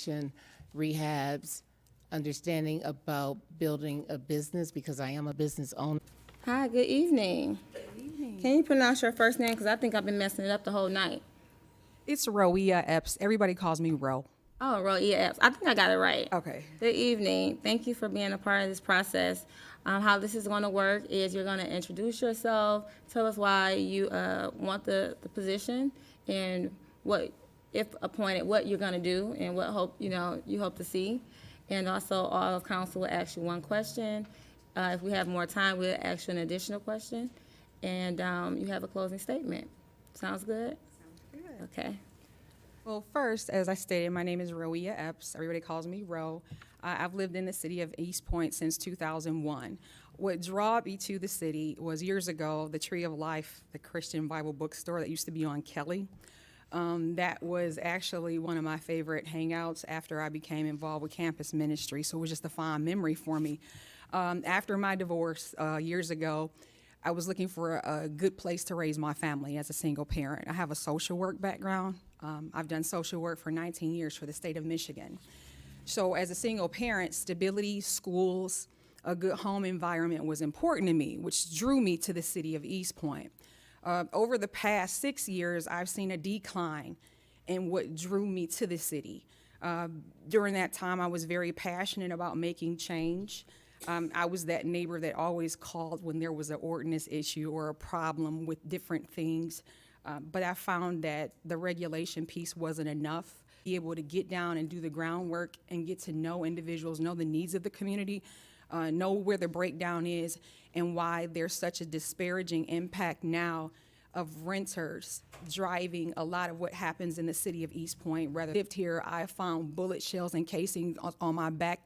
addiction, rehabs, understanding about building a business because I am a business owner. Hi, good evening. Good evening. Can you pronounce your first name? Because I think I've been messing it up the whole night. It's Roia Epps. Everybody calls me Ro. Oh, Roia Epps. I think I got it right. Okay. Good evening. Thank you for being a part of this process. How this is going to work is you're going to introduce yourself, tell us why you want the position, and what, if appointed, what you're going to do, and what you hope to see. And also, all of council will ask you one question. If we have more time, we'll ask you an additional question, and you have a closing statement. Sounds good? Sounds good. Okay. Well, first, as I stated, my name is Roia Epps. Everybody calls me Ro. I've lived in the city of Eastpointe since 2001. What drew me to the city was years ago, the Tree of Life, the Christian Bible bookstore that used to be on Kelly. That was actually one of my favorite hangouts after I became involved with campus ministry, so it was just a fond memory for me. After my divorce years ago, I was looking for a good place to raise my family as a single parent. I have a social work background. I've done social work for 19 years for the state of Michigan. So as a single parent, stability, schools, a good home environment was important to me, which drew me to the city of Eastpointe. Over the past 6 years, I've seen a decline in what drew me to the city. During that time, I was very passionate about making change. I was that neighbor that always called when there was an ordinance issue or a problem with different things. But I found that the regulation piece wasn't enough. Be able to get down and do the groundwork and get to know individuals, know the needs of the community, know where the breakdown is and why there's such a disparaging impact now of renters driving a lot of what happens in the city of Eastpointe. Rather lived here, I found bullet shells and casings on my back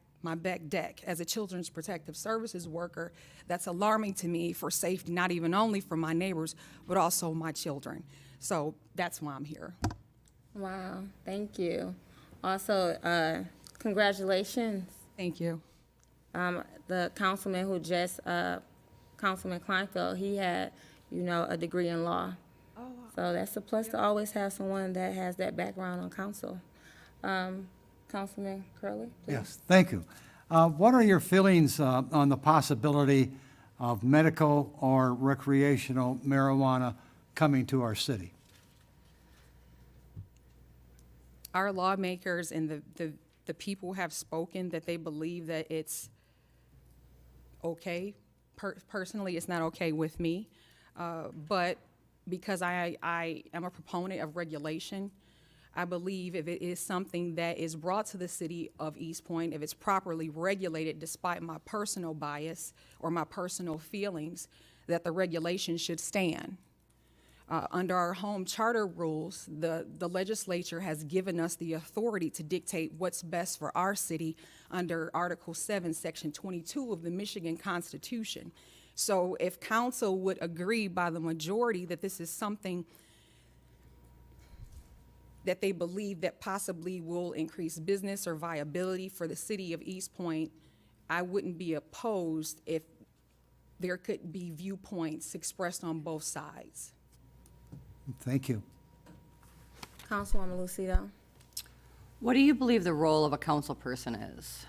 deck. As a children's protective services worker, that's alarming to me for safety, not even only for my neighbors, but also my children. So that's why I'm here. Wow, thank you. Also, congratulations. Thank you. The councilman who just, Councilman Kleinfeld, he had, a degree in law. Oh, wow. So that's a plus to always have someone that has that background on council. Councilman Curley, please. Yes, thank you. What are your feelings on the possibility of medical or recreational marijuana coming to our city? Our lawmakers and the people have spoken that they believe that it's okay. Personally, it's not okay with me. But because I am a proponent of regulation, I believe if it is something that is brought to the city of Eastpointe, if it's properly regulated despite my personal bias or my personal feelings, that the regulation should stand. Under our home charter rules, the legislature has given us the authority to dictate what's best for our city under Article 7, Section 22 of the Michigan Constitution. So if council would agree by the majority that this is something that they believe that possibly will increase business or viability for the city of Eastpointe, I wouldn't be opposed if there could be viewpoints expressed on both sides. Thank you. Councilwoman Lucido. What do you believe the role of a council person is?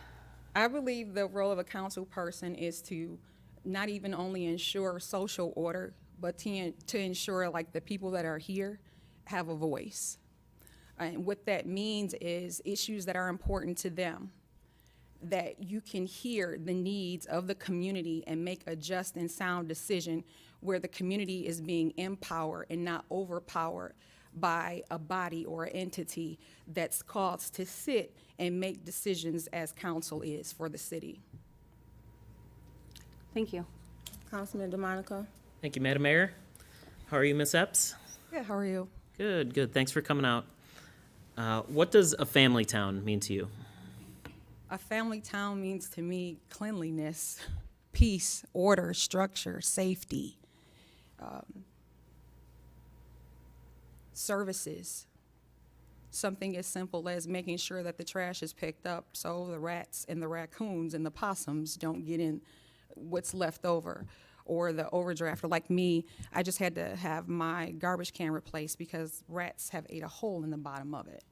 I believe the role of a council person is to not even only ensure social order, but to ensure like the people that are here have a voice. And what that means is issues that are important to them, that you can hear the needs of the community and make a just and sound decision where the community is being empowered and not overpowered by a body or an entity that's called to sit and make decisions as council is for the city. Thank you. Councilman DeMonico. Thank you, Madam Mayor. How are you, Ms. Epps? Yeah, how are you? Good, good. Thanks for coming out. What does a family town mean to you? A family town means to me cleanliness, peace, order, structure, safety, services. Something as simple as making sure that the trash is picked up so the rats and the raccoons and the possums don't get in what's left over, or the overdraft. Or like me, I just had to have my garbage can replaced because rats have ate a hole in the bottom of it.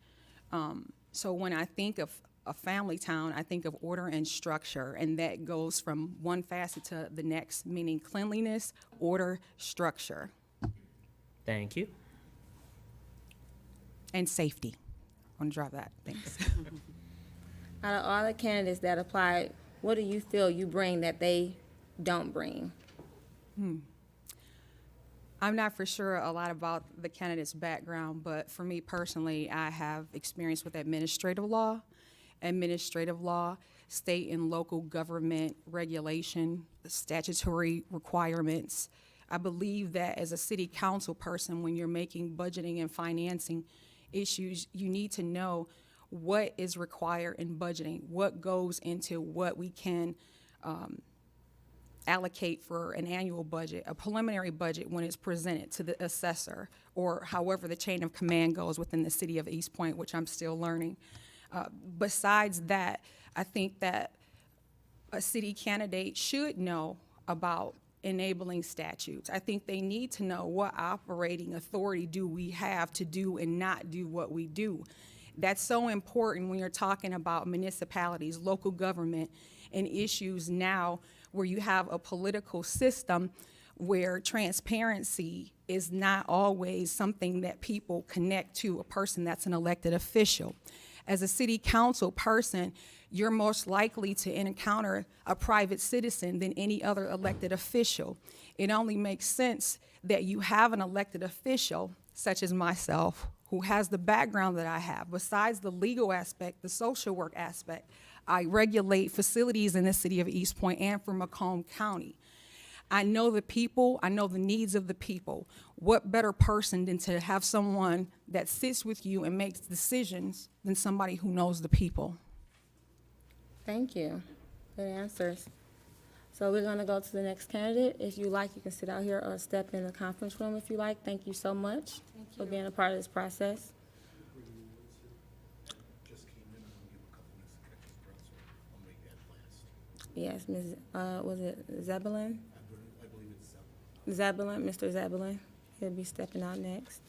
So when I think of a family town, I think of order and structure, and that goes from one facet to the next, meaning cleanliness, order, structure, Thank you. and safety. I want to drive that. Thanks. Out of all the candidates that applied, what do you feel you bring that they don't bring? I'm not for sure a lot about the candidate's background, but for me personally, I have experience with administrative law, state and local government regulation, statutory requirements. I believe that as a city council person, when you're making budgeting and financing issues, you need to know what is required in budgeting, what goes into what we can allocate for an annual budget, a preliminary budget when it's presented to the assessor, or however the chain of command goes within the city of Eastpointe, which I'm still learning. Besides that, I think that a city candidate should know about enabling statutes. I think they need to know what operating authority do we have to do and not do what we do. That's so important when you're talking about municipalities, local government, and issues now where you have a political system where transparency is not always something that people connect to a person that's an elected official. As a city council person, you're most likely to encounter a private citizen than any other elected official. It only makes sense that you have an elected official, such as myself, who has the background that I have. Besides the legal aspect, the social work aspect, I regulate facilities in the city of Eastpointe and for Macomb County. I know the people, I know the needs of the people. What better person than to have someone that sits with you and makes decisions than somebody who knows the people? Thank you. Good answers. So we're going to go to the next candidate. If you like, you can sit out here or step in the conference room if you like. Thank you so much for being a part of this process. Yes, Ms. Was it Zebulon? I believe it's Zebulon. Mr. Zebulon. He'll be stepping out next.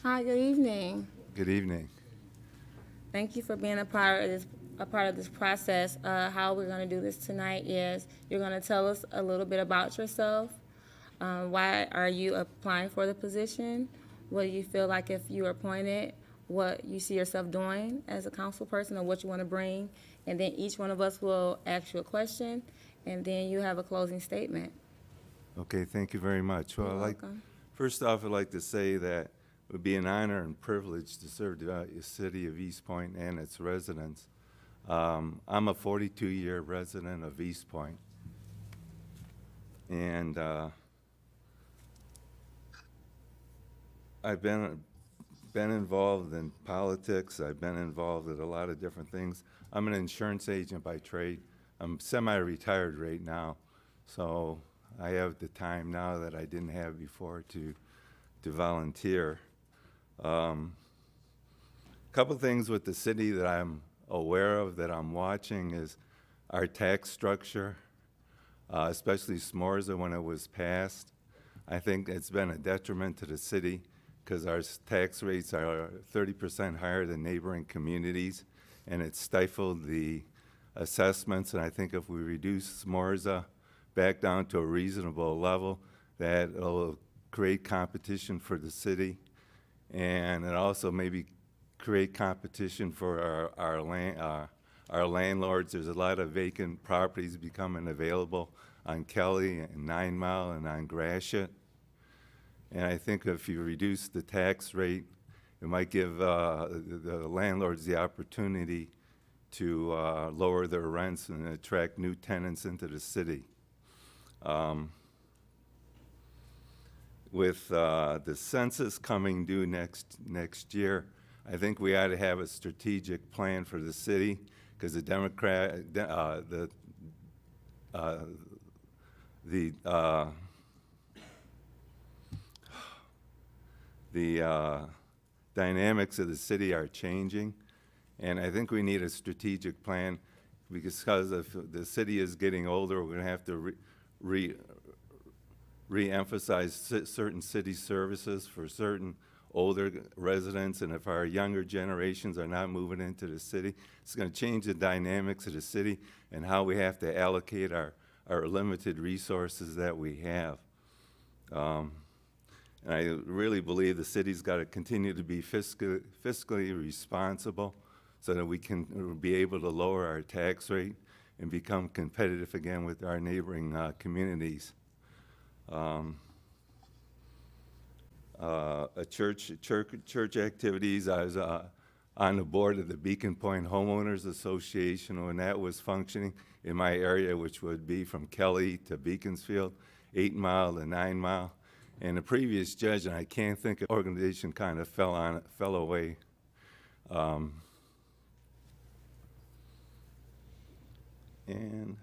Hi, good evening. Good evening. Thank you for being a part of this process. How we're going to do this tonight is you're going to tell us a little bit about yourself. Why are you applying for the position? What do you feel like if you are appointed? What you see yourself doing as a council person, or what you want to bring? And then each one of us will ask you a question, and then you have a closing statement. Okay, thank you very much. Well, You're welcome. first off, I'd like to say that it would be an honor and privilege to serve the city of Eastpointe and its residents. I'm a 42-year resident of Eastpointe, and I've been involved in politics. I've been involved with a lot of different things. I'm an insurance agent by trade. I'm semi-retired right now, so I have the time now that I didn't have before to volunteer. Couple things with the city that I'm aware of, that I'm watching, is our tax structure, especially SMORSA when it was passed. I think it's been a detriment to the city because our tax rates are 30% higher than neighboring communities, and it stifled the assessments. And I think if we reduce SMORSA back down to a reasonable level, that will create competition for the city, and it also maybe create competition for our landlords. There's a lot of vacant properties becoming available on Kelly and 9 Mile and on Gratiot. And I think if you reduce the tax rate, it might give the landlords the opportunity to lower their rents and attract new tenants into the city. With the census coming due next year, I think we ought to have a strategic plan for the city, because the dynamics of the city are changing, and I think we need a strategic plan, because if the city is getting older, we're going to have to re-emphasize certain city services for certain older residents, and if our younger generations are not moving into the city, it's going to change the dynamics of the city and how we have to allocate our limited resources that we have. And I really believe the city's got to continue to be fiscally responsible so that we can be able to lower our tax rate and become competitive again with our neighboring communities. Church activities. I was on the board of the Eastpointe Homeowners Association when that was functioning in my area, which would be from Kelly to Beaconsfield, 8 Mile to 9 Mile. And the previous judge, and I can't think of, organization kind of fell away. And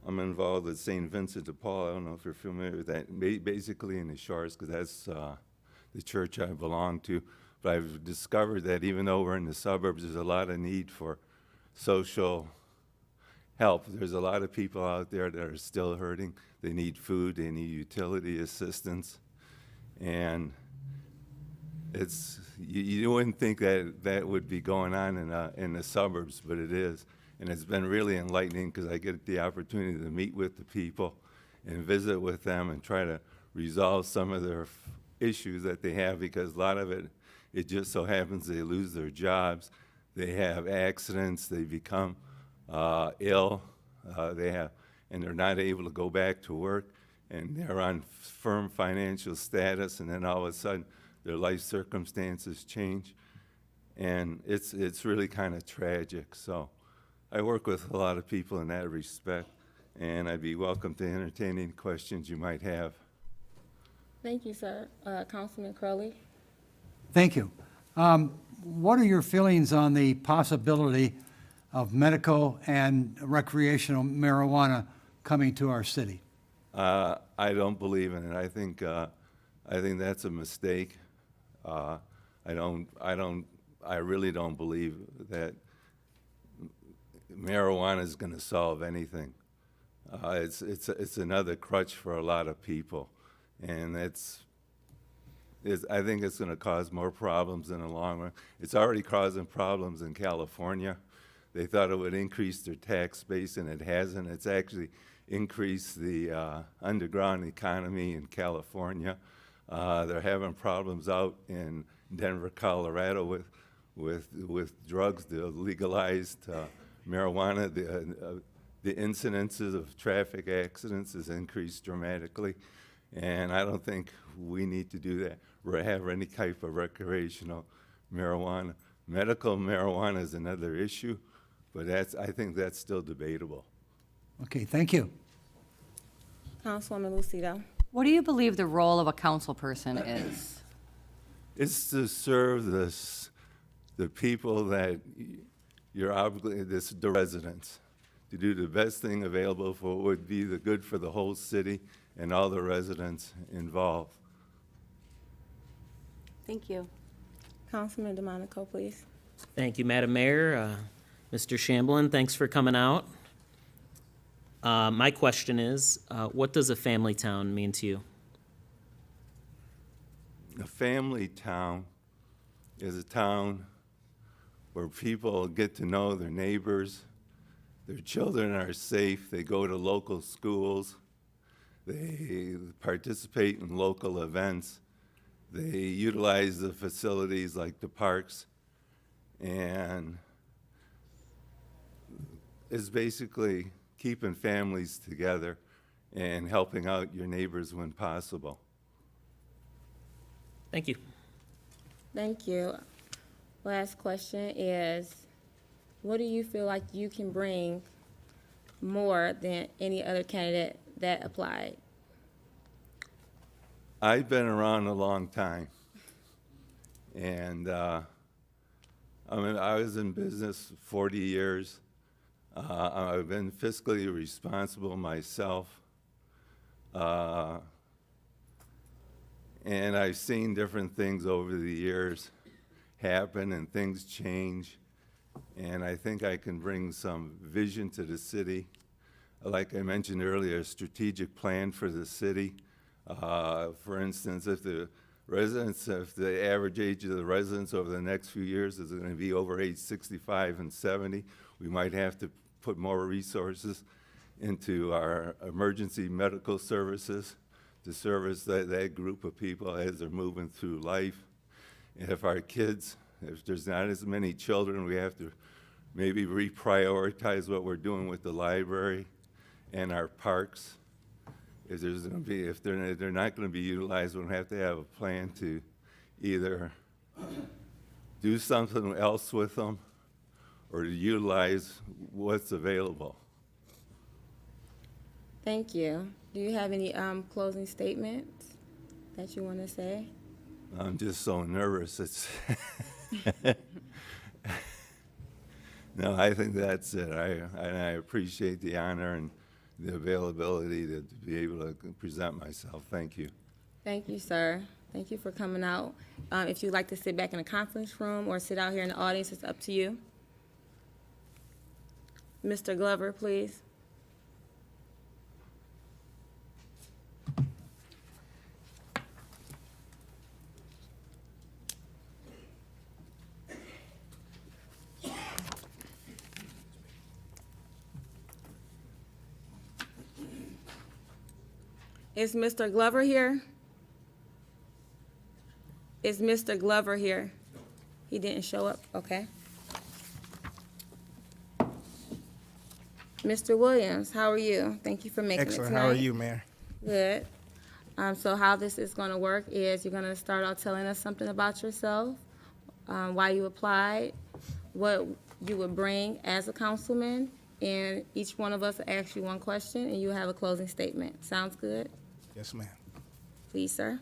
I'm involved with St. Vincent de Paul. I don't know if you're familiar with that. Basically in the Shores, because that's the church I belong to. But I've discovered that even though we're in the suburbs, there's a lot of need for social help. There's a lot of people out there that are still hurting. They need food, they need utility assistance. And it's, you wouldn't think that that would be going on in the suburbs, but it is. And it's been really enlightening, because I get the opportunity to meet with the people and visit with them and try to resolve some of their issues that they have, because a lot of it just so happens they lose their jobs, they have accidents, they become ill, and they're not able to go back to work, and they're on firm financial status, and then all of a sudden their life circumstances change, and it's really kind of tragic. So I work with a lot of people in that respect, and I'd be welcome to entertain any questions you might have. Thank you, sir. Councilman Crowley? Thank you. What are your feelings on the possibility of medical and recreational marijuana coming to our city? I don't believe in it. I think that's a mistake. I really don't believe that marijuana is going to solve anything. It's another crutch for a lot of people, and I think it's going to cause more problems in the long run. It's already causing problems in California. They thought it would increase their tax base, and it hasn't. It's actually increased the underground economy in California. They're having problems out in Denver, Colorado with drugs, the legalized marijuana. The incidences of traffic accidents has increased dramatically, and I don't think we need to do that or have any type of recreational marijuana. Medical marijuana is another issue, but I think that's still debatable. Okay, thank you. Councilwoman Lucido? What do you believe the role of a council person is? It's to serve the people that you're obligated, the residents, to do the best thing available for what would be the good for the whole city and all the residents involved. Thank you. Councilman DeMonico, please. Thank you, Madam Mayor. Mr. Shamblin, thanks for coming out. My question is, what does a family town mean to you? A family town is a town where people get to know their neighbors, their children are safe, they go to local schools, they participate in local events, they utilize the facilities like the parks, and it's basically keeping families together and helping out your neighbors when possible. Thank you. Thank you. Last question is, what do you feel like you can bring more than any other candidate that applied? I've been around a long time, and I was in business 40 years. I've been fiscally responsible myself, and I've seen different things over the years happen and things change, and I think I can bring some vision to the city. Like I mentioned earlier, a strategic plan for the city. For instance, if the average age of the residents over the next few years is going to be over age 65 and 70, we might have to put more resources into our emergency medical services to service that group of people as they're moving through life. And if there's not as many children, we have to maybe reprioritize what we're doing with the library and our parks. If they're not going to be utilized, we'll have to have a plan to either do something else with them or to utilize what's available. Thank you. Do you have any closing statements that you want to say? I'm just so nervous. No, I think that's it. I appreciate the honor and the availability to be able to present myself. Thank you. Thank you, sir. Thank you for coming out. If you'd like to sit back in the conference room or sit out here in the audience, it's up to you. Mr. Glover, please. Is Mr. Glover here? Is Mr. Glover here? He didn't show up, okay. Mr. Williams, how are you? Thank you for making it tonight. Excellent. How are you, Mayor? Good. So how this is gonna work is you're gonna start out telling us something about yourself, why you applied, what you would bring as a councilman, and each one of us will ask you one question, and you have a closing statement. Sounds good? Yes, ma'am. Please, sir.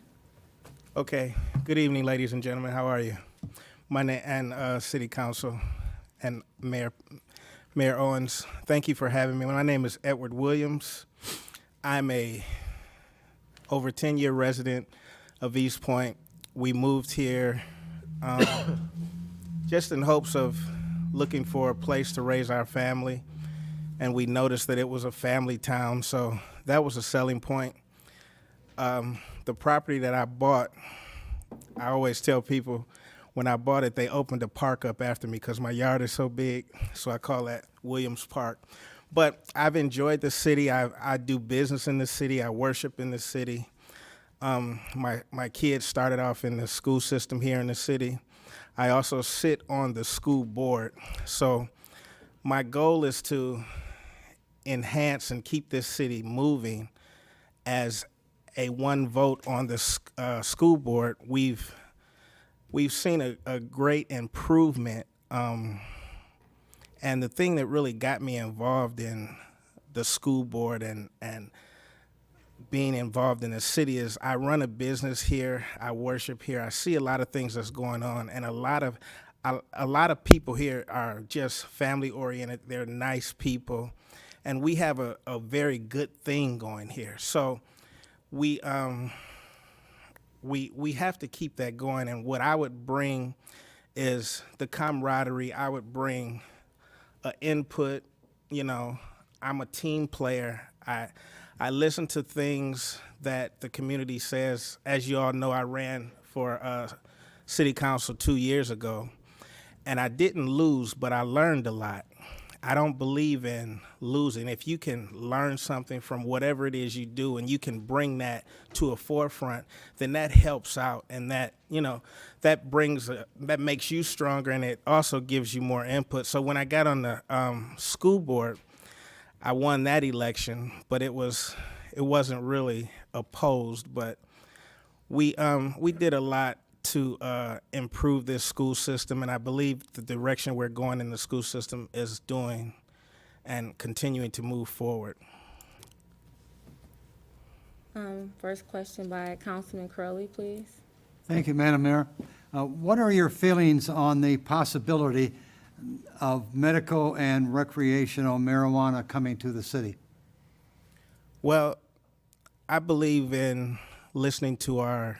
Okay. Good evening, ladies and gentlemen. How are you? My name and City Council and Mayor Owens. Thank you for having me. My name is Edward Williams. I'm a over 10-year resident of Eastpointe. We moved here just in hopes of looking for a place to raise our family, and we noticed that it was a family town, so that was a selling point. The property that I bought, I always tell people when I bought it, they opened a park up after me because my yard is so big, so I call that Williams Park. But I've enjoyed the city. I do business in the city. I worship in the city. My kids started off in the school system here in the city. I also sit on the school board. So my goal is to enhance and keep this city moving. As a one vote on the school board, we've seen a great improvement. And the thing that really got me involved in the school board and being involved in the city is I run a business here, I worship here, I see a lot of things that's going on, and a lot of people here are just family oriented. They're nice people, and we have a very good thing going here. So we have to keep that going, and what I would bring is the camaraderie. I would bring input. You know, I'm a team player. I listen to things that the community says. As you all know, I ran for city council 2 years ago, and I didn't lose, but I learned a lot. I don't believe in losing. If you can learn something from whatever it is you do and you can bring that to a forefront, then that helps out, and that, you know, that makes you stronger, and it also gives you more input. So when I got on the school board, I won that election, but it wasn't really opposed. But we did a lot to improve this school system, and I believe the direction we're going in the school system is doing and continuing to move forward. First question by Councilman Crowley, please. Thank you, Madam Mayor. What are your feelings on the possibility of medical and recreational marijuana coming to the city? Well, I believe in listening to our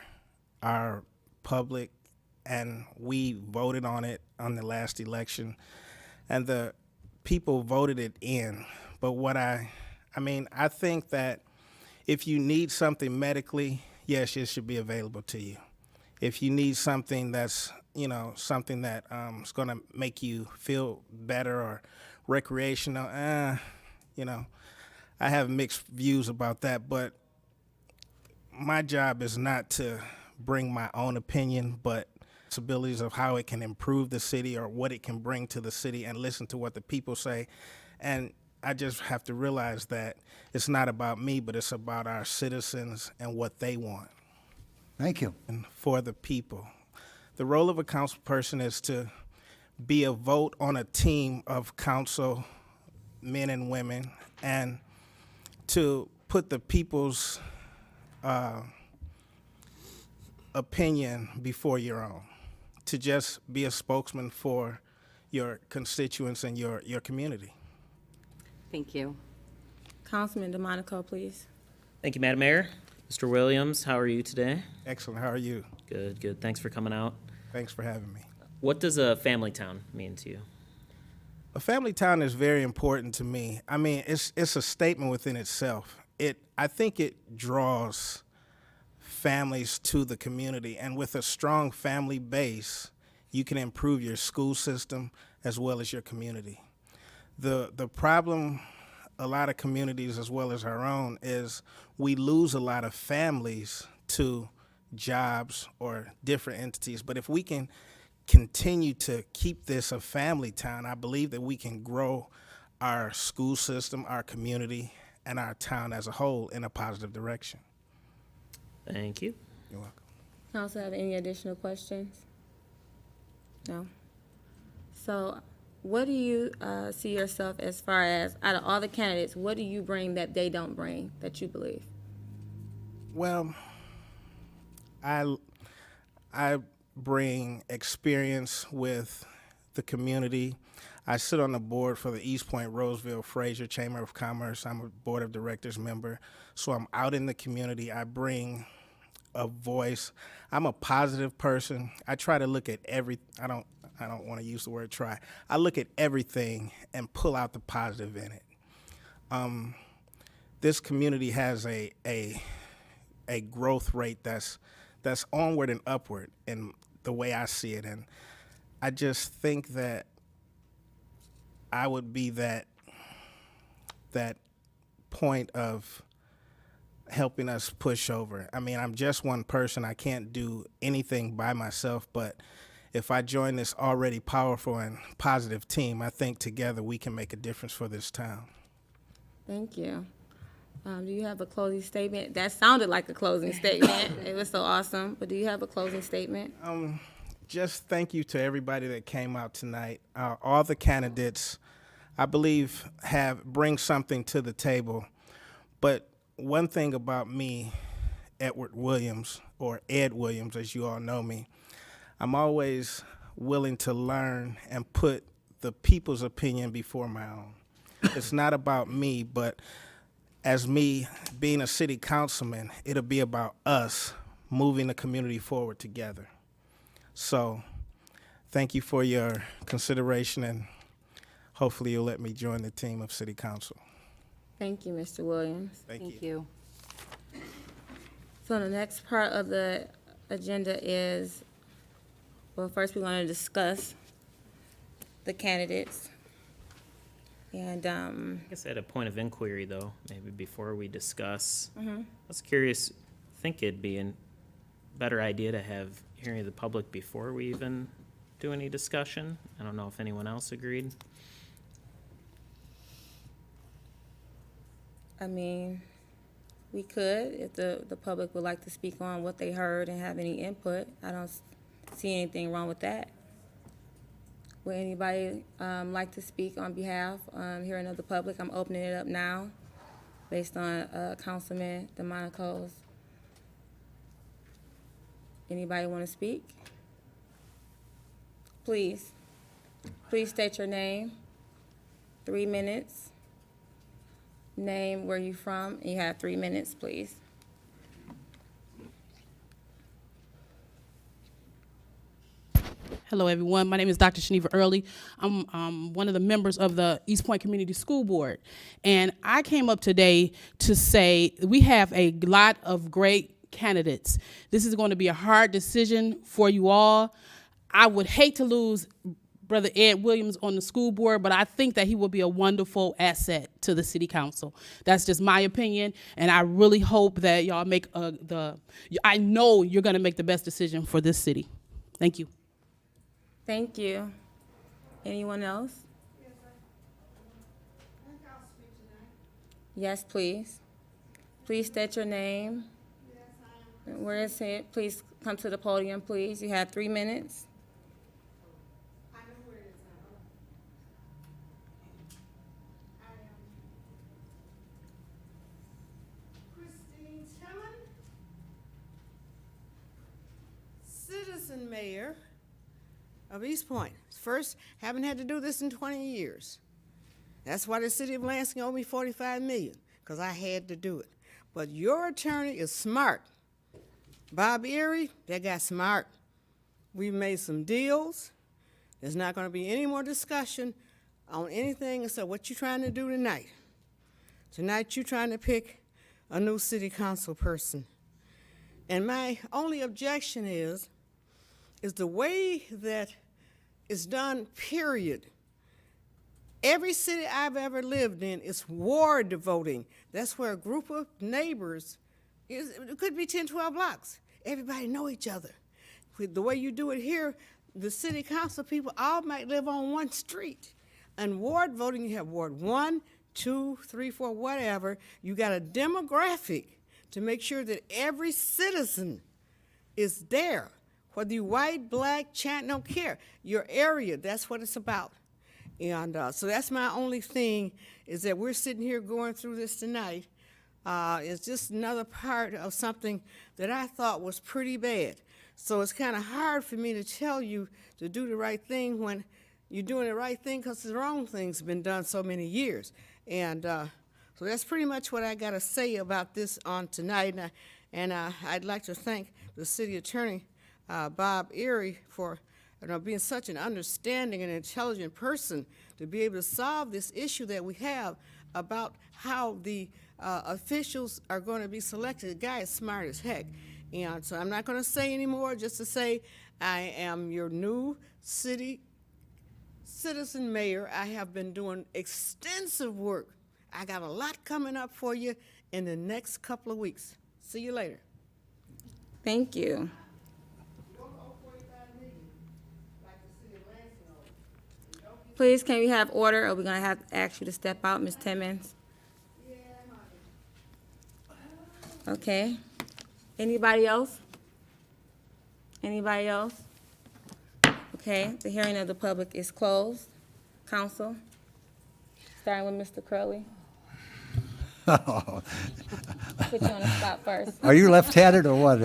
public, and we voted on it on the last election, and the people voted it in. But I think that if you need something medically, yes, it should be available to you. If you need something that's, something that is going to make you feel better, or recreational, I have mixed views about that. But my job is not to bring my own opinion, but possibilities of how it can improve the city or what it can bring to the city, and listen to what the people say. And I just have to realize that it's not about me, but it's about our citizens and what they want. Thank you. And for the people. The role of a council person is to be a vote on a team of council men and women, and to put the people's opinion before your own, to just be a spokesman for your constituents and your community. Thank you. Councilman DeMonico, please. Thank you, Madam Mayor. Mr. Williams, how are you today? Excellent. How are you? Good, good. Thanks for coming out. Thanks for having me. What does a family town mean to you? A family town is very important to me. I mean, it's a statement within itself. I think it draws families to the community, and with a strong family base, you can improve your school system as well as your community. The problem a lot of communities, as well as our own, is we lose a lot of families to jobs or different entities. But if we can continue to keep this a family town, I believe that we can grow our school system, our community, and our town as a whole in a positive direction. Thank you. You're welcome. Council have any additional questions? No? So what do you see yourself as far as, out of all the candidates, what do you bring that they don't bring, that you believe? Well, I bring experience with the community. I sit on the board for the Eastpointe, Roseville, Fraser Chamber of Commerce. I'm a board of directors member, so I'm out in the community. I bring a voice. I'm a positive person. I try to look at I don't want to use the word try. I look at everything and pull out the positive in it. This community has a growth rate that's onward and upward in the way I see it, and I just think that I would be that point of helping us push over. I mean, I'm just one person. I can't do anything by myself, but if I join this already powerful and positive team, I think together we can make a difference for this town. Thank you. Do you have a closing statement? That sounded like a closing statement. It was so awesome. But do you have a closing statement? Just thank you to everybody that came out tonight. All the candidates, I believe, bring something to the table. But one thing about me, Edward Williams, or Ed Williams, as you all know me, I'm always willing to learn and put the people's opinion before my own. It's not about me, but as me being a city councilman, it'll be about us moving the community forward together. So thank you for your consideration, and hopefully you'll let me join the team of city council. Thank you, Mr. Williams. Thank you. So the next part of the agenda is, well, first we're going to discuss the candidates. And I guess I had a point of inquiry, though, maybe before we discuss. I was curious, I think it'd be a better idea to have hearing of the public before we even do any discussion. I don't know if anyone else agreed. I mean, we could, if the public would like to speak on what they heard and have any input. I don't see anything wrong with that. Would anybody like to speak on behalf, hearing of the public? I'm opening it up now, based on Councilman DeMonico's. Anybody want to speak? Please state your name. 3 minutes. Name, where you from, and you have 3 minutes, please. Hello, everyone. My name is Dr. Shaniva Early. I'm one of the members of the Eastpointe Community School Board. And I came up today to say we have a lot of great candidates. This is going to be a hard decision for you all. I would hate to lose Brother Ed Williams on the school board, but I think that he will be a wonderful asset to the city council. That's just my opinion, and I really hope that y'all make I know you're going to make the best decision for this city. Thank you. Thank you. Anyone else? Yes, please. Please state your name. Where is it? Please come to the podium, please. You have 3 minutes. Citizen mayor of Eastpointe. First, haven't had to do this in 20 years. That's why the city of Lansing owed me $45 million, because I had to do it. But your attorney is smart. Bob Erie, that guy smart. We've made some deals. There's not going to be any more discussion on anything except what you're trying to do tonight. Tonight, you're trying to pick a new city council person. And my only objection is the way that it's done, period. Every city I've ever lived in is ward voting. That's where a group of neighbors, it could be 10, 12 blocks. Everybody know each other. With the way you do it here, the city council people all might live on one street. And ward voting, you have Ward 1, 2, 3, 4, whatever. You got a demographic to make sure that every citizen is there. Whether you white, black, Chant, don't care. Your area, that's what it's about. And so that's my only thing, is that we're sitting here going through this tonight. It's just another part of something that I thought was pretty bad. So it's kind of hard for me to tell you to do the right thing when you're doing the right thing because the wrong thing's been done so many years. And so that's pretty much what I got to say about this on tonight. And I'd like to thank the city attorney, Bob Erie, for being such an understanding and intelligent person to be able to solve this issue that we have about how the officials are going to be selected. The guy is smart as heck. And so I'm not going to say anymore, just to say I am your new citizen mayor. I have been doing extensive work. I got a lot coming up for you in the next couple of weeks. See you later. Thank you. Please, can we have order, or are we going to have to ask you to step out, Ms. Timmons? Okay. Anybody else? Anybody else? Okay, the hearing of the public is closed. Council, starting with Mr. Crowley. Put you on the spot first. Are you left-handed or what?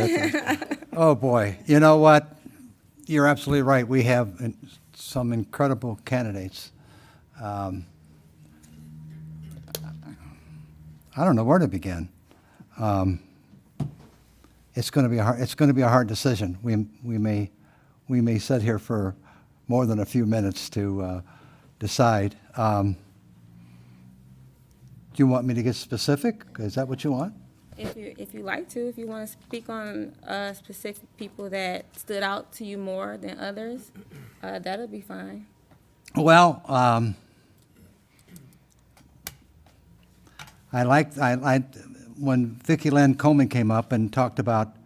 Oh, boy. You know what? You're absolutely right. We have some incredible candidates. I don't know where to begin. It's going to be a hard decision. We may sit here for more than a few minutes to decide. Do you want me to get specific? Is that what you want? If you like to, if you want to speak on specific people that stood out to you more than others, that'll be fine. Well, I liked when Vicki Lynn Coleman came up and talked about,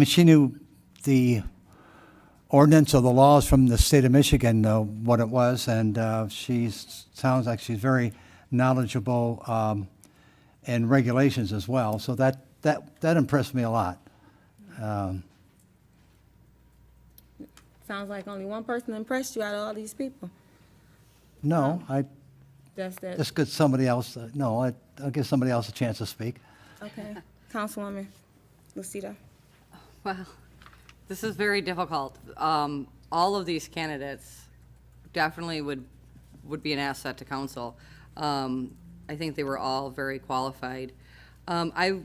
she knew the ordinance or the laws from the state of Michigan, what it was, and she sounds like she's very knowledgeable in regulations as well. So that impressed me a lot. Sounds like only one person impressed you out of all these people. No, Just that. just give somebody else, I'll give somebody else a chance to speak. Okay. Councilwoman Lucido. Well, this is very difficult. All of these candidates definitely would be an asset to council. I think they were all very qualified. I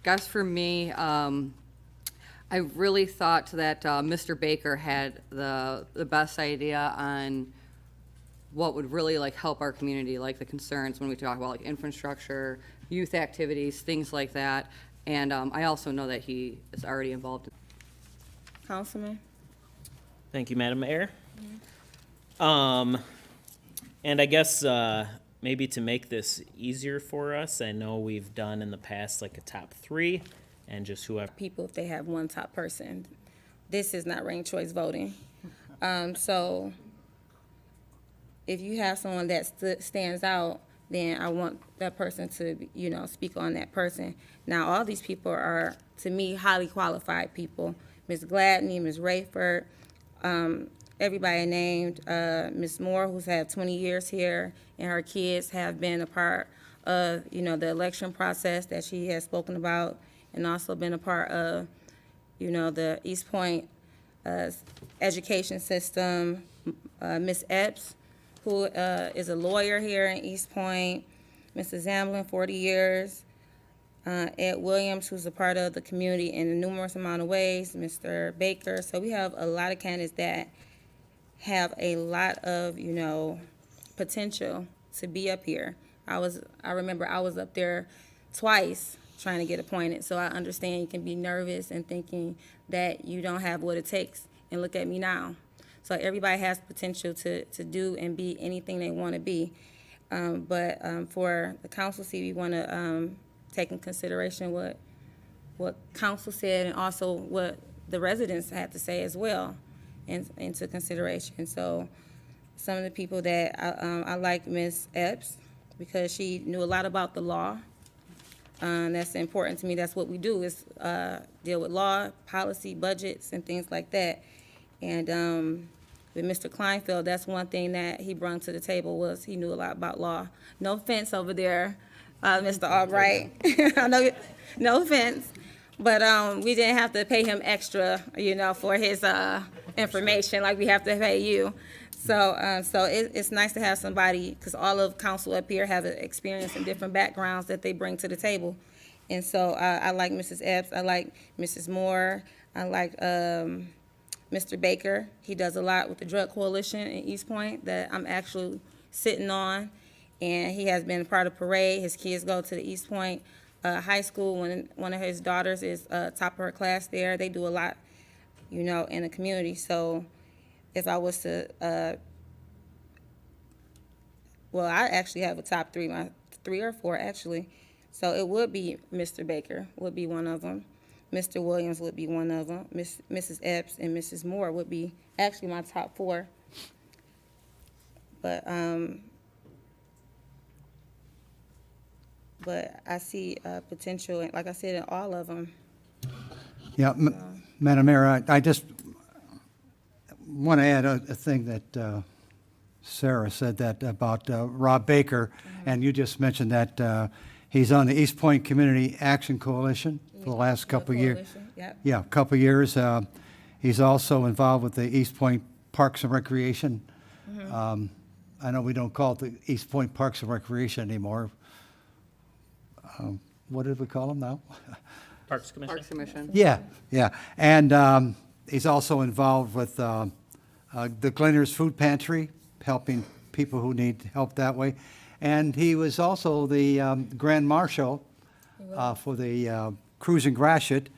guess for me, I really thought that Mr. Baker had the best idea on what would really like help our community, like the concerns when we talk about like infrastructure, youth activities, things like that. And I also know that he is already involved. Councilman. Thank you, Madam Mayor. And I guess maybe to make this easier for us, I know we've done in the past like a top 3 and just whoever. People, if they have one top person, this is not ranked choice voting. So if you have someone that stands out, then I want that person to, speak on that person. Now, all these people are, to me, highly qualified people. Ms. Gladney, Ms. Rayford, everybody named, Ms. Moore, who's had 20 years here, and her kids have been a part of, the election process that she has spoken about, and also been a part of, the Eastpointe education system. Ms. Epps, who is a lawyer here in Eastpointe. Mr. Zamblin, 40 years. Ed Williams, who's a part of the community in a numerous amount of ways. Mr. Baker. So we have a lot of candidates that have a lot of, potential to be up here. I remember I was up there twice trying to get appointed, so I understand you can be nervous and thinking that you don't have what it takes, and look at me now. So everybody has potential to do and be anything they want to be. But for the council seat, we want to take in consideration what council said and also what the residents had to say as well into consideration. So some of the people that I like Ms. Epps, because she knew a lot about the law. That's important to me. That's what we do, is deal with law, policy, budgets, and things like that. And with Mr. Kleinfeld, that's one thing that he brought to the table, was he knew a lot about law. No offense over there, Mr. Albright. I know, no offense. But we didn't have to pay him extra, for his information like we have to pay you. So it's nice to have somebody, because all of council up here have experience in different backgrounds that they bring to the table. And so I like Mrs. Epps, I like Mrs. Moore, I like Mr. Baker. He does a lot with the Drug Coalition in Eastpointe that I'm actually sitting on. And he has been a part of parade. His kids go to the Eastpointe High School. When one of his daughters is top of her class there, they do a lot, in the community. So if I was to, I actually have a top 3, my 3 or 4 actually. So it would be Mr. Baker would be one of them. Mr. Williams would be one of them. Mrs. Epps and Mrs. Moore would be actually my top 4. But I see potential, like I said, in all of them. Yeah, Madam Mayor, I just want to add a thing that Sarah said that about Rob Baker, and you just mentioned that he's on the Eastpointe Community Action Coalition for the last couple of years. Yep. Yeah, a couple of years. He's also involved with the Eastpointe Parks and Recreation. I know we don't call it the Eastpointe Parks and Recreation anymore. What did we call them now? Parks Commission? Parks Commission. Yeah, yeah. And he's also involved with the Gleaners Food Pantry, helping people who need help that way. And he was also the Grand Marshal for the Cruise and Gratiot,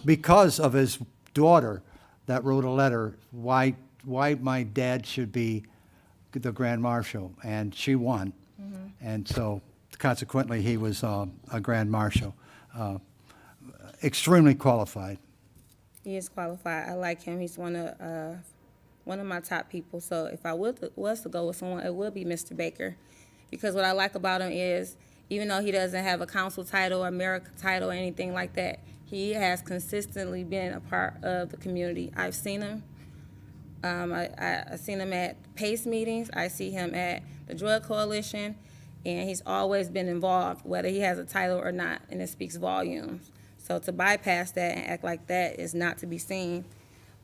because of his daughter that wrote a letter, why my dad should be the Grand Marshal, and she won. And so consequently, he was a Grand Marshal. Extremely qualified. He is qualified. I like him. He's one of my top people. So if I was to go with someone, it would be Mr. Baker, because what I like about him is, even though he doesn't have a council title or America title or anything like that, he has consistently been a part of the community. I've seen him I seen him at PACE meetings. I see him at the Drug Coalition, and he's always been involved, whether he has a title or not, and it speaks volumes. So to bypass that and act like that is not to be seen.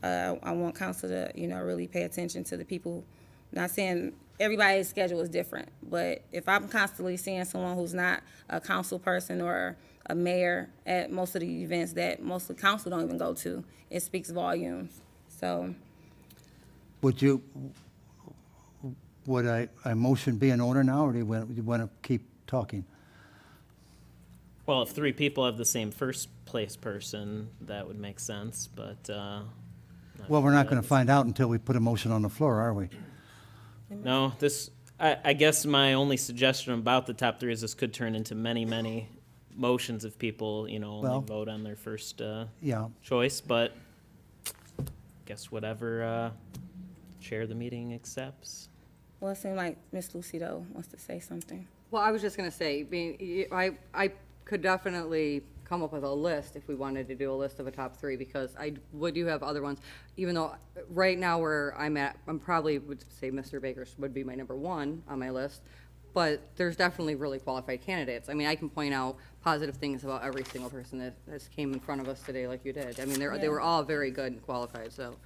I want council to, really pay attention to the people. Not saying everybody's schedule is different, but if I'm constantly seeing someone who's not a council person or a mayor at most of the events that most of the council don't even go to, it speaks volumes. So, Would a motion be in order now, or do you want to keep talking? Well, if three people have the same first place person, that would make sense, but, Well, we're not going to find out until we put a motion on the floor, are we? no, I guess my only suggestion about the top three is this could turn into many, many motions if people, Well- only vote on their first, Yeah. choice, but guess whatever, chair of the meeting accepts. well, it seems like Ms. Lucido wants to say something. Well, I was just gonna say, I could definitely come up with a list if we wanted to do a list of a top three, because we do have other ones, even though right now where I'm at, I'm probably would say Mr. Baker's would be my number one on my list, but there's definitely really qualified candidates. I mean, I can point out positive things about every single person that has came in front of us today like you did. I mean, they were all very good and qualified, so,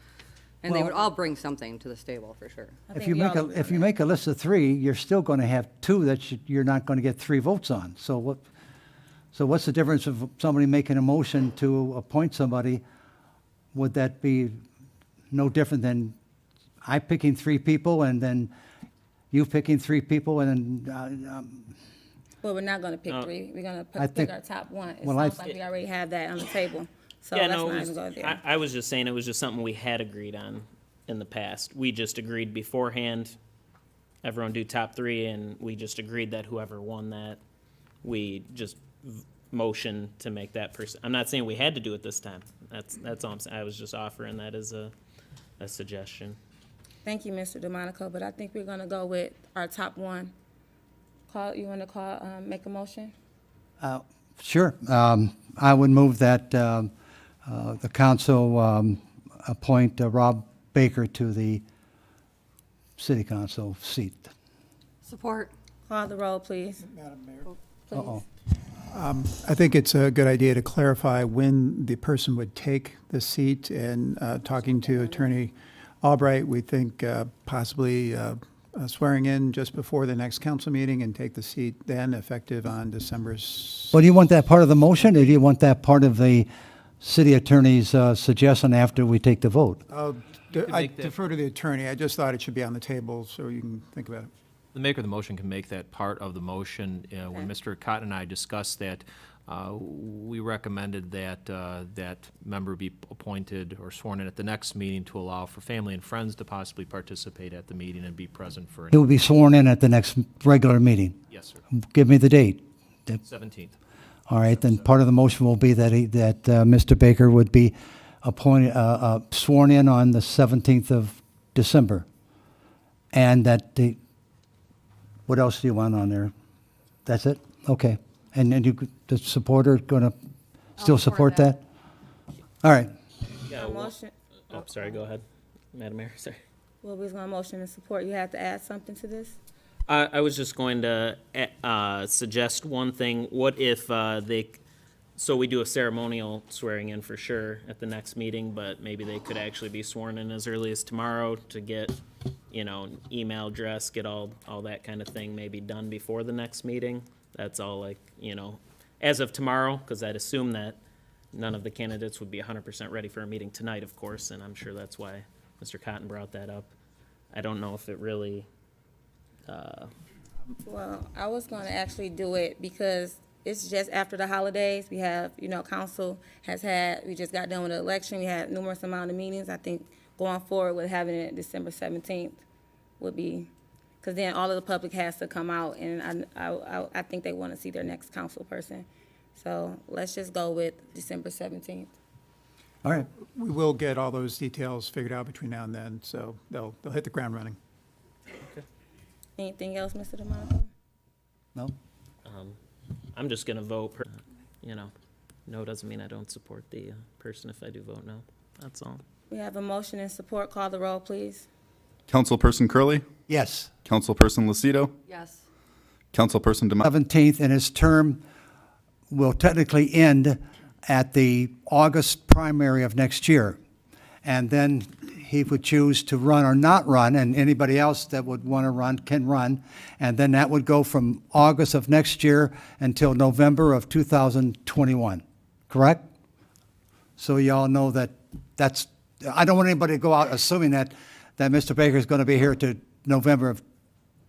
and they Well- would all bring something to the table, for sure. If you make a list of three, you're still going to have two that you're not going to get three votes on. So what's the difference of somebody making a motion to appoint somebody? Would that be no different than I picking three people and then you picking three people and then, But we're not gonna pick three. We're gonna I pick think- our top one. It well, sounds like we already have that on the table. So Yeah, let's no, not it even was, go there. I was just saying it was just something we had agreed on in the past. We just agreed beforehand, everyone do top three, and we just agreed that whoever won that, we just motion to make that person. I'm not saying we had to do it this time. That's all I'm saying. I was just offering that as a suggestion. Thank you, Mr. DeMonico, but I think we're gonna go with our top one. You wanna make a motion? sure. I would move that the council appoint Rob Baker to the city council seat. Support. Call the roll, please. Uh-oh. I think it's a good idea to clarify when the person would take the seat. And talking to Attorney Albright, we think possibly swearing in just before the next council meeting and take the seat then, effective on December. Well, do you want that part of the motion, or do you want that part of the city attorney's suggestion after we take the vote? I defer to the attorney. I just thought it should be on the table so you can think about it. The maker of the motion can make that part of the motion. When Mr. Cotton and I discussed that, we recommended that that member be appointed or sworn in at the next meeting to allow for family and friends to possibly participate at the meeting and be present for He it. will be sworn in at the next regular meeting. Yes, sir. Give me the date. 17th. All right, then part of the motion will be that Mr. Baker would be appointed, sworn in on the 17th of December. And that what else do you want on there? That's it? Okay. And then the supporter going to still support support that? All right. Yeah, A motion, oh, sorry, go ahead, Madam Mayor, sorry. well, we was gonna motion and support. You have to add something to this? I was just going to suggest one thing. What if so we do a ceremonial swearing in for sure at the next meeting, but maybe they could actually be sworn in as early as tomorrow to get, email address, get all that kind of thing maybe done before the next meeting. That's all as of tomorrow, because I'd assume that none of the candidates would be 100% ready for a meeting tonight, of course, and I'm sure that's why Mr. Cotton brought that up. I don't know if it really... Well, I was gonna actually do it because it's just after the holidays. We have, council we just got done with the election. We had numerous amount of meetings. I think going forward with having it December 17th would be, because then all of the public has to come out, and I think they want to see their next council person. So let's just go with December 17th. All right. We will get all those details figured out between now and then, so they'll hit the ground running. Anything else, Mr. DeMonico? No? I'm just gonna vote, no doesn't mean I don't support the person if I do vote no. That's all. We have a motion and support. Call the roll, please. Councilperson Curley, Yes. Councilperson Lucido, Yes. Councilperson Demet. 17th, and his term will technically end at the August primary of next year. And then he would choose to run or not run, and anybody else that would want to run can run. And then that would go from August of next year until November of 2021, correct? So y'all know that that's, I don't want anybody to go out assuming that Mr. Baker is going to be here to November of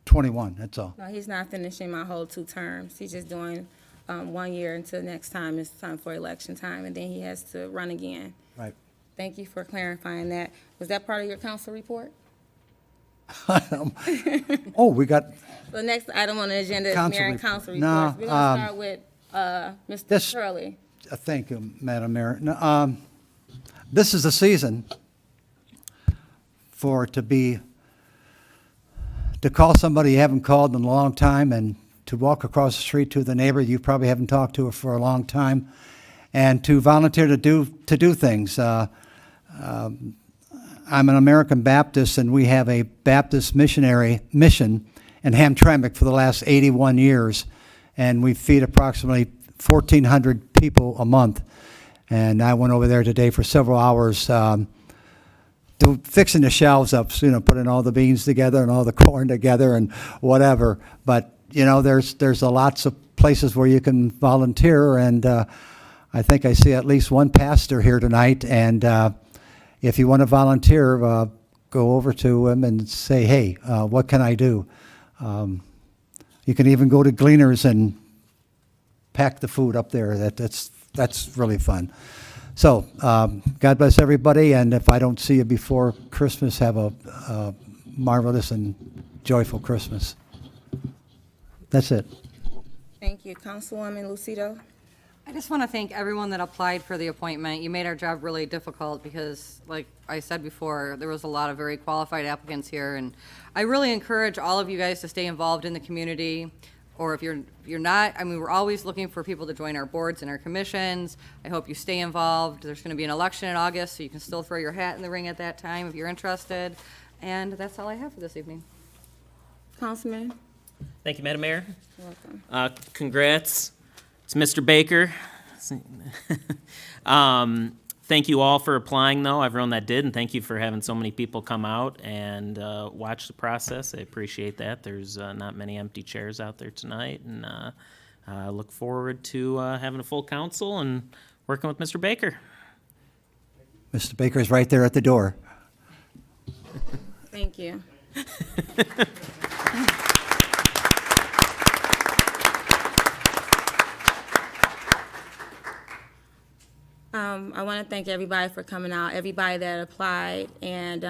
21, that's all. No, he's not finishing my whole 2 terms. He's just doing 1 year until next time. It's time for election time, and then he has to run again. Right. Thank you for clarifying that. Was that part of your council report? Oh, we got, The next item on the agenda is Council mayor and report. council No, reports. We're going to start with this- Mr. Shirley. thank you, Madam Mayor. No, this is the season to call somebody you haven't called in a long time, and to walk across the street to the neighbor you probably haven't talked to for a long time, and to volunteer to do things. I'm an American Baptist, and we have a Baptist missionary mission in Hamtramck for the last 81 years, and we feed approximately 1,400 people a month. And I went over there today for several hours, fixing the shelves up, putting all the beans together and all the corn together and whatever. But there's lots of places where you can volunteer, and I think I see at least one pastor here tonight. And if you want to volunteer, go over to him and say, hey, what can I do? You can even go to Gleaners and pack the food up there. That's really fun. So God bless everybody, and if I don't see you before Christmas, have a marvelous and joyful Christmas. That's it. Thank you. Councilwoman Lucido. I just want to thank everyone that applied for the appointment. You made our job really difficult because, like I said before, there was a lot of very qualified applicants here, and I really encourage all of you guys to stay involved in the community. Or if you're not, I mean, we're always looking for people to join our boards and our commissions. I hope you stay involved. There's going to be an election in August, so you can still throw your hat in the ring at that time if you're interested. And that's all I have for this evening. Councilman. Thank you, Madam Mayor. You're welcome. Congrats to Mr. Baker. Thank you all for applying, though, everyone that did, and thank you for having so many people come out and watch the process. I appreciate that. There's not many empty chairs out there tonight, and I look forward to having a full council and working with Mr. Baker. Mr. Baker's right there at the door. Thank you. I want to thank everybody for coming out, everybody that applied, and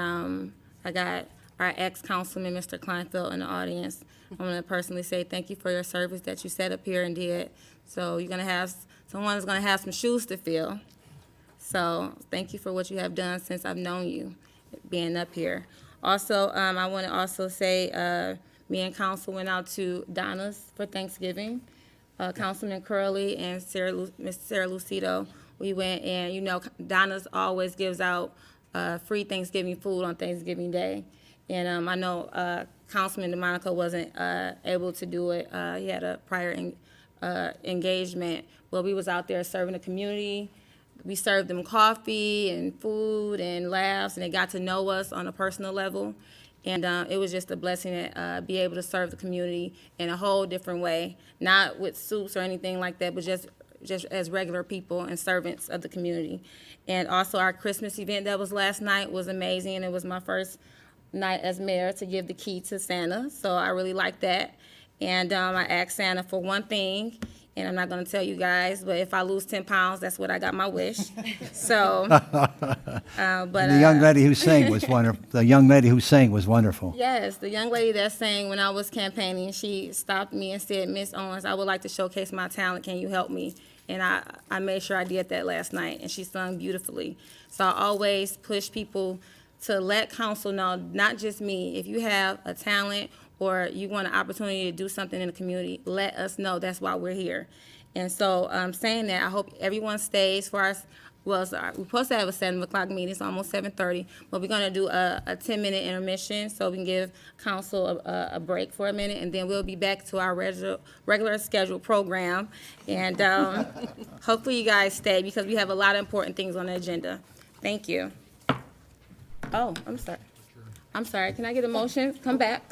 I got our ex-councilman, Mr. Kleinfeld, in the audience. I want to personally say thank you for your service that you set up here and did. So you're going to have, someone's going to have some shoes to fill. So thank you for what you have done since I've known you, being up here. Also, I want to also say me and council went out to Donna's for Thanksgiving. Councilman Curley and Miss Sarah Lucido, we went, and Donna's always gives out free Thanksgiving food on Thanksgiving Day. And I know Councilman DeMonaco wasn't able to do it. He had a prior engagement. Well, we was out there serving the community. We served them coffee and food and laughs, and they got to know us on a personal level. And it was just a blessing to be able to serve the community in a whole different way, not with soups or anything like that, but just as regular people and servants of the community. And also our Christmas event that was last night was amazing, and it was my first night as mayor to give the key to Santa, so I really liked that. And I asked Santa for one thing, and I'm not going to tell you guys, but if I lose 10 pounds, that's what I got my wish. So, but The young lady who sang was wonderful. The young lady who sang was wonderful. yes, the young lady that sang when I was campaigning, she stopped me and said, Miss Owens, I would like to showcase my talent. Can you help me? And I made sure I did that last night, and she sung beautifully. So I always push people to let council know, not just me, if you have a talent or you want an opportunity to do something in the community, let us know. That's why we're here. And so saying that, I hope everyone stays for Well, sorry, we're supposed to have a 7 o'clock meeting, it's almost 7:30, but we're gonna do a 10-minute intermission, so we can give council a break for a minute, and then we'll be back to our regular scheduled program. And, hopefully you guys stay, because we have a lot of important things on the agenda. Thank you. Oh, I'm sorry. I'm sorry, can I get a motion? Come back.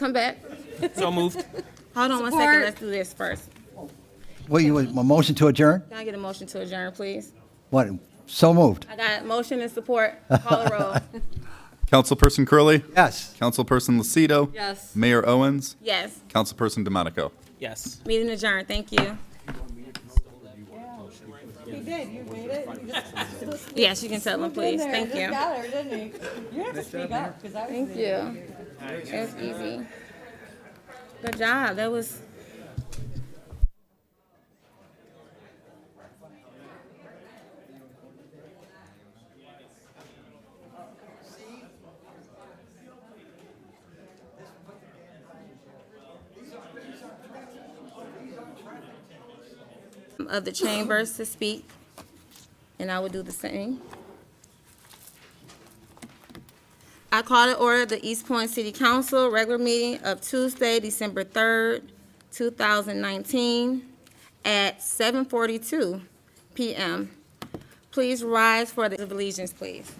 So moved. Hold on one second, let's do this first. Well, a motion to adjourn? Can I get a motion to adjourn, please? What, so moved? I got motion and support, call the roll. Councilperson Curley, Yes. Councilperson Lucido, Yes. Mayor Owens, Yes, Councilperson DeMonico. Yes. meeting adjourned, thank you. Yes, you can tell them, please, thank you. You have to speak up, because I was. Thank you. That's easy. Good job, that was. Of the chambers to speak, and I will do the same. I call to order the Eastpointe City Council regular meeting of Tuesday, December 3rd, 2019, at 7:42 p.m. Please rise for the Pledge of Allegiance, please.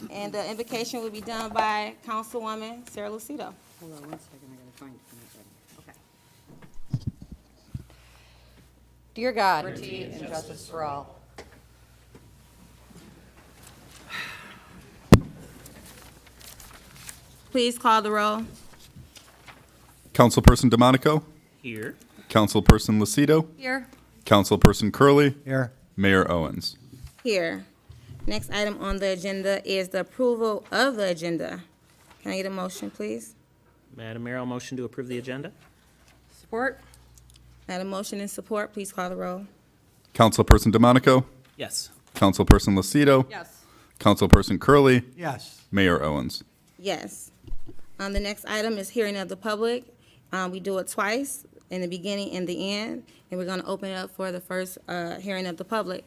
And the invocation will be done by Councilwoman Sarah Lucido. Hold on 1 second, I gotta find it. Okay. Dear God, liberty and justice for all. Please call the roll. Councilperson DeMonico, Here. Councilperson Lucido, Here. Councilperson Curley, Here. Mayor Owens. Here. Next item on the agenda is the approval of the agenda. Can I get a motion, please? Madam Mayor, I'll motion to approve the agenda. Support. I had a motion and support. Please call the roll. Councilperson DeMonico, Yes. Councilperson Lucido, Yes. Councilperson Curley, Yes. Mayor Owens. Yes. The next item is hearing of the public. We do it twice, in the beginning and the end, and we're going to open it up for the first hearing of the public.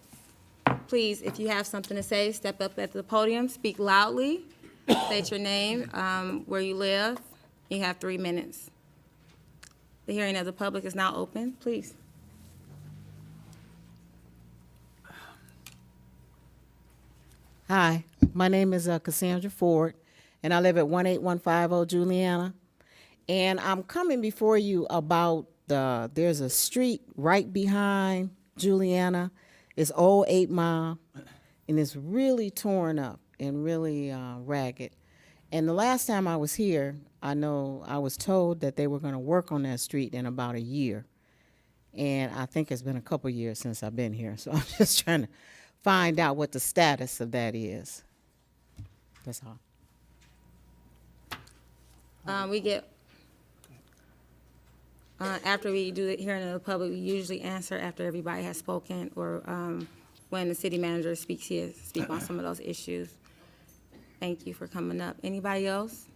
Please, if you have something to say, step up at the podium, speak loudly, state your name, where you live. You have 3 minutes. The hearing of the public is now open. Please. Hi, my name is Cassandra Ford, and I live at 18150 Juliana. And I'm coming before you about there's a street right behind Juliana. It's old 8 Mile, and it's really torn up and really ragged. And the last time I was here, I know I was told that they were going to work on that street in about a year. And I think it's been a couple years since I've been here, so I'm just trying to find out what the status of that is. That's all. After we do the hearing of the public, we usually answer after everybody has spoken, or when the city manager speak on some of those issues. Thank you for coming up. Anybody else?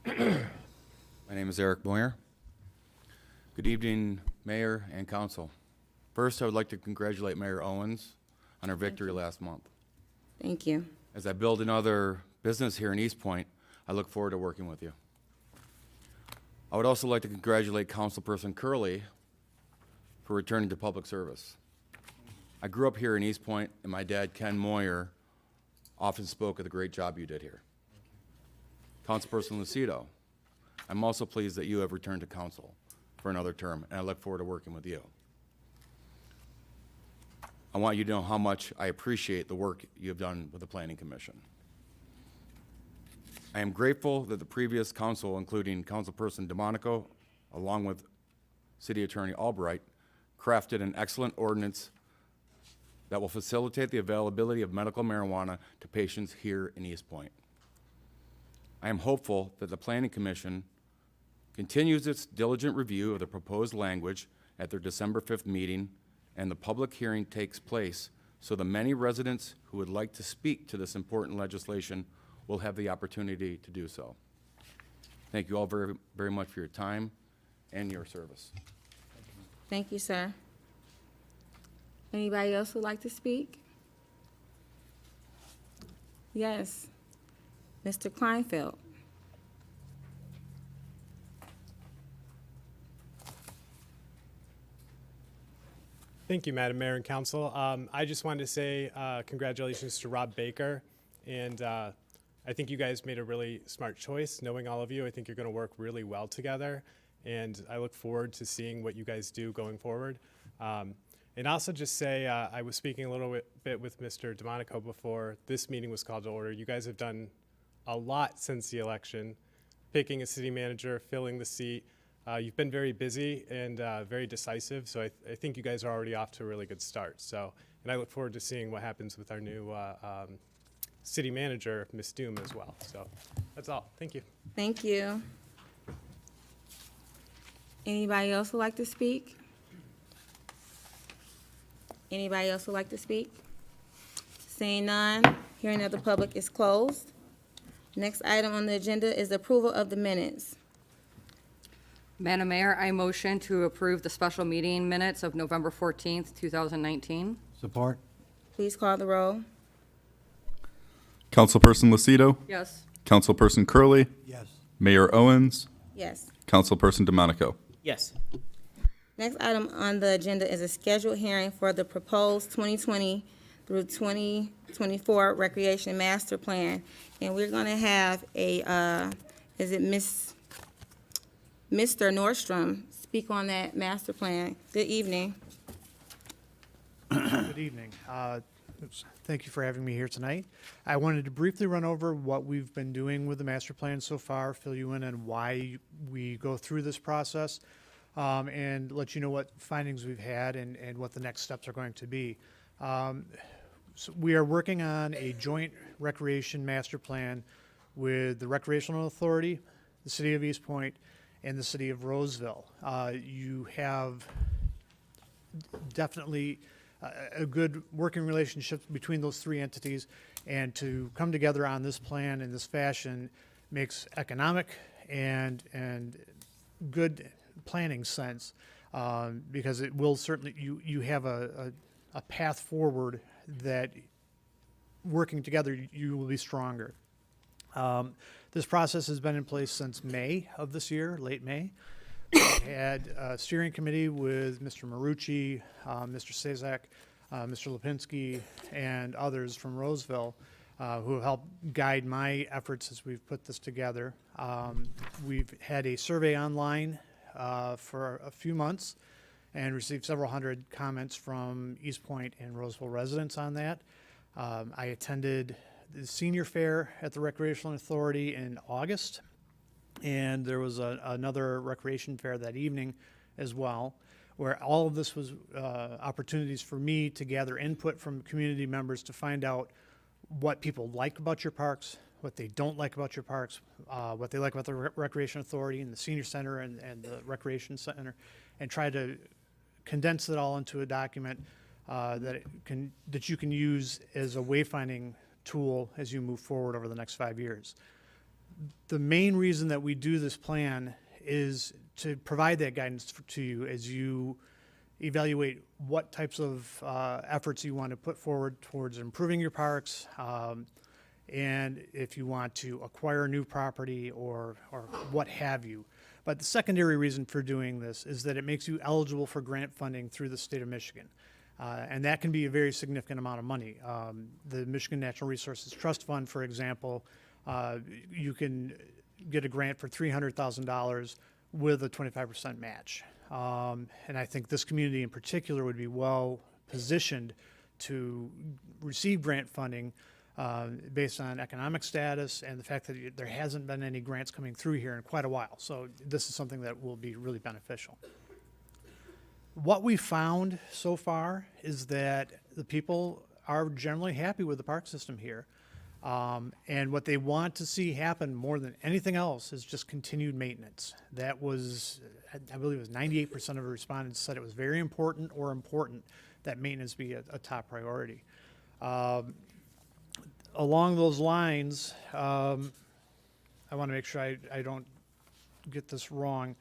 My name is Eric Boyer. Good evening, Mayor and Council. First, I would like to congratulate Mayor Owens on her victory last month. Thank you. As I build another business here in Eastpointe, I look forward to working with you. I would also like to congratulate Councilperson Curley for returning to public service. I grew up here in Eastpointe, and my dad, Ken Moyer, often spoke of the great job you did here. Councilperson Lucido, I'm also pleased that you have returned to council for another term, and I look forward to working with you. I want you to know how much I appreciate the work you have done with the Planning Commission. I am grateful that the previous council, including Councilperson DeMonico, along with City Attorney Albright, crafted an excellent ordinance that will facilitate the availability of medical marijuana to patients here in Eastpointe. I am hopeful that the Planning Commission continues its diligent review of the proposed language at their December 5th meeting, and the public hearing takes place so the many residents who would like to speak to this important legislation will have the opportunity to do so. Thank you all very, very much for your time and your service. Thank you, sir. Anybody else would like to speak? Yes. Mr. Kleinfeld. Thank you, Madam Mayor and Council. I just wanted to say congratulations to Rob Baker, and I think you guys made a really smart choice. Knowing all of you, I think you're going to work really well together, and I look forward to seeing what you guys do going forward. And also just say, I was speaking a little bit with Mr. DeMonico before this meeting was called to order. You guys have done a lot since the election, picking a city manager, filling the seat. You've been very busy and very decisive, so I think you guys are already off to a really good start. So, and I look forward to seeing what happens with our new city manager, Ms. Doom, as well. So that's all. Thank you. Thank you. Anybody else would like to speak? Anybody else would like to speak? Seeing none, hearing of the public is closed. Next item on the agenda is approval of the minutes. Madam Mayor, I motion to approve the special meeting minutes of November 14th, 2019. Support? Please call the roll. Councilperson Lucido, Yes. Councilperson Curley, Yes. Mayor Owens, Yes. Councilperson DeMonico. Yes. Next item on the agenda is a scheduled hearing for the proposed 2020 through 2024 Recreation Master Plan. And we're gonna have a, is it Mr. Nordstrom speak on that master plan. Good evening. Good evening. Thank you for having me here tonight. I wanted to briefly run over what we've been doing with the master plan so far, fill you in on why we go through this process, and let you know what findings we've had and what the next steps are going to be. So we are working on a joint recreation master plan with the Recreational Authority, the City of Eastpointe, and the City of Roseville. You have definitely a good working relationship between those three entities, and to come together on this plan in this fashion makes economic and good planning sense, because it will certainly, you have a path forward that working together you will be stronger. This process has been in place since May of this year, late May. We had a steering committee with Mr. Marucci, Mr. Sazak, Mr. Lipinski, and others from Roseville who have helped guide my efforts as we've put this together. We've had a survey online for a few months and received several hundred comments from Eastpointe and Roseville residents on that. I attended the senior fair at the Recreational Authority in August, and there was another recreation fair that evening as well, where all of this was opportunities for me to gather input from community members to find out what people like about your parks, what they don't like about your parks, what they like about the Recreation Authority and the Senior Center and the Recreation Center, and try to condense it all into a document that you can use as a wayfinding tool as you move forward over the next 5 years. The main reason that we do this plan is to provide that guidance to you as you evaluate what types of efforts you want to put forward towards improving your parks, and if you want to acquire new property or what have you. But the secondary reason for doing this is that it makes you eligible for grant funding through the state of Michigan. And that can be a very significant amount of money. The Michigan Natural Resources Trust Fund, for example, you can get a grant for $300,000 with a 25% match. And I think this community in particular would be well positioned to receive grant funding based on economic status and the fact that there hasn't been any grants coming through here in quite a while. So this is something that will be really beneficial. What we found so far is that the people are generally happy with the park system here. And what they want to see happen more than anything else is just continued maintenance. That was, I believe it was 98% of the respondents said it was very important or important that maintenance be a top priority. Along those lines, I want to make sure I don't get this wrong.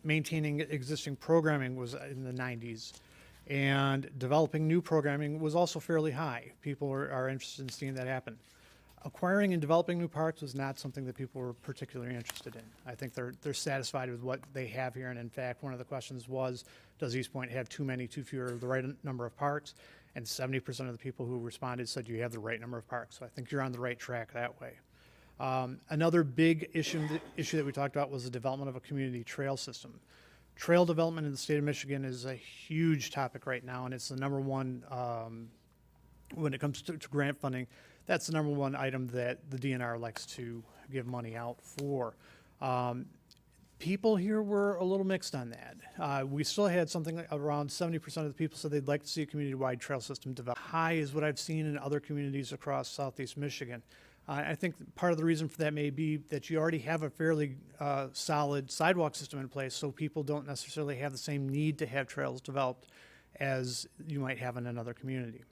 Maintaining existing programming was in the 90s. And developing new programming was also fairly high. People are interested in seeing that happen. Acquiring and developing new parks was not something that people were particularly interested in. I think they're satisfied with what they have here, and in fact, one of the questions was, does Eastpointe have too many, too few, or the right number of parks? And 70% of the people who responded said you have the right number of parks. So I think you're on the right track that way. Another big issue that we talked about was the development of a community trail system. Trail development in the state of Michigan is a huge topic right now, and it's the number one, when it comes to grant funding, that's the number one item that the DNR likes to give money out for. People here were a little mixed on that. We still had something like around 70% of the people said they'd like to see a community-wide trail system developed. High is what I've seen in other communities across southeast Michigan. I think part of the reason for that may be that you already have a fairly solid sidewalk system in place, so people don't necessarily have the same need to have trails developed as you might have in another community.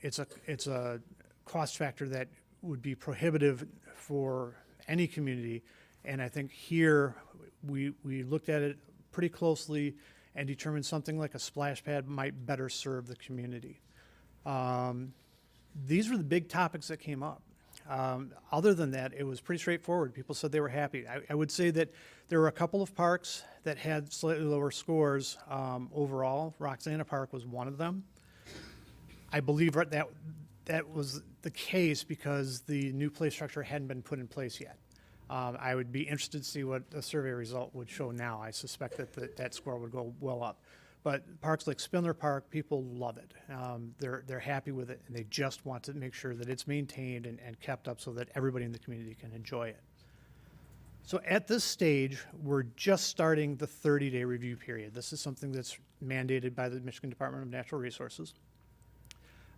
It's a cost factor that would be prohibitive for any community, and I think here we looked at it pretty closely and determined something like a splash pad might better serve the community. These were the big topics that came up. Other than that, it was pretty straightforward. People said they were happy. I would say that there were a couple of parks that had slightly lower scores overall. Roxana Park was one of them. I believe that was the case because the new play structure hadn't been put in place yet. I would be interested to see what the survey result would show now. I suspect that that score would go well up. But parks like Spindler Park, people love it. They're happy with it, and they just want to make sure that it's maintained and kept up so that everybody in the community can enjoy it. So at this stage, we're just starting the 30-day review period. This is something that's mandated by the Michigan Department of Natural Resources.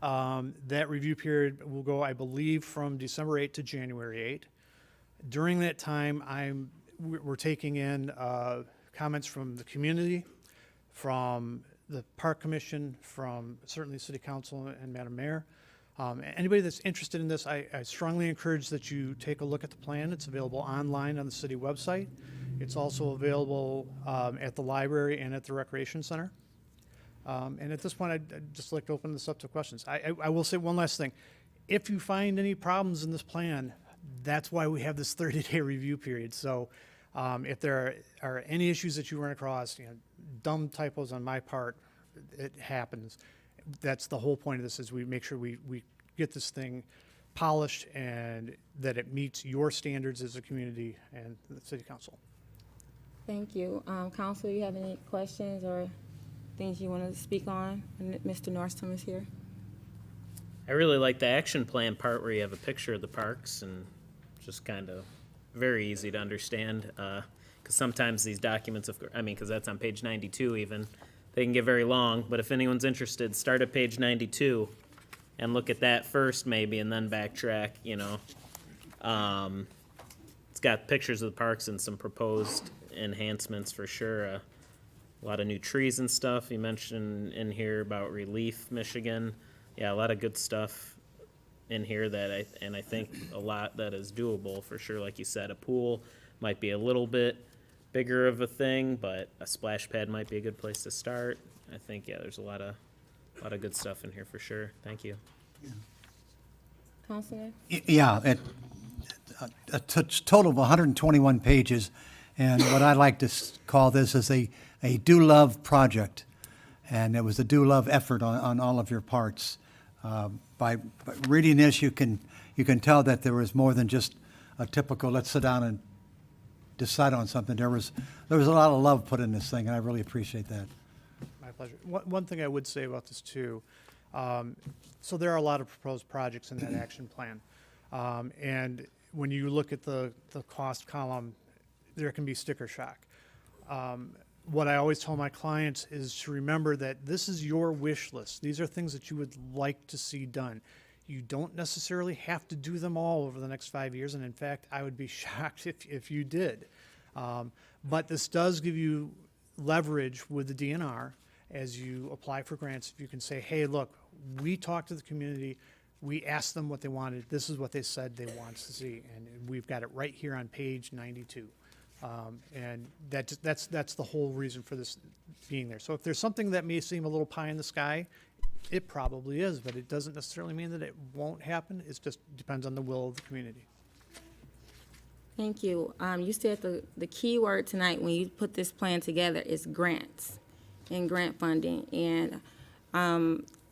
That review period will go, I believe, from December 8 to January 8. During that time, we're taking in comments from the community, from the Park Commission, from certainly City Council and Madam Mayor. Anybody that's interested in this, I strongly encourage that you take a look at the plan. It's available online on the city website. It's also available at the library and at the Recreation Center. And at this point, I'd just like to open this up to questions. I will say one last thing. If you find any problems in this plan, that's why we have this 30-day review period. So if there are any issues that you run across, dumb typos on my part, it happens. That's the whole point of this, is we make sure we get this thing polished and that it meets your standards as a community and the City Council. Thank you. Council, you have any questions or things you want to speak on? And Mr. Nordstrom is here. I really like the action plan part where you have a picture of the parks and just kind of very easy to understand. Because sometimes these documents, because that's on page 92 even, they can get very long. But if anyone's interested, start at page 92 and look at that first maybe and then backtrack, It's got pictures of the parks and some proposed enhancements for sure. A lot of new trees and stuff. You mentioned in here about Relief Michigan. Yeah, a lot of good stuff in here that I think a lot that is doable for sure. Like you said, a pool might be a little bit bigger of a thing, but a splash pad might be a good place to start. I think, there's a lot of good stuff in here for sure. Thank you. Councilman? Yeah, a total of 121 pages, and what I like to call this is a do-love project, and it was a do-love effort on all of your parts. By reading this, you can tell that there was more than just a typical let's sit down and decide on something. There was a lot of love put in this thing, and I really appreciate that. My pleasure. One thing I would say about this too, so there are a lot of proposed projects in that action plan, and when you look at the cost column, there can be sticker shock. What I always tell my clients is to remember that this is your wish list. These are things that you would like to see done. You don't necessarily have to do them all over the next 5 years, and in fact, I would be shocked if you did. But this does give you leverage with the DNR as you apply for grants. If you can say, hey, look, we talked to the community, we asked them what they wanted, this is what they said they want to see, and we've got it right here on page 92. And that's the whole reason for this being there. So if there's something that may seem a little pie in the sky, it probably is, but it doesn't necessarily mean that it won't happen. It just depends on the will of the community. Thank you. You said the key word tonight when you put this plan together is grants and grant funding. And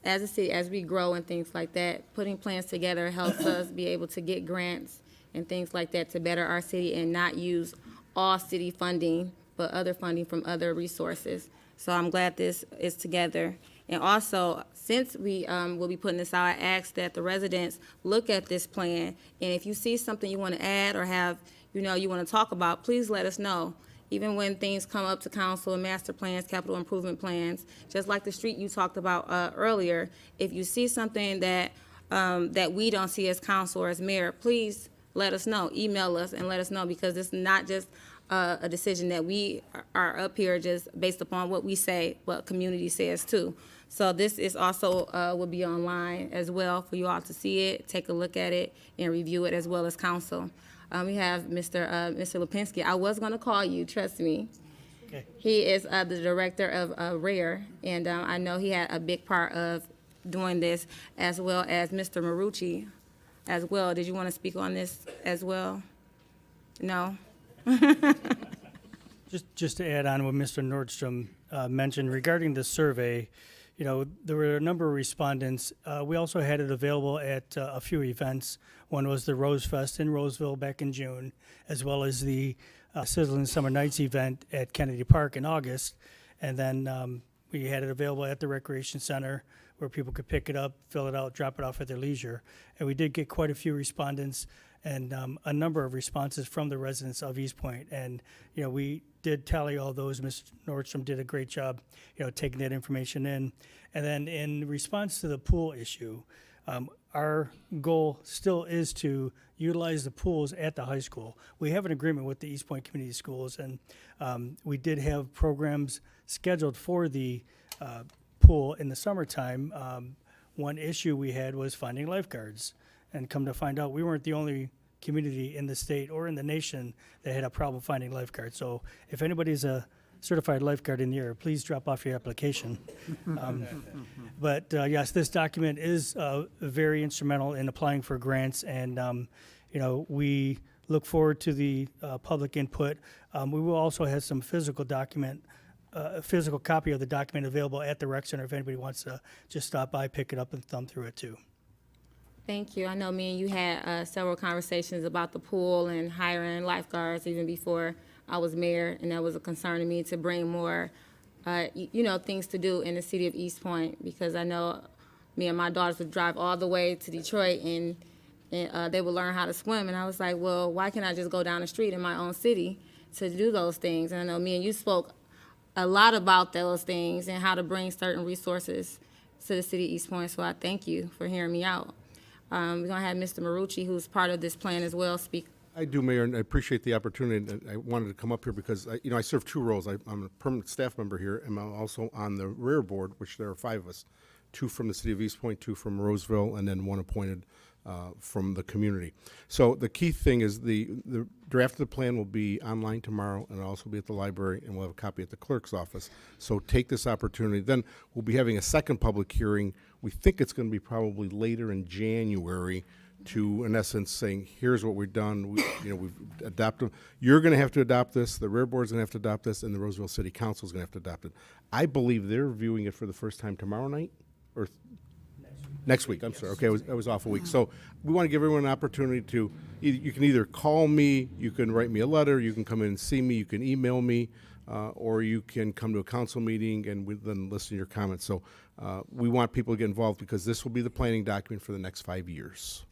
as a city, as we grow and things like that, putting plans together helps us be able to get grants and things like that to better our city and not use all city funding, but other funding from other resources. So I'm glad this is together. And also, since we will be putting this out, I ask that the residents look at this plan. And if you see something you want to add or have, you want to talk about, please let us know. Even when things come up to council and master plans, capital improvement plans, just like the street you talked about earlier, if you see something that we don't see as council or as mayor, please let us know. Email us and let us know, because it's not just a decision that we are up here just based upon what we say, what community says too. So this is also will be online as well for you all to see it, take a look at it, and review it as well as council. We have Mr. Lipinski. I was going to call you, trust me. Okay. He is the director of RARE, and I know he had a big part of doing this, as well as Mr. Marucci as well. Did you want to speak on this as well? No? Just to add on what Mr. Nordstrom mentioned regarding the survey, there were a number of respondents. We also had it available at a few events. One was the Rose Fest in Roseville back in June, as well as the Sizzling Summer Nights event at Kennedy Park in August. And then we had it available at the Recreation Center where people could pick it up, fill it out, drop it off at their leisure. And we did get quite a few respondents and a number of responses from the residents of Eastpointe. And, we did tally all those. Mr. Nordstrom did a great job, taking that information in. And then in response to the pool issue, our goal still is to utilize the pools at the high school. We have an agreement with the Eastpointe Community Schools, and we did have programs scheduled for the pool in the summertime. One issue we had was finding lifeguards. And come to find out, we weren't the only community in the state or in the nation that had a problem finding lifeguards. So if anybody's a certified lifeguard in the area, please drop off your application. But yes, this document is very instrumental in applying for grants, and we look forward to the public input. We will also have some physical document, a physical copy of the document available at the rec center if anybody wants to just stop by, pick it up, and thumb through it too. Thank you. I know me and you had several conversations about the pool and hiring lifeguards even before I was mayor, and that was a concern to me to bring more, things to do in the city of Eastpointe, because I know me and my daughters would drive all the way to Detroit and they would learn how to swim. And I was like, well, why can't I just go down the street in my own city to do those things? And I know me and you spoke a lot about those things and how to bring certain resources to the city of Eastpointe, so I thank you for hearing me out. We're going to have Mr. Marucci, who's part of this plan as well, speak. I do, Mayor, and I appreciate the opportunity. And I wanted to come up here because, I serve two roles. I'm a permanent staff member here, and I'm also on the RARE board, which there are 5 of us, 2 from the city of Eastpointe, 2 from Roseville, and then 1 appointed from the community. So the key thing is the draft of the plan will be online tomorrow, and it'll also be at the library, and we'll have a copy at the clerk's office. So take this opportunity. Then we'll be having a second public hearing. We think it's going to be probably later in January, to, in essence, saying, here's what we've done. We've adopted. You're going to have to adopt this. The RARE Board's going to have to adopt this, and the Roseville City Council is going to have to adopt it. I believe they're reviewing it for the first time tomorrow night, or next week. I'm sorry. Okay, I was off a week. So we want to give everyone an opportunity to. You can either call me, you can write me a letter, you can come in and see me, you can email me, or you can come to a council meeting and then listen to your comments. So we want people to get involved because this will be the planning document for the next 5 years.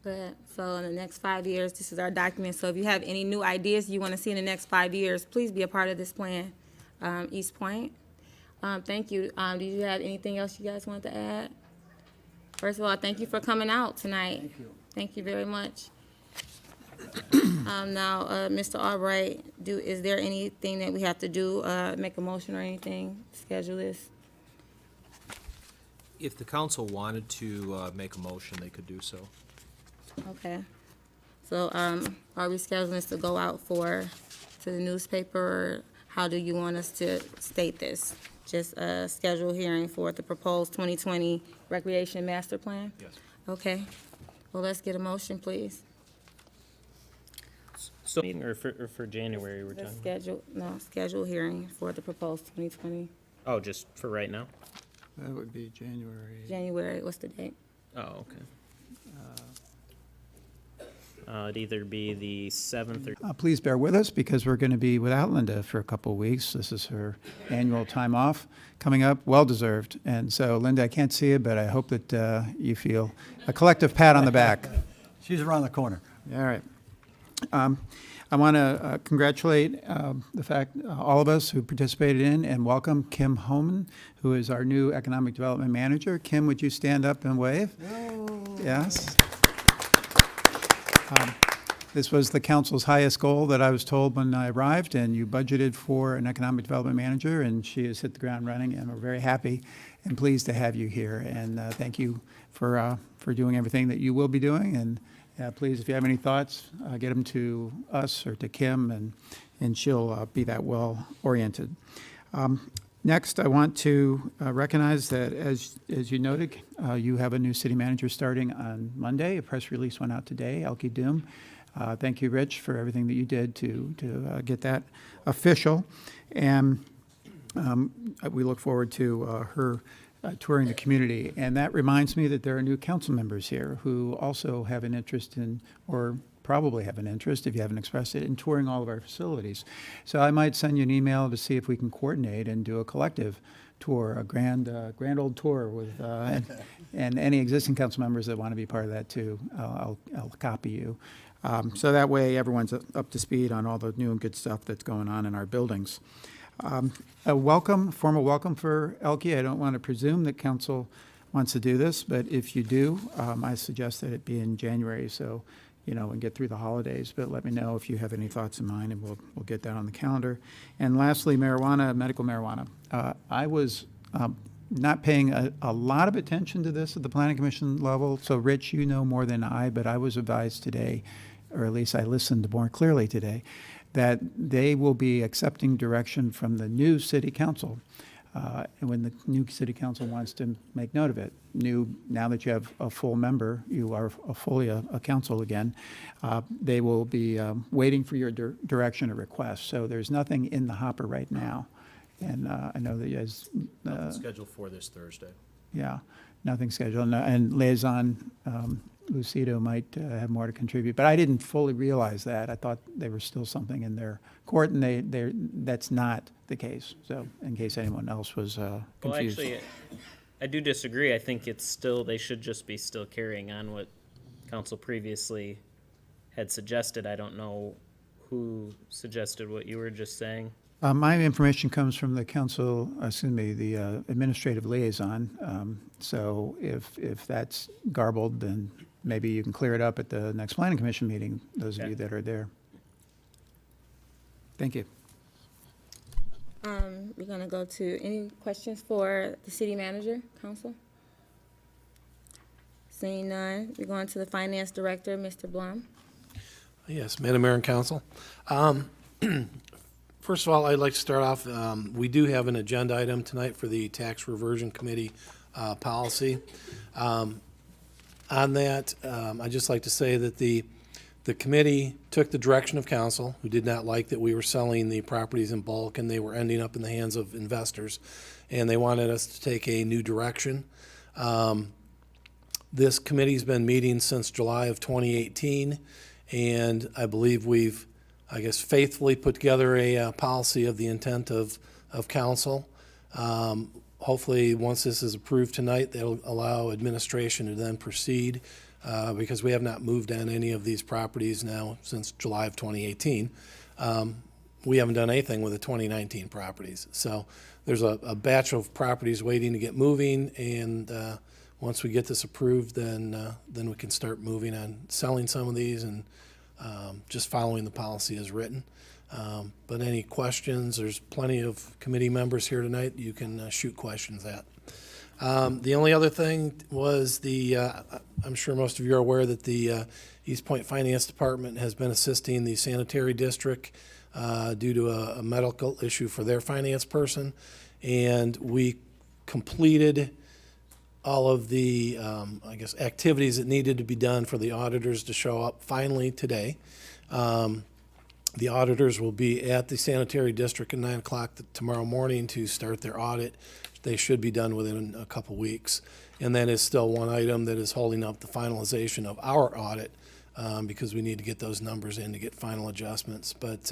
Good. So in the next 5 years, this is our document. So if you have any new ideas you want to see in the next 5 years, please be a part of this plan, Eastpointe. Thank you. Do you have anything else you guys want to add? First of all, thank you for coming out tonight. Thank you. Thank you very much. Now, Mr. Albright, is there anything that we have to do, make a motion or anything, schedule this? If the council wanted to make a motion, they could do so. Okay. So, are we scheduling this to go out for to the newspaper, or how do you want us to state this? Just a scheduled hearing for the proposed 2020 Recreation Master Plan? Yes. Okay. Well, let's get a motion, please. So, or for January, we're The talking? scheduled hearing for the proposed 2020, Oh, just for right now? That would be January. January, what's the date? Oh, okay. It'd either be the 7th or, Please bear with us because we're going to be without Linda for a couple of weeks. This is her annual time off coming up, well-deserved. And so, Linda, I can't see you, but I hope that you feel a collective pat on the back. She's around the corner. All right. I want to congratulate the fact all of us who participated in and welcome Kim Homan, who is our new Economic Development Manager. Kim, would you stand up and wave? Yes. This was the council's highest goal that I was told when I arrived, and you budgeted for an economic development manager, and she has hit the ground running, and we're very happy and pleased to have you here. And thank you for doing everything that you will be doing. And please, if you have any thoughts, get them to us or to Kim, and she'll be that well-oriented. Next, I want to recognize that, as you noted, you have a new city manager starting on Monday. A press release went out today, Elke Doom. Thank you, Rich, for everything that you did to get that official. And we look forward to her touring the community. And that reminds me that there are new council members here who also have an interest in, or probably have an interest, if you haven't expressed it, in touring all of our facilities. So I might send you an email to see if we can coordinate and do a collective tour, a grand old tour with, and any existing council members that want to be part of that too. I'll copy you. So that way everyone's up to speed on all the new and good stuff that's going on in our buildings. A formal welcome for Elke. I don't want to presume that council wants to do this, but if you do, I suggest that it be in January, so and get through the holidays. But let me know if you have any thoughts in mind, and we'll get that on the calendar. And lastly, marijuana, medical marijuana. I was not paying a lot of attention to this at the Planning Commission level. So, Rich, you know more than I, but I was advised today, or at least I listened more clearly today, that they will be accepting direction from the new city council. And when the new city council wants to make note of it, now that you have a full member, you are fully a council again, they will be waiting for your direction or request. So there's nothing in the hopper right now. And I know that you guys... Nothing scheduled for this Thursday. Yeah, nothing scheduled. And Liaison Lucido might have more to contribute, but I didn't fully realize that. I thought they were still something in their court, and that's not the case. So, in case anyone else was confused. well, actually, I do disagree. I think they should just be still carrying on what council previously had suggested. I don't know who suggested what you were just saying. My information comes from the the administrative liaison. So if that's garbled, then maybe you can clear it up at the next planning commission meeting, those of you that are there. Thank you. We're gonna go to any questions for the city manager, council? Seeing none, we're going to the finance director, Mr. Blum. Yes, Madam Mayor and Council. First of all, I'd like to start off, we do have an agenda item tonight for the Tax Reversion Committee policy. On that, I'd just like to say that the committee took the direction of council, who did not like that we were selling the properties in bulk and they were ending up in the hands of investors, and they wanted us to take a new direction. This committee's been meeting since July of 2018, and I believe we've faithfully put together a policy of the intent of council. Hopefully, once this is approved tonight, they'll allow administration to then proceed because we have not moved on any of these properties now since July of 2018. We haven't done anything with the 2019 properties. So there's a batch of properties waiting to get moving, and once we get this approved, then we can start moving on selling some of these and just following the policy as written. But any questions, there's plenty of committee members here tonight you can shoot questions at. The only other thing was I'm sure most of you are aware that the Eastpointe Finance Department has been assisting the sanitary district due to a medical issue for their finance person. And we completed all of the, I guess, activities that needed to be done for the auditors to show up finally today. The auditors will be at the sanitary district at 9 o'clock tomorrow morning to start their audit. They should be done within a couple weeks. And that is still one item that is holding up the finalization of our audit, because we need to get those numbers in to get final adjustments. But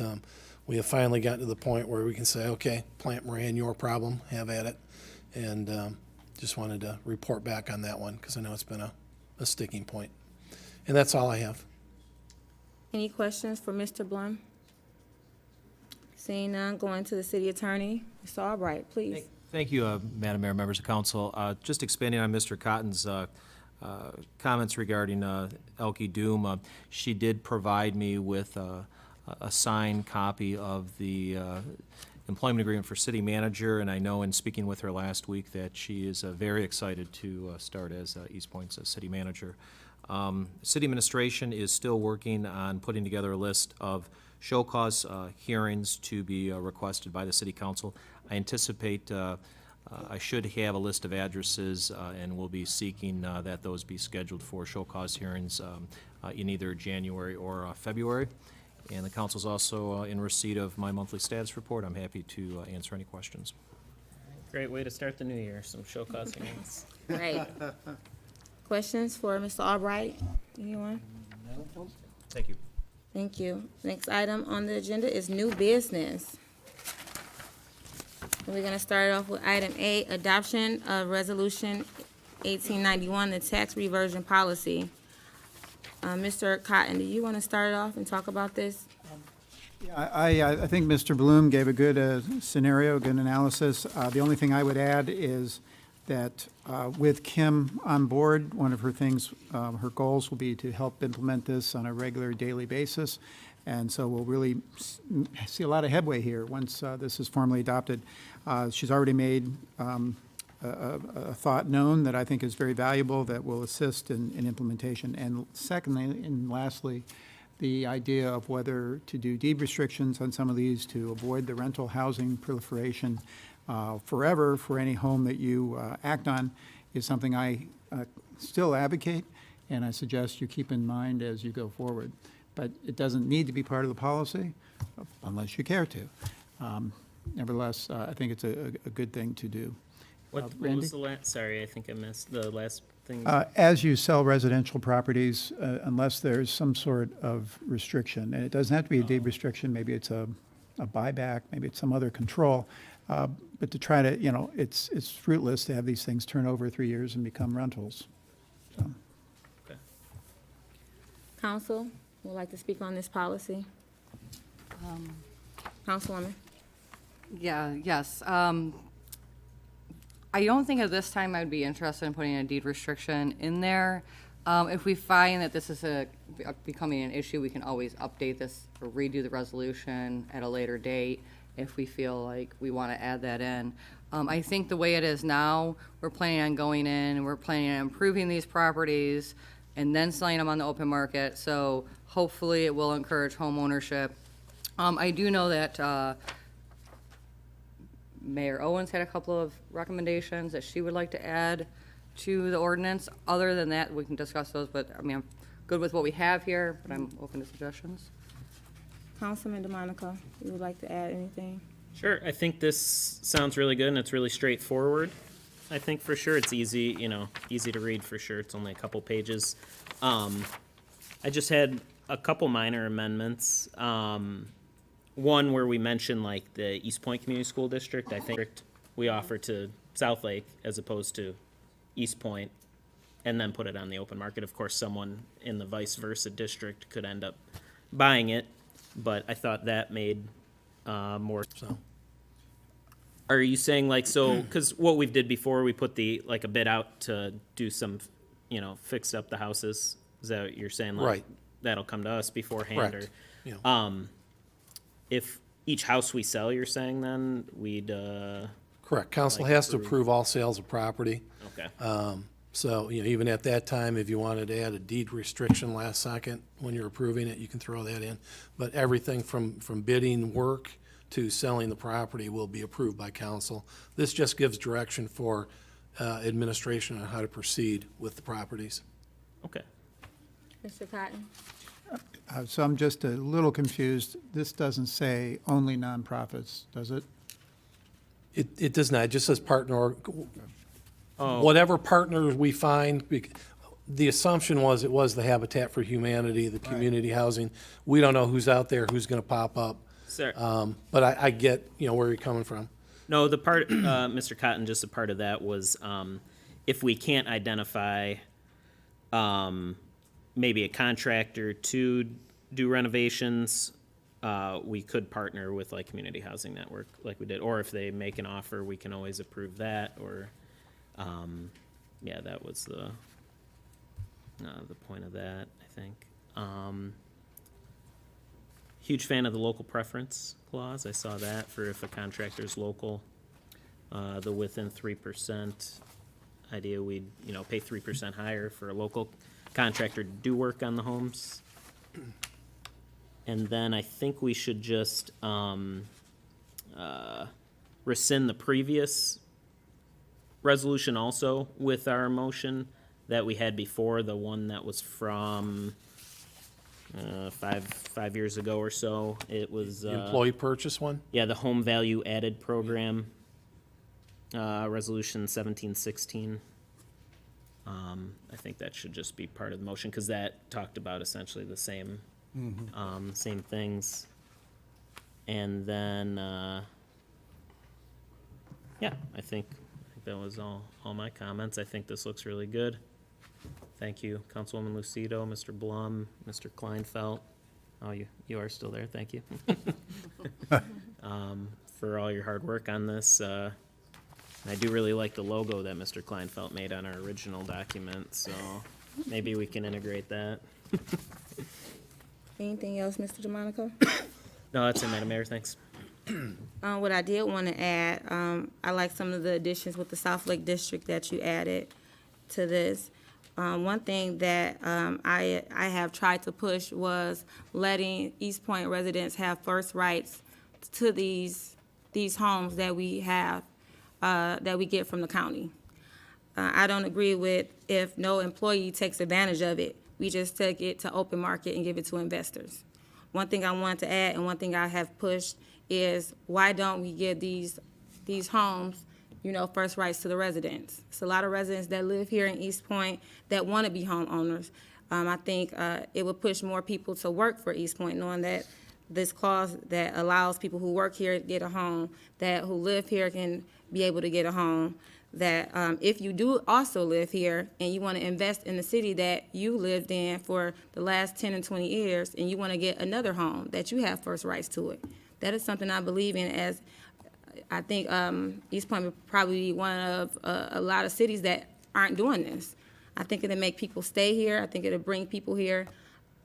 we have finally gotten to the point where we can say, okay, Plant Moran, your problem, have at it. And just wanted to report back on that one because I know it's been a sticking point. And that's all I have. Any questions for Mr. Blum? Seeing none, going to the city attorney. Mr. Albright, please. Thank you, Madam Mayor, members of council. Just expanding on Mr. Cotton's comments regarding Elke Doom, she did provide me with a signed copy of the employment agreement for city manager, and I know in speaking with her last week that she is very excited to start as Eastpointe's city manager. City administration is still working on putting together a list of show cause hearings to be requested by the city council. I anticipate I should have a list of addresses and will be seeking that those be scheduled for show cause hearings in either January or February. And the council's also in receipt of my monthly status report. I'm happy to answer any questions. Great way to start the new year, some show cause hearings. Great. Questions for Mr. Albright? Anyone? No. Thank you. Thank you. Next item on the agenda is new business. And we're going to start off with item A, adoption of resolution 1891, the tax reversion policy. Mr. Cotton, do you want to start off and talk about this? Yeah, I think Mr. Bloom gave a good scenario, good analysis. The only thing I would add is that with Kim on board, one of her things, her goals will be to help implement this on a regular daily basis. And so we'll really see a lot of headway here once this is formally adopted. She's already made a thought known that I think is very valuable that will assist in implementation. And secondly, and lastly, the idea of whether to do deed restrictions on some of these to avoid the rental housing proliferation forever for any home that you act on is something I still advocate, and I suggest you keep in mind as you go forward. But it doesn't need to be part of the policy unless you care to. Nevertheless, I think it's a good thing to do. What was the last, sorry, I think I missed the last thing. As you sell residential properties, unless there's some sort of restriction, and it doesn't have to be a deed restriction, maybe it's a buyback, maybe it's some other control, but to try to, it's fruitless to have these things turn over 3 years and become rentals. So. Okay. Council would like to speak on this policy? Councilwoman? Yes. I don't think at this time I'd be interested in putting a deed restriction in there. If we find that this is becoming an issue, we can always update this or redo the resolution at a later date if we feel like we want to add that in. I think the way it is now, we're planning on going in and we're planning on improving these properties and then selling them on the open market. So hopefully it will encourage home ownership. I do know that Mayor Owens had a couple of recommendations that she would like to add to the ordinance. Other than that, we can discuss those, but I mean, I'm good with what we have here, but I'm open to suggestions. Councilman DeMonico, you would like to add anything? Sure, I think this sounds really good and it's really straightforward. I think for sure it's easy, easy to read for sure. It's only a couple pages. I just had a couple minor amendments. One where we mentioned like the Eastpointe Community School District. I think we offer to Southlake as opposed to Eastpointe, and then put it on the open market. Of course, someone in the vice versa district could end up buying it, but I thought that made more. So, are you saying like so? Because what we did before, we put a bid out to do some, fix up the houses. Is that what you're saying? Like, right. That'll come to us beforehand, Correct. or Yeah. If each house we sell, you're saying then we'd Correct. Council has to approve all sales of property. Okay. So, even at that time, if you wanted to add a deed restriction last second when you're approving it, you can throw that in. But everything from bidding work to selling the property will be approved by council. This just gives direction for administration on how to proceed with the properties. Okay. Mr. Cotton? So I'm just a little confused. This doesn't say only nonprofits, does it? It does not, it just says partner, whatever partners we find. The assumption was it was the Habitat for Humanity, the community housing. We don't know who's out there, who's gonna pop up. Sir. But I get, where you're coming from. No, the part, Mr. Cotton, just a part of that was, if we can't identify, maybe a contractor to do renovations, we could partner with like Community Housing Network like we did, or if they make an offer, we can always approve that, or, yeah, that was the point of that, I think. Huge fan of the local preference clause. I saw that for if a contractor's local, the within 3% idea, we'd, pay 3% higher for a local contractor to do work on the homes. And then I think we should just rescind the previous resolution also with our motion that we had before, the one that was from five years ago or so. It was The employee purchase one? yeah, the home value added program, resolution 1716. I think that should just be part of the motion because that talked about essentially the same same things. And then, yeah, I think that was all my comments. I think this looks really good. Thank you, Councilwoman Lucido, Mr. Blum, Mr. Kleinfeld. Oh, you are still there, thank you. For all your hard work on this. I do really like the logo that Mr. Kleinfeld made on our original document, so maybe we can integrate that. Anything else, Mr. DeMonico? No, that's it, Madam Mayor, thanks. What I did want to add, I like some of the additions with the South Lake District that you added to this. One thing that I have tried to push was letting Eastpointe residents have first rights to these homes that we have, that we get from the county. I don't agree with if no employee takes advantage of it, we just take it to open market and give it to investors. One thing I want to add and one thing I have pushed is why don't we give these homes, first rights to the residents? It's a lot of residents that live here in Eastpointe that want to be homeowners. I think it would push more people to work for Eastpointe, knowing that this clause that allows people who work here to get a home, that who live here can be able to get a home, that if you do also live here and you want to invest in the city that you lived in for the last 10 and 20 years and you want to get another home, that you have first rights to it. That is something I believe in, as I think Eastpointe would probably be one of a lot of cities that aren't doing this. I think it'll make people stay here. I think it'll bring people here,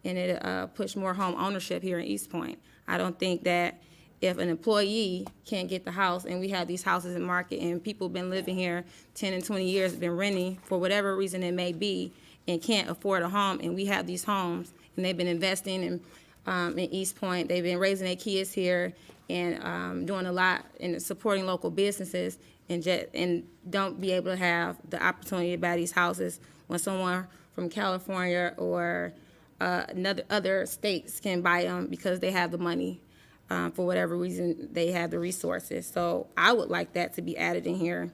and it'll push more home ownership here in Eastpointe. I don't think that if an employee can't get the house, and we have these houses in market, and people been living here 10 and 20 years, been renting for whatever reason it may be, and can't afford a home, and we have these homes, and they've been investing in Eastpointe, they've been raising their kids here, and doing a lot in supporting local businesses, and don't be able to have the opportunity to buy these houses when someone from California or other states can buy them because they have the money. For whatever reason, they have the resources. So I would like that to be added in here,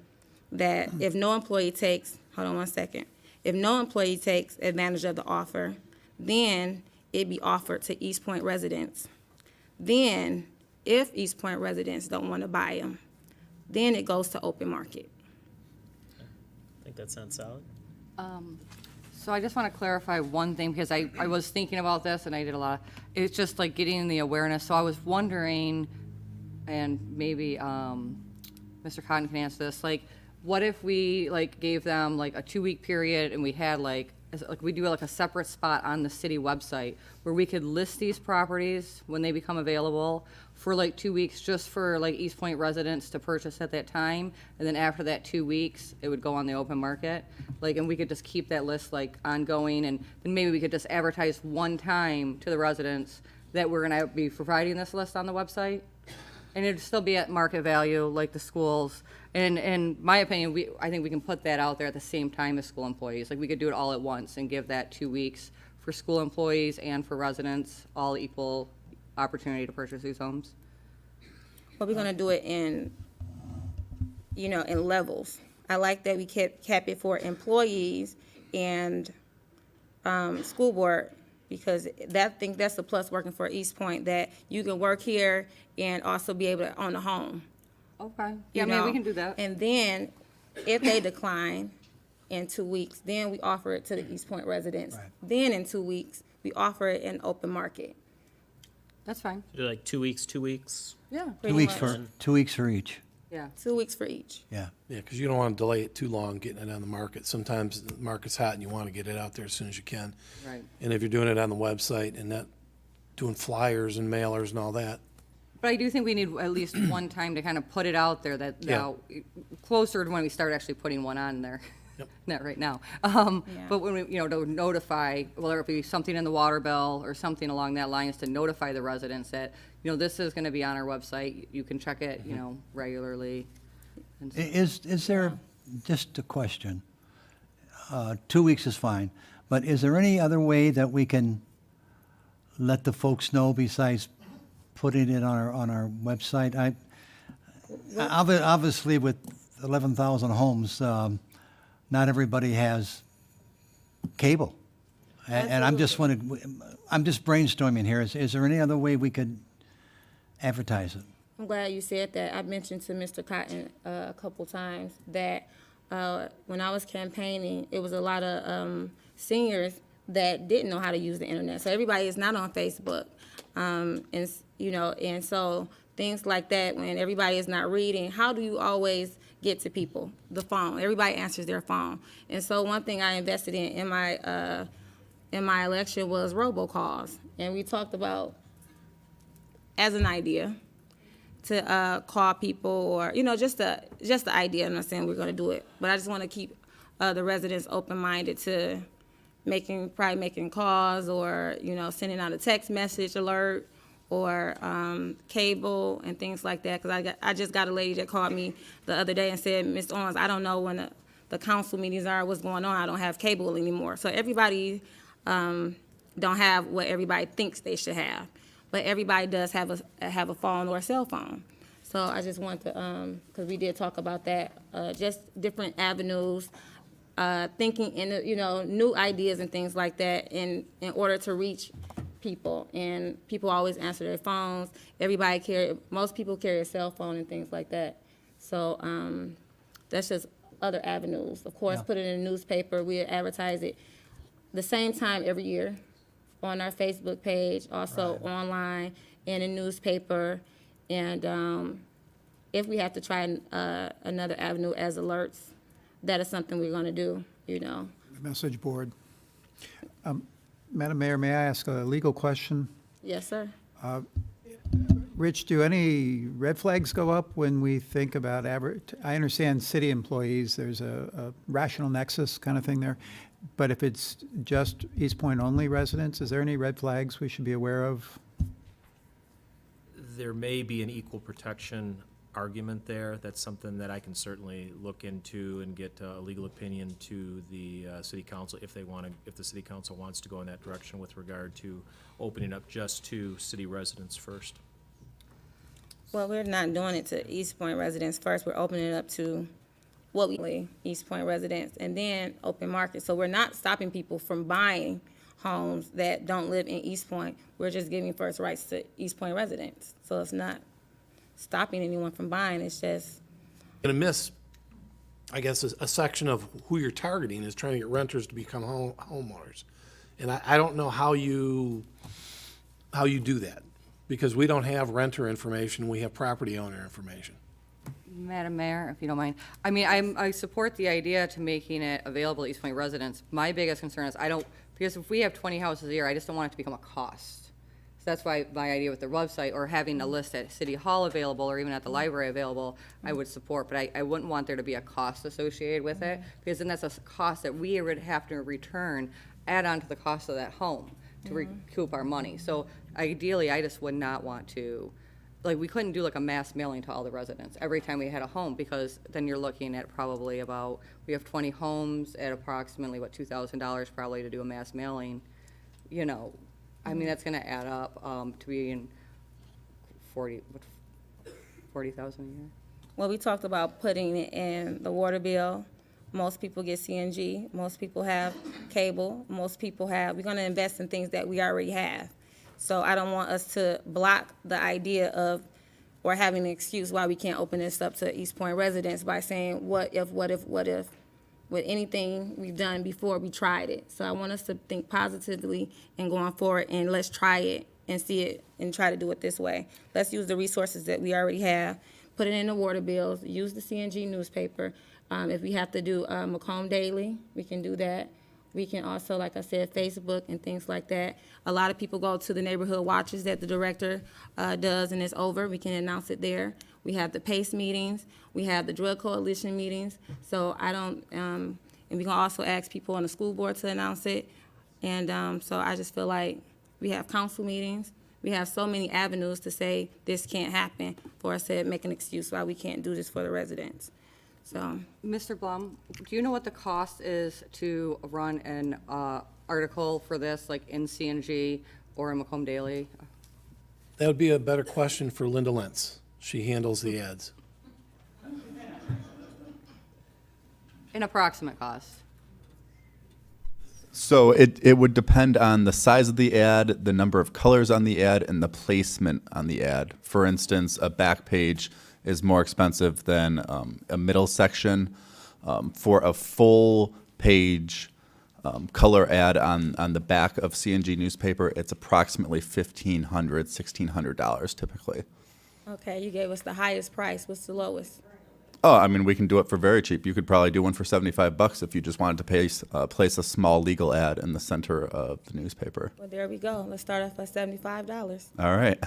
that if no employee takes, hold on one second, if no employee takes advantage of the offer, then it be offered to Eastpointe residents. Then, if Eastpointe residents don't want to buy them, then it goes to open market. I think that sounds solid. So I just want to clarify one thing, because I was thinking about this and I did a lot. It's just like getting the awareness. So I was wondering, and maybe Mr. Cotton can answer this, like, what if we gave them a 2-week period and we had like we do like a separate spot on the city website where we could list these properties when they become available for like 2 weeks, just for like Eastpointe residents to purchase at that time. And then after that 2 weeks, it would go on the open market. Like, and we could just keep that list like ongoing, and then maybe we could just advertise one time to the residents that we're gonna be providing this list on the website. And it'd still be at market value, like the schools. And in my opinion, I think we can put that out there at the same time as school employees. Like, we could do it all at once and give that 2 weeks for school employees and for residents, all equal opportunity to purchase these homes. But we're gonna do it in, in levels. I like that we cap it for employees and school board, because I think that's the plus working for Eastpointe, that you can work here and also be able to own a home. Okay. Yeah, maybe we can do that. And then if they decline in 2 weeks, then we offer it to the Eastpointe residents. Right. Then in 2 weeks, we offer it in open market. That's fine. Do like 2 weeks, 2 weeks? Yeah. 2 weeks much. for, 2 weeks for each. Yeah. 2 weeks for each. Yeah. Yeah, because you don't want to delay it too long getting it on the market. Sometimes the market's hot and you want to get it out there as soon as you can. Right. And if you're doing it on the website and not doing flyers and mailers and all that, But I do think we need at least one time to kind of put it out there that Yeah. now, closer to when we start actually putting one on there. Yep. Not right now. Yeah. But when we, to notify, whether it be something in the water bill or something along that line, is to notify the residents that, this is going to be on our website. You can check it, regularly. And so- Is there, just a question, 2 weeks is fine, but is there any other way that we can let the folks know besides putting it on our website? Obviously, with 11,000 homes, not everybody has cable. And I'm just brainstorming here. Is there any other way we could advertise it? I'm glad you said that. I mentioned to Mr. Cotton a couple times that when I was campaigning, it was a lot of seniors that didn't know how to use the internet. So everybody is not on Facebook, and so things like that. When everybody is not reading, how do you always get to people? The phone. Everybody answers their phone, and so one thing I invested in my election was robocalls, and we talked about as an idea to call people, or just the idea. I'm not saying we're going to do it, but I just want to keep the residents open-minded to making calls, or sending out a text message alert, or cable and things like that. Because I just got a lady that called me the other day and said, "Ms. Owens, I don't know when the council meetings are, what's going on. I don't have cable anymore." So everybody don't have what everybody thinks they should have. But everybody does have a phone or a cell phone. So I just want to, because we did talk about that, just different avenues, thinking in new ideas and things like that in order to reach people. And people always answer their phones. Most people carry a cell phone and things like that. So that's just other avenues. Of course, put it in a newspaper. We advertise it the same time every year on our Facebook page, also online, in a newspaper. And if we have to try another avenue as alerts, that is something we're going to do, Message board. Madam Mayor, may I ask a legal question? Yes, sir. Rich, do any red flags go up when we think about I understand city employees, there's a rational nexus kind of thing there. But if it's just Eastpointe only residents, is there any red flags we should be aware of? There may be an equal protection argument there. That's something that I can certainly look into and get a legal opinion to the city council if the city council wants to go in that direction with regard to opening up just to city residents first. Well, we're not doing it to Eastpointe residents first. We're opening it up to Eastpointe residents, and then open market. So we're not stopping people from buying homes that don't live in Eastpointe. We're just giving first rights to Eastpointe residents. So it's not stopping anyone from buying. It's just going to miss, I guess, a section of who you're targeting is trying to get renters to become homeowners. And I don't know how you do that, because we don't have renter information. We have property owner information. Madam Mayor, if you don't mind. I mean, I support the idea to making it available to East Point residents. My biggest concern is because if we have 20 houses a year, I just don't want it to become a cost. So that's why my idea with the website or having a list at City Hall available or even at the library available, I would support. But I wouldn't want there to be a cost associated with it, because then that's a cost that we would have to return, add on to the cost of that home to recoup our money. So ideally, I just would not want to, like, we couldn't do like a mass mailing to all the residents every time we had a home, because then you're looking at probably about, we have 20 homes at approximately, what, $2,000 probably to do a mass mailing. You know, I mean, that's gonna add up to being 40,000 a year. Well, we talked about putting it in the water bill. Most people get CNG, most people have cable, most people have, we're gonna invest in things that we already have. So I don't want us to block the idea of, or having an excuse why we can't open this up to East Point residents by saying, what if, with anything we've done before we tried it. So I want us to think positively and going forward, and let's try it and see it and try to do it this way. Let's use the resources that we already have, put it in the water bills, use the CNG newspaper. If we have to do Macomb Daily, we can do that. We can also, like I said, Facebook and things like that. A lot of people go to the neighborhood watches that the director does, and it's over. We can announce it there. We have the PACE meetings. We have the Drug Coalition meetings. So I don't, and we can also ask people on the school board to announce it. And so I just feel like we have council meetings. We have so many avenues to say this can't happen for us to make an excuse why we can't do this for the residents. So, Mr. Blum, do you know what the cost is to run an article for this, like in CNG or in Macomb Daily? That would be a better question for Linda Lentz. She handles the ads. An approximate cost. So it would depend on the size of the ad, the number of colors on the ad, and the placement on the ad. For instance, a back page is more expensive than a middle section. For a full page color ad on the back of CNG newspaper, it's approximately $1,500, $1,600 typically. okay, you gave us the highest price. What's the lowest? Oh, I mean, we can do it for very cheap. You could probably do one for $75 if you just wanted to place a small legal ad in the center of the newspaper. Well, there we go. Let's start off at $75. All right.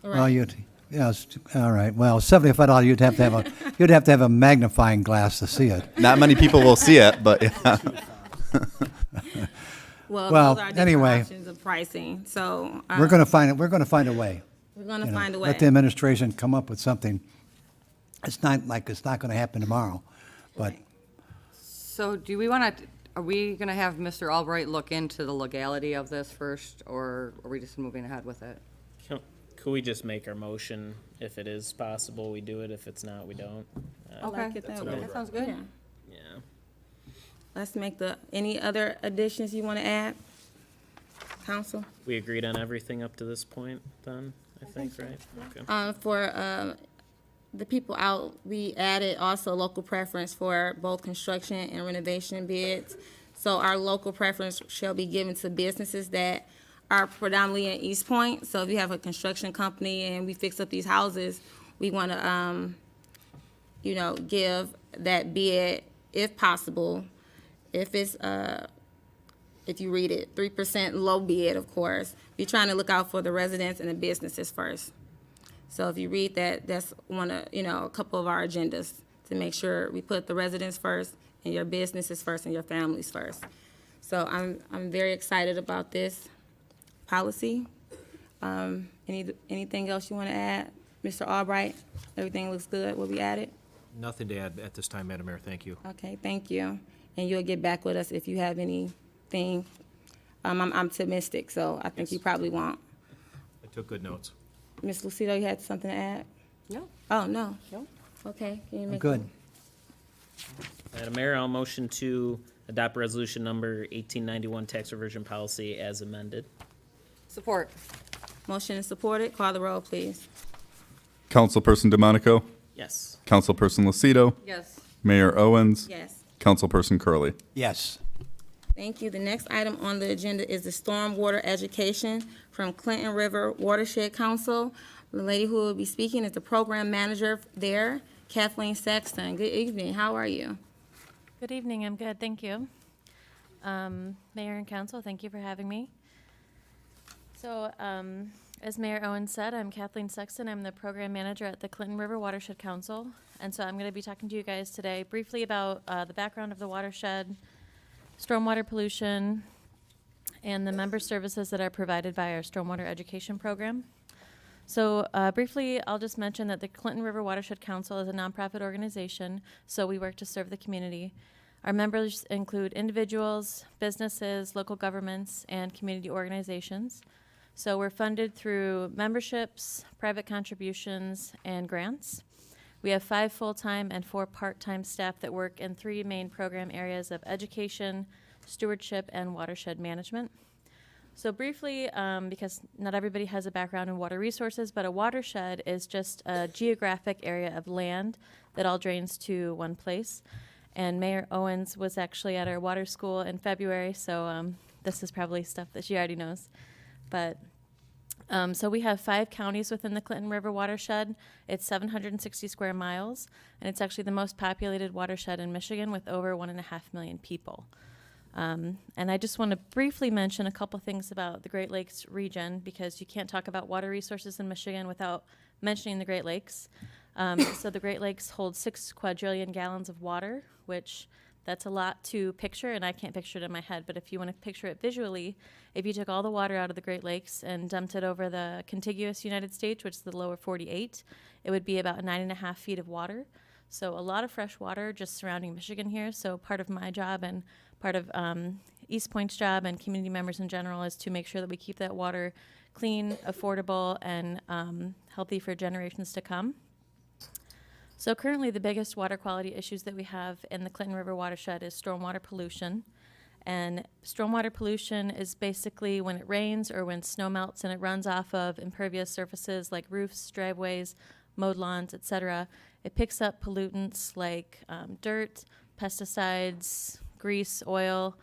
Well, yes, all right. Well, $75, you'd have to have a magnifying glass to see it. Not many people will see it, but yeah. Well, Well, those are different anyway. options of pricing. So We're going to find it. We're going to find a way. we're gonna you know. find a way. Let the administration come up with something. It's not like it's not going to happen tomorrow, but So do we want to, are we going to have Mr. Albright look into the legality of this first, or are we just moving ahead with it? Could we just make our motion? If it is possible, we do it. If it's not, we don't. I like it that way. That sounds good. Yeah. Yeah. Let's make any other additions you want to add, council? We agreed on everything up to this point then, I think, right? Okay. For the people out, we added also local preference for both construction and renovation bids. So our local preference shall be given to businesses that are predominantly in Eastpointe. So if you have a construction company and we fix up these houses, we want to, give that bid if possible. If it's, if you read it, 3% low bid, of course. We're trying to look out for the residents and the businesses first. So if you read that, that's one of, a couple of our agendas to make sure we put the residents first and your businesses first and your families first. So I'm very excited about this policy. Anything else you want to add? Mr. Albright, everything looks good, will be added? Nothing to add at this time, Madam Mayor. Thank you. Okay, thank you. And you'll get back with us if you have anything. I'm optimistic, so I think you probably won't. I took good notes. Ms. Lucido, you had something to add? No. Oh, no? No. Okay, can you make? good. Madam Mayor, I'll motion to adopt resolution number 1891 tax reversion policy as amended. Support. Motion is supported. Call the roll, please. Councilperson DeMonico, Yes. Councilperson Lucido, Yes. Mayor Owens, Yes. Councilperson Curley. yes. Thank you. The next item on the agenda is the stormwater education from Clinton River Watershed Council. The lady who will be speaking is the program manager there, Kathleen Sexton. Good evening. How are you? Good evening. I'm good. Thank you. Mayor and council, thank you for having me. So, as Mayor Owen said, I'm Kathleen Sexton. I'm the program manager at the Clinton River Watershed Council. And so I'm going to be talking to you guys today briefly about the background of the watershed, stormwater pollution, and the member services that are provided by our stormwater education program. So briefly, I'll just mention that the Clinton River Watershed Council is a nonprofit organization, so we work to serve the community. Our members include individuals, businesses, local governments, and community organizations. So we're funded through memberships, private contributions, and grants. We have 5 full-time and 4 part-time staff that work in 3 main program areas of education, stewardship, and watershed management. So briefly, because not everybody has a background in water resources, but a watershed is just a geographic area of land that all drains to one place. And Mayor Owens was actually at our water school in February, so this is probably stuff that she already knows. But so we have 5 counties within the Clinton River watershed. It's 760 square miles, and it's actually the most populated watershed in Michigan with over 1.5 million people. And I just want to briefly mention a couple things about the Great Lakes region, because you can't talk about water resources in Michigan without mentioning the Great Lakes. So the Great Lakes hold 6 quadrillion gallons of water, which that's a lot to picture, and I can't picture it in my head, but if you want to picture it visually, if you took all the water out of the Great Lakes and dumped it over the contiguous United States, which is the lower 48, it would be about 9.5 feet of water. So a lot of fresh water just surrounding Michigan here. So part of my job and part of Eastpointe's job and community members in general is to make sure that we keep that water clean, affordable, and healthy for generations to come. So currently the biggest water quality issues that we have in the Clinton River watershed is stormwater pollution. And stormwater pollution is basically when it rains or when snow melts and it runs off of impervious surfaces like roofs, driveways, mowed lawns, etc. It picks up pollutants like dirt, pesticides, grease, oil,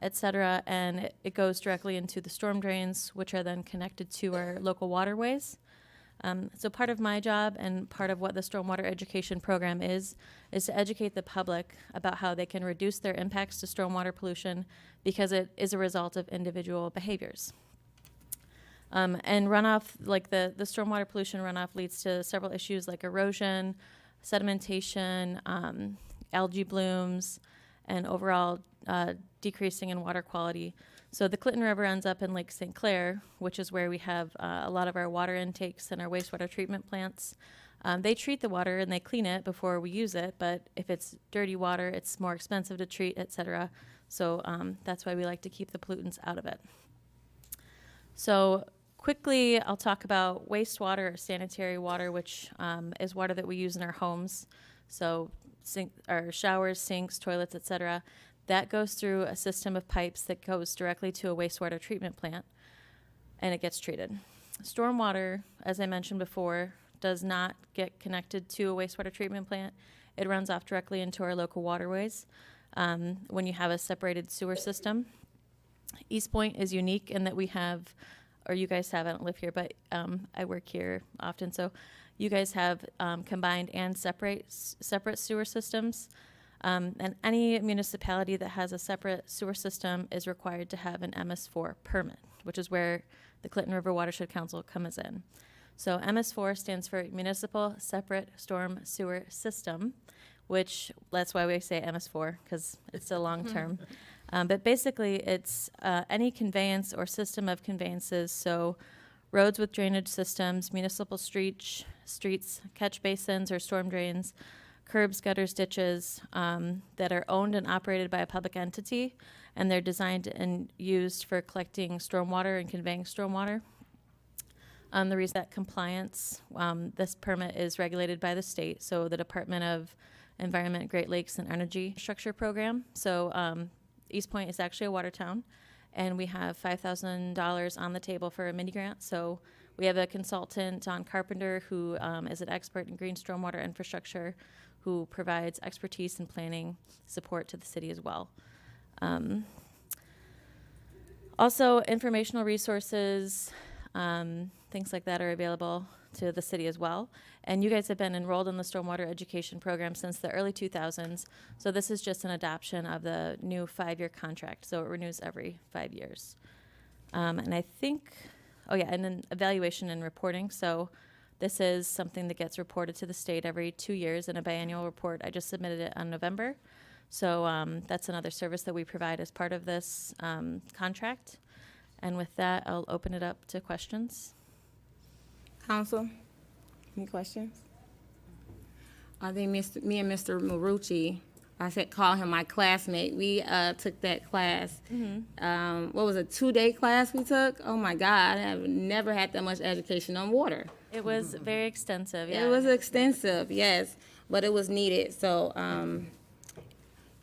etc. And it goes directly into the storm drains, which are then connected to our local waterways. So part of my job and part of what the stormwater education program is to educate the public about how they can reduce their impacts to stormwater pollution because it is a result of individual behaviors. And runoff, like the stormwater pollution runoff leads to several issues like erosion, sedimentation, algae blooms, and overall decreasing in water quality. So the Clinton River ends up in Lake St. Clair, which is where we have a lot of our water intakes and our wastewater treatment plants. They treat the water and they clean it before we use it, but if it's dirty water, it's more expensive to treat, etc. So that's why we like to keep the pollutants out of it. So quickly, I'll talk about wastewater or sanitary water, which is water that we use in our homes. So our showers, sinks, toilets, etc. That goes through a system of pipes that goes directly to a wastewater treatment plant, and it gets treated. Stormwater, as I mentioned before, does not get connected to a wastewater treatment plant. It runs off directly into our local waterways when you have a separated sewer system. Eastpointe is unique in that we have, or you guys have, I don't live here, but I work here often, so you guys have combined and separate sewer systems. And any municipality that has a separate sewer system is required to have an MS4 permit, which is where the Clinton River Watershed Council comes in. So MS4 stands for Municipal Separate Storm Sewer System, which that's why we say MS4, because it's a long term. But basically, it's any conveyance or system of conveyances, so roads with drainage systems, municipal streets, catch basins or storm drains, curbs, gutters, ditches that are owned and operated by a public entity, and they're designed and used for collecting stormwater and conveying stormwater. The reason that compliance, this permit is regulated by the state, so the Department of Environment, Great Lakes, and Energy Structure Program. So Eastpointe is actually a water town, and we have $5,000 on the table for a mini grant. So we have a consultant, Don Carpenter, who is an expert in green stormwater infrastructure, who provides expertise and planning support to the city as well. Also, informational resources, things like that are available to the city as well. And you guys have been enrolled in the stormwater education program since the early 2000s. So this is just an adoption of the new 5-year contract. So it renews every 5 years. And I think, oh yeah, and then evaluation and reporting. So this is something that gets reported to the state every 2 years in a biannual report. I just submitted it on November. So that's another service that we provide as part of this contract. And with that, I'll open it up to questions. Council, any questions? I think me and Mr. Marucci, call him my classmate. We took that class. What was it, 2-day class we took? Oh my God, I have never had that much education on water. It was very extensive, yeah. It was extensive, yes, but it was needed. So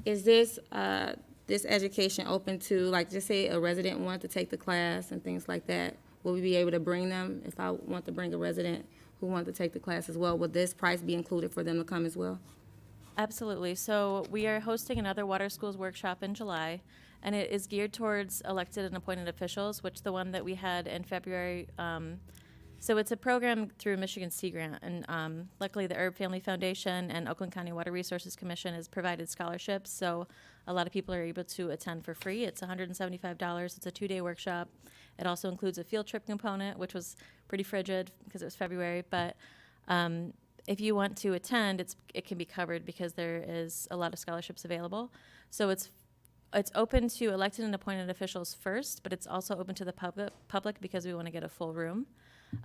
is this education open to, like, just say a resident wanted to take the class and things like that? Will we be able to bring them? If I want to bring a resident who wanted to take the class as well, would this price be included for them to come as well? Absolutely. So we are hosting another Water Schools workshop in July, and it is geared towards elected and appointed officials, which the one that we had in February. So it's a program through Michigan Sea Grant, and luckily the Herb Family Foundation and Oakland County Water Resources Commission has provided scholarships, so a lot of people are able to attend for free. It's $175. It's a 2-day workshop. It also includes a field trip component, which was pretty frigid because it was February, but if you want to attend, it can be covered because there is a lot of scholarships available. So it's open to elected and appointed officials first, but it's also open to the public because we want to get a full room.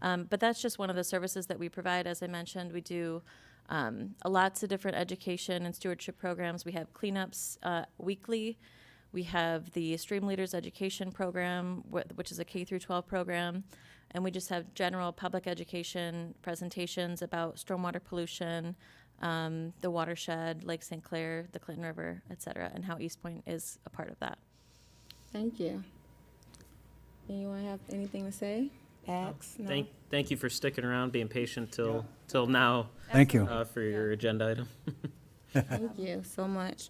But that's just one of the services that we provide. As I mentioned, we do lots of different education and stewardship programs. We have cleanups weekly. We have the Stream Leaders Education Program, which is a K through 12 program. And we just have general public education presentations about stormwater pollution, the watershed, Lake St. Clair, the Clinton River, et cetera, and how Eastpointe is a part of that. Thank you. Anyone have anything to say? Ask? No? Thank you for sticking around, being patient till now. Thank you. For your agenda item. Thank you so much.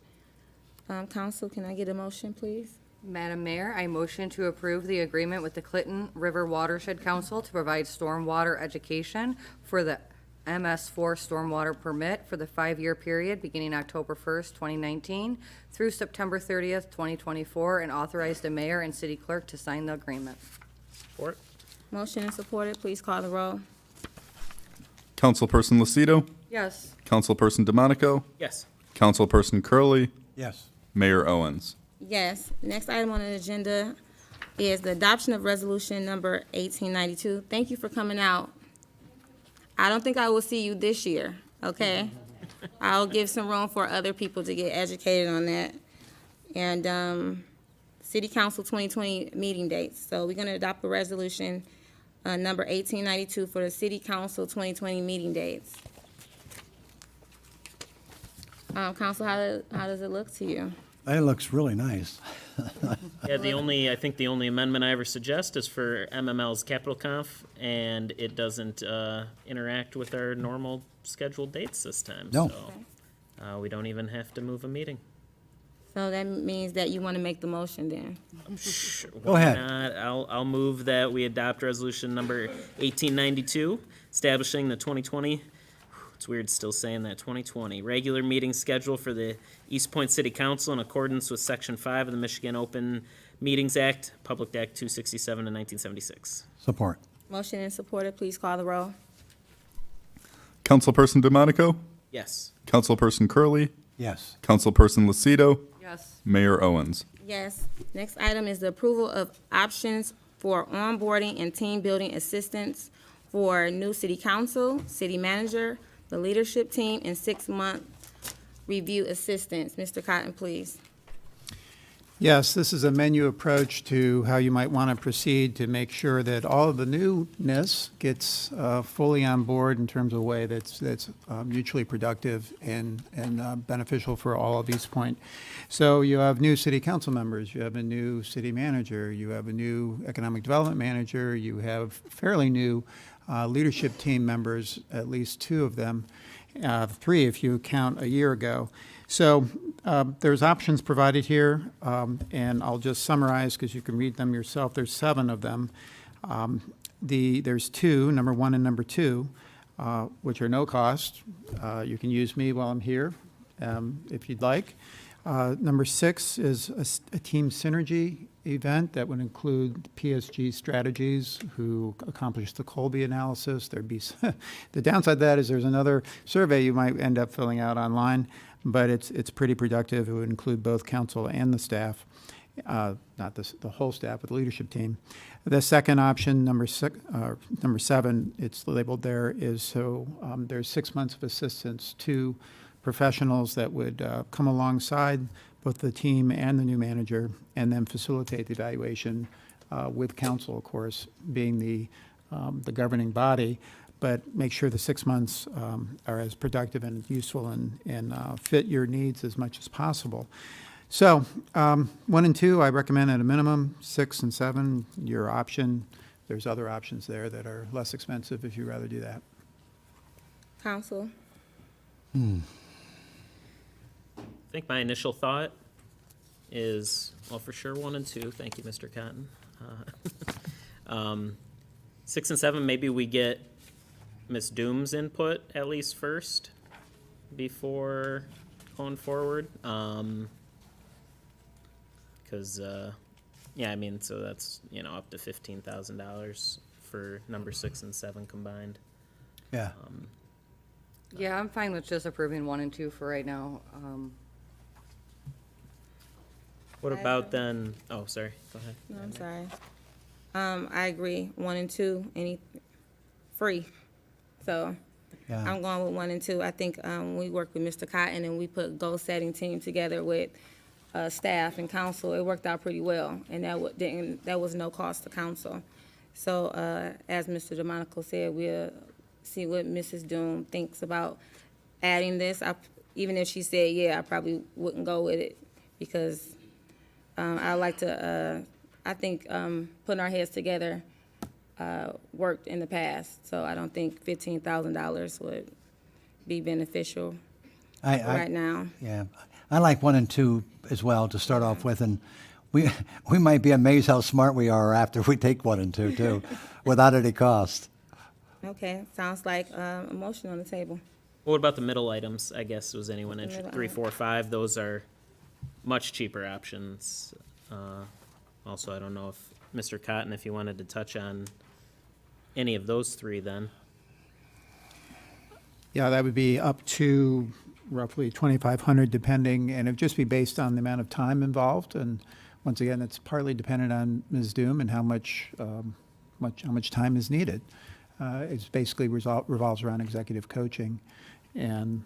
Council, can I get a motion, please? Madam Mayor, I motion to approve the agreement with the Clinton River Watershed Council to provide stormwater education for the MS4 stormwater permit for the 5-year period beginning October 1st, 2019 through September 30th, 2024, and authorize the mayor and city clerk to sign the agreement. Support. Motion and supported. Please call the roll. Councilperson Lucido? Yes. Councilperson DeMonico? Yes. Councilperson Curley? Yes. Mayor Owens? Yes. Next item on the agenda is the adoption of resolution number 1892. Thank you for coming out. I don't think I will see you this year, okay? I'll give some room for other people to get educated on that. And City Council 2020 meeting dates. So we're going to adopt a resolution number 1892 for the City Council 2020 meeting dates. Council, how does it look to you? It looks really nice. Yeah, I think the only amendment I ever suggest is for MML's Capital Conf, and it doesn't interact with our normal scheduled dates this time. No. So we don't even have to move a meeting. So that means that you want to make the motion then? Go ahead. Not? I'll move that we adopt resolution number 1892, establishing the 2020. It's weird still saying that, 2020 regular meeting schedule for the Eastpointe City Council in accordance with Section 5 of the Michigan Open Meetings Act, Public Act 267 and 1976. Support. Motion and supported. Please call the roll. Councilperson DeMonico? Yes. Councilperson Curley? Yes. Councilperson Lucido? Yes. Mayor Owens? Yes. Next item is the approval of options for onboarding and team building assistance for new city council, city manager, the leadership team, and 6-month review assistance. Mr. Cotton, please. Yes, this is a menu approach to how you might want to proceed to make sure that all of the newness gets fully on board in terms of a way that's mutually productive and beneficial for all of Eastpointe. So you have new city council members, you have a new city manager, you have a new economic development manager, you have fairly new leadership team members, at least 2 of them, 3 if you count a year ago. So there's options provided here, and I'll just summarize because you can read them yourself. There's 7 of them. there's two, number one and number two, which are no cost. You can use me while I'm here, if you'd like. Number 6 is a team synergy event that would include PSG Strategies, who accomplished the Colby analysis. There'd be the downside of that is there's another survey you might end up filling out online, but it's pretty productive. It would include both council and the staff, not the whole staff, but the leadership team. The second option, number 7, it's labeled there, is so there's 6 months of assistance to professionals that would come alongside both the team and the new manager, and then facilitate the evaluation with council, of course, being the governing body, but make sure the 6 months are as productive and useful and fit your needs as much as possible. So 1 and 2, I recommend at a minimum. 6 and 7, your option. There's other options there that are less expensive if you'd rather do that. Council? I think my initial thought is, well, for sure 1 and 2. Thank you, Mr. Cotton. 6 and 7, maybe we get Ms. Doom's input at least first before going forward. Because, yeah, I mean, so that's, up to $15,000 for number 6 and 7 combined. Yeah. Yeah, I'm fine with just approving 1 and 2 for right now. What about then, oh, sorry, go ahead. No, I'm sorry. I agree, 1 and 2, free. So Yeah. I'm going with 1 and 2. I think we worked with Mr. Cotton and we put goal-setting team together with staff and council. It worked out pretty well, and that was no cost to council. So as Mr. DeMonico said, we'll see what Mrs. Doom thinks about adding this. Even if she said, yeah, I probably wouldn't go with it, because I like to, I think putting our heads together worked in the past, so I don't think $15,000 would be beneficial right now. Yeah, I like 1 and 2 as well to start off with, and we might be amazed how smart we are after we take 1 and 2 too, without any cost. Okay, sounds like a motion on the table. What about the middle items? I guess, was anyone interested? middle 3, 4, 5, those are much cheaper options. Also, I don't know if Mr. Cotton, if you wanted to touch on any of those 3 then. Yeah, that would be up to roughly $2,500 depending, and it'd just be based on the amount of time involved. And once again, it's partly dependent on Ms. Doom and how much time is needed. It's basically revolves around executive coaching, and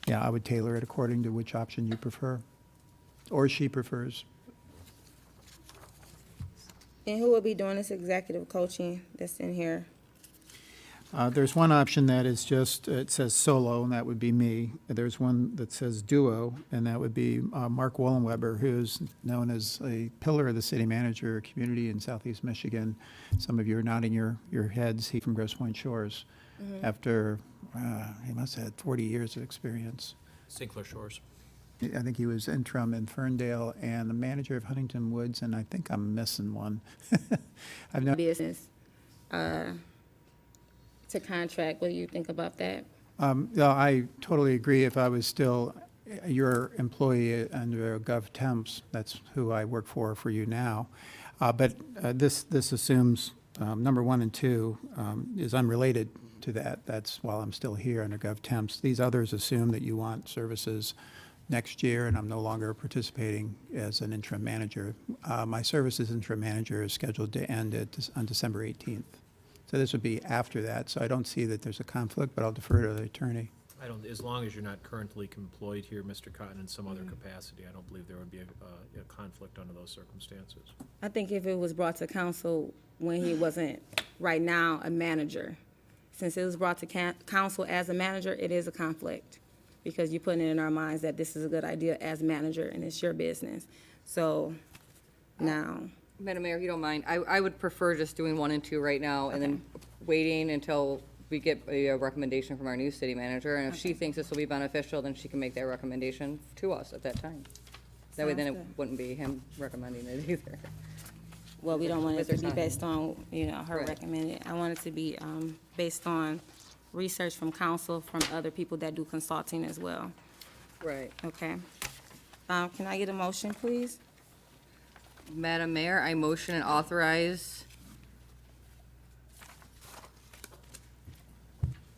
yeah, I would tailor it according to which option you prefer, or she prefers. And who will be doing this executive coaching that's in here? There's one option that is just, it says solo, and that would be me. There's one that says duo, and that would be Mark Wallenweber, who's known as a pillar of the city manager community in Southeast Michigan. Some of you are nodding your heads. He's from Grosse Pointe Shores. After, he must have had 40 years of experience. St. Clair Shores. I think he was interim in Ferndale and the manager of Huntington Woods, and I think I'm missing one. I've known Business to contract. What do you think about that? No, I totally agree. If I was still your employee under GovTemps, that's who I work for you now. But this assumes number 1 and 2 is unrelated to that. That's while I'm still here under GovTemps. These others assume that you want services next year, and I'm no longer participating as an interim manager. My service as interim manager is scheduled to end on December 18th. So this would be after that, so I don't see that there's a conflict, but I'll defer to the attorney. I don't, as long as you're not currently employed here, Mr. Cotton, in some other capacity, I don't believe there would be a conflict under those circumstances. I think if it was brought to council when he wasn't right now a manager, since it was brought to council as a manager, it is a conflict, because you're putting it in our minds that this is a good idea as manager and it's your business. So now. Madam Mayor, if you don't mind, I would prefer just doing 1 and 2 right now, and then waiting until we get a recommendation from our new city manager, and if she thinks this will be beneficial, then she can make that recommendation to us at that time. That way then it wouldn't be him recommending it either. well, we don't want it to Mr. be Sahn. based on, her Right. recommended. I want it to be based on research from council, from other people that do consulting as well. Right. Okay. Can I get a motion, please? Madam Mayor, I motion and authorize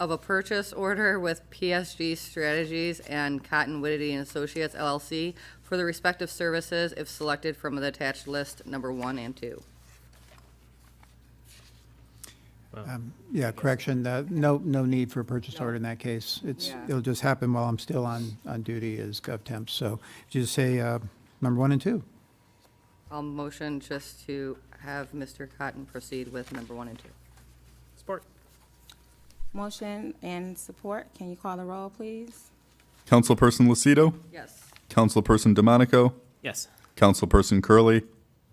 of a purchase order with PSG Strategies and Cotton Whitty and Associates LLC for the respective services if selected from the attached list number 1 and 2. Yeah, correction, no need for a purchase order in that case. Yeah. It'll just happen while I'm still on duty as gov temp. So just say number 1 and 2. I'll motion just to have Mr. Cotton proceed with number 1 and 2. Support. Motion and support. Can you call the roll, please? Councilperson Lucido? Yes. Councilperson DeMonico? Yes. Councilperson Curley?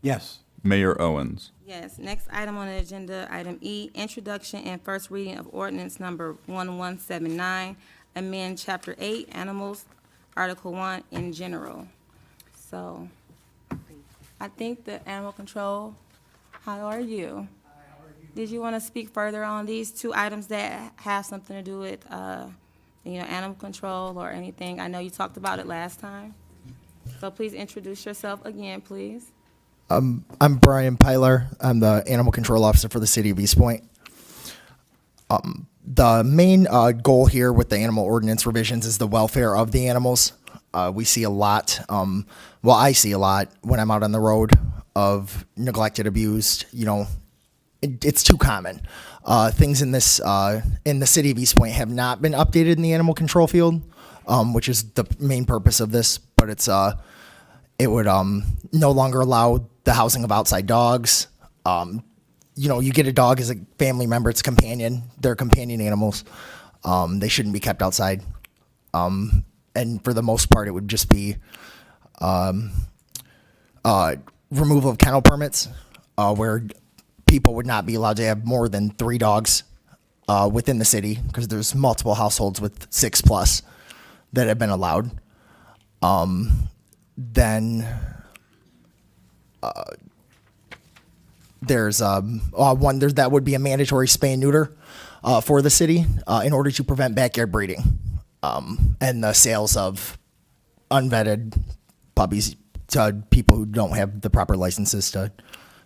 Yes. Mayor Owens? Yes. Next item on the agenda, item E, introduction and first reading of ordinance number 1179, amend Chapter 8, Animals, Article 1 in general. So, I think the animal control, how are you? Did you want to speak further on these two items that have something to do with, animal control or anything? I know you talked about it last time. So please introduce yourself again, please. I'm Brian Pyler. I'm the animal control officer for the city of Eastpointe. The main goal here with the animal ordinance revisions is the welfare of the animals. We see a lot, I see a lot when I'm out on the road of neglected, abused, it's too common. Things in this in the city of Eastpointe have not been updated in the animal control field, which is the main purpose of this. But it would no longer allow the housing of outside dogs. You get a dog as a family member; it's a companion. They're companion animals. They shouldn't be kept outside. And for the most part, it would just be removal of kennel permits, where people would not be allowed to have more than 3 dogs within the city, because there's multiple households with 6+ that have been allowed. Then there's that would be a mandatory spay and neuter for the city in order to prevent backyard breeding and the sales of unvetted puppies to people who don't have the proper licenses to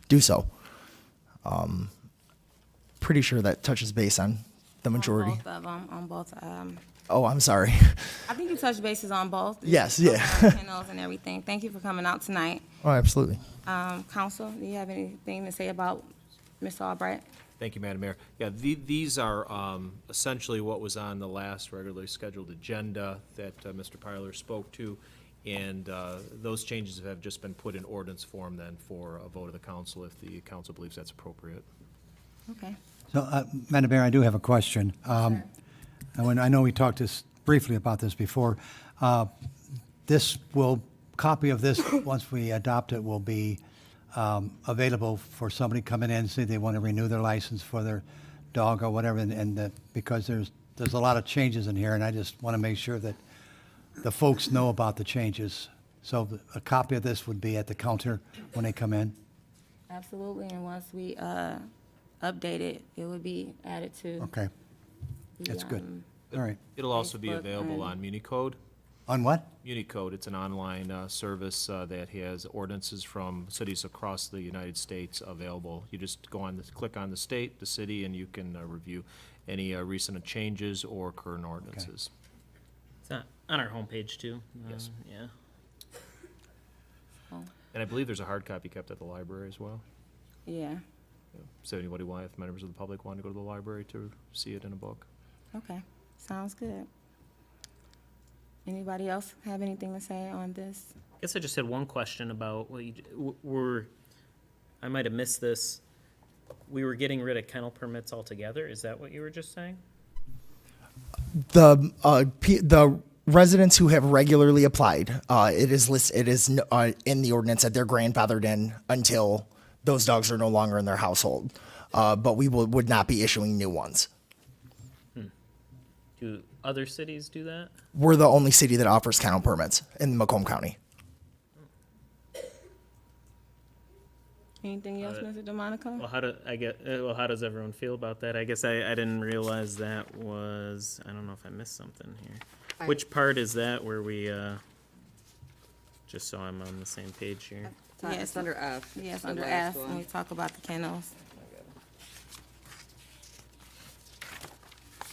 do so. Pretty sure that touches base on the majority. On both of them, on both. Oh, I'm sorry. I think you touched bases on both. Yes, yeah. Kennels and everything. Thank you for coming out tonight. Oh, absolutely. Council, do you have anything to say about Ms. Albright? Thank you, Madam Mayor. Yeah, these are essentially what was on the last regularly scheduled agenda that Mr. Pyler spoke to, and those changes have just been put in ordinance form then for a vote of the council if the council believes that's appropriate. Okay. So, Madam Mayor, I do have a question. Sure. And I know we talked briefly about this before. Copy of this, once we adopt it, will be available for somebody coming in, say they want to renew their license for their dog or whatever, and that, because there's a lot of changes in here, and I just want to make sure that the folks know about the changes. So a copy of this would be at the counter when they come in? Absolutely, and once we update it, it would be added to. Okay, that's good. All right. It'll also be Facebook available and- on Municode. On what? Municode, it's an online service that has ordinances from cities across the United States available. You just click on the state, the city, and you can review any recent changes or current ordinances. It's on our homepage too. Yes. Yeah. And I believe there's a hard copy kept at the library as well. Yeah, So anybody if members of the public want to go to the library to see it in a book. okay, sounds good. Anybody else have anything to say on this? I guess I just had one question about what I might have missed this. We were getting rid of kennel permits altogether. Is that what you were just saying? The residents who have regularly applied, it is in the ordinance that they're grandfathered in until those dogs are no longer in their household. But we would not be issuing new ones. Do other cities do that? We're the only city that offers kennel permits in Macomb County. Anything else, Mr. DeMonico? Well, how does everyone feel about that? I guess I didn't realize that was, I don't know if I missed something here. Which part is that where we, just so I'm on the same page here? It's under F. Yes, The under last F, one. when we talk about the kennels.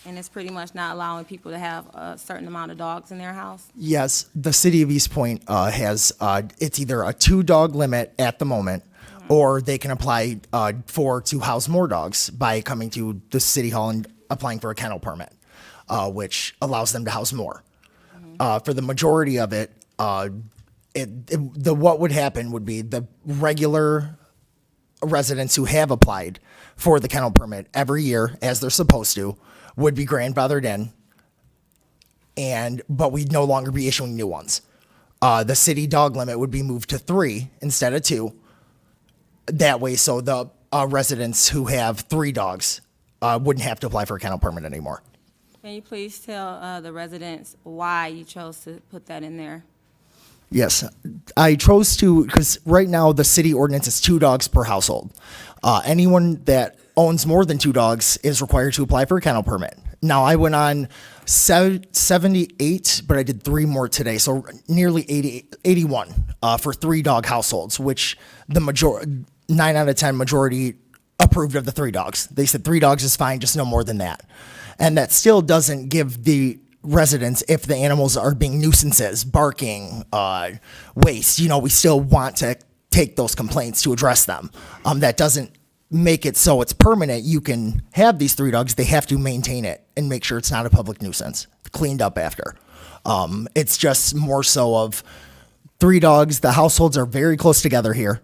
And it's pretty much not allowing people to have a certain amount of dogs in their house? Yes, the city of Eastpointe has, it's either a 2-dog limit at the moment, or they can apply to house more dogs by coming to the city hall and applying for a kennel permit, which allows them to house more. For the majority of it, what would happen would be the regular residents who have applied for the kennel permit every year, as they're supposed to, would be grandfathered in, but we'd no longer be issuing new ones. The city dog limit would be moved to 3 instead of 2. That way, so the residents who have 3 dogs wouldn't have to apply for a kennel permit anymore. Can you please tell the residents why you chose to put that in there? Yes, I chose to, because right now the city ordinance is 2 dogs per household. Anyone that owns more than 2 dogs is required to apply for a kennel permit. Now, I went on 78, but I did 3 more today, so nearly 81 for 3-dog households, which the 9 out of 10 majority approved of the 3 dogs. They said 3 dogs is fine, just no more than that. And that still doesn't give the residents, if the animals are being nuisances, barking, waste, we still want to take those complaints to address them. That doesn't make it so it's permanent. You can have these 3 dogs. They have to maintain it and make sure it's not a public nuisance, cleaned up after. It's just more so of 3 dogs. The households are very close together here.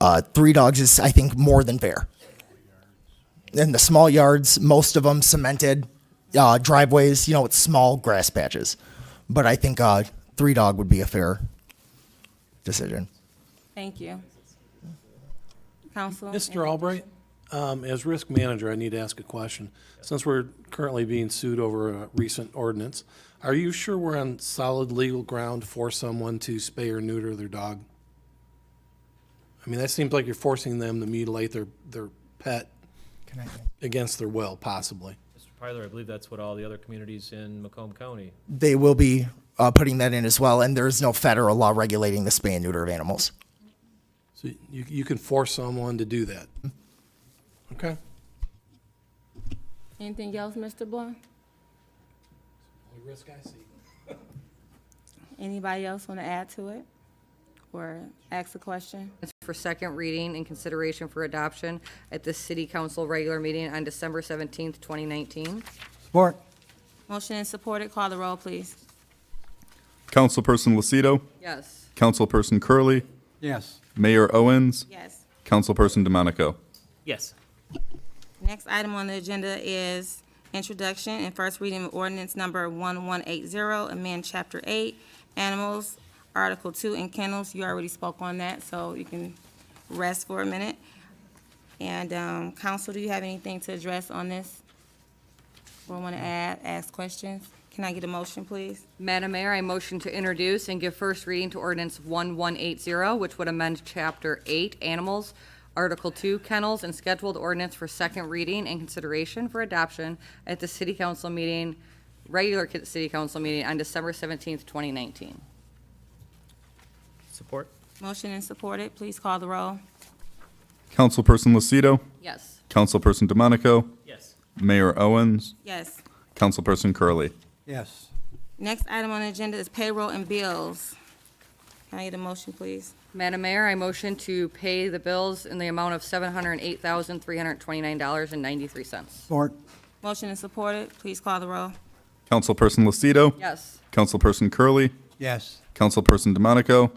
3 dogs is, I think, more than fair. And the small yards, most of them cemented, driveways, it's small grass patches. But I think 3-dog would be a fair decision. Thank you. Council? Mr. Albright, as risk manager, I need to ask a question. Since we're currently being sued over a recent ordinance, are you sure we're on solid legal ground for someone to spay or neuter their dog? I mean, that seems like you're forcing them to mutilate their pet against their will, possibly. Mr. Pyler, I believe that's what all the other communities in Macomb County. They will be putting that in as well, and there is no federal law regulating the spay and neuter of animals. So you can force someone to do that. Okay. Anything else, Mr. Blunt? Only risk I see. Anybody else want to add to it or ask a question? For second reading and consideration for adoption at the City Council regular meeting on December 17th, 2019. Support. Motion is supported. Call the roll, please. Councilperson Lucido, Yes. Councilperson Curley, Yes. Mayor Owens, Yes. Councilperson DeMonico. Yes. Next item on the agenda is introduction and first reading of ordinance number 1180, amend Chapter 8, Animals, Article 2, and Kennels. You already spoke on that, so you can rest for a minute. And, Council, do you have anything to address on this? Or want to add, ask questions? Can I get a motion, please? Madam Mayor, I motion to introduce and give first reading to ordinance 1180, which would amend Chapter 8, Animals, Article 2, Kennels, and scheduled ordinance for second reading and consideration for adoption at the City Council meeting, regular City Council meeting on December 17th, 2019. Support? Motion and supported. Please call the roll. Councilperson Lucido, Yes. Councilperson DeMonico, Yes. Mayor Owens, Yes. Councilperson Curley. Yes. Next item on the agenda is payroll and bills. Can I get a motion, please? Madam Mayor, I motion to pay the bills in the amount of $708,329.93. Support. Motion is supported. Please call the roll. Councilperson Lucido, Yes. Councilperson Curley, Yes. Councilperson DeMonico,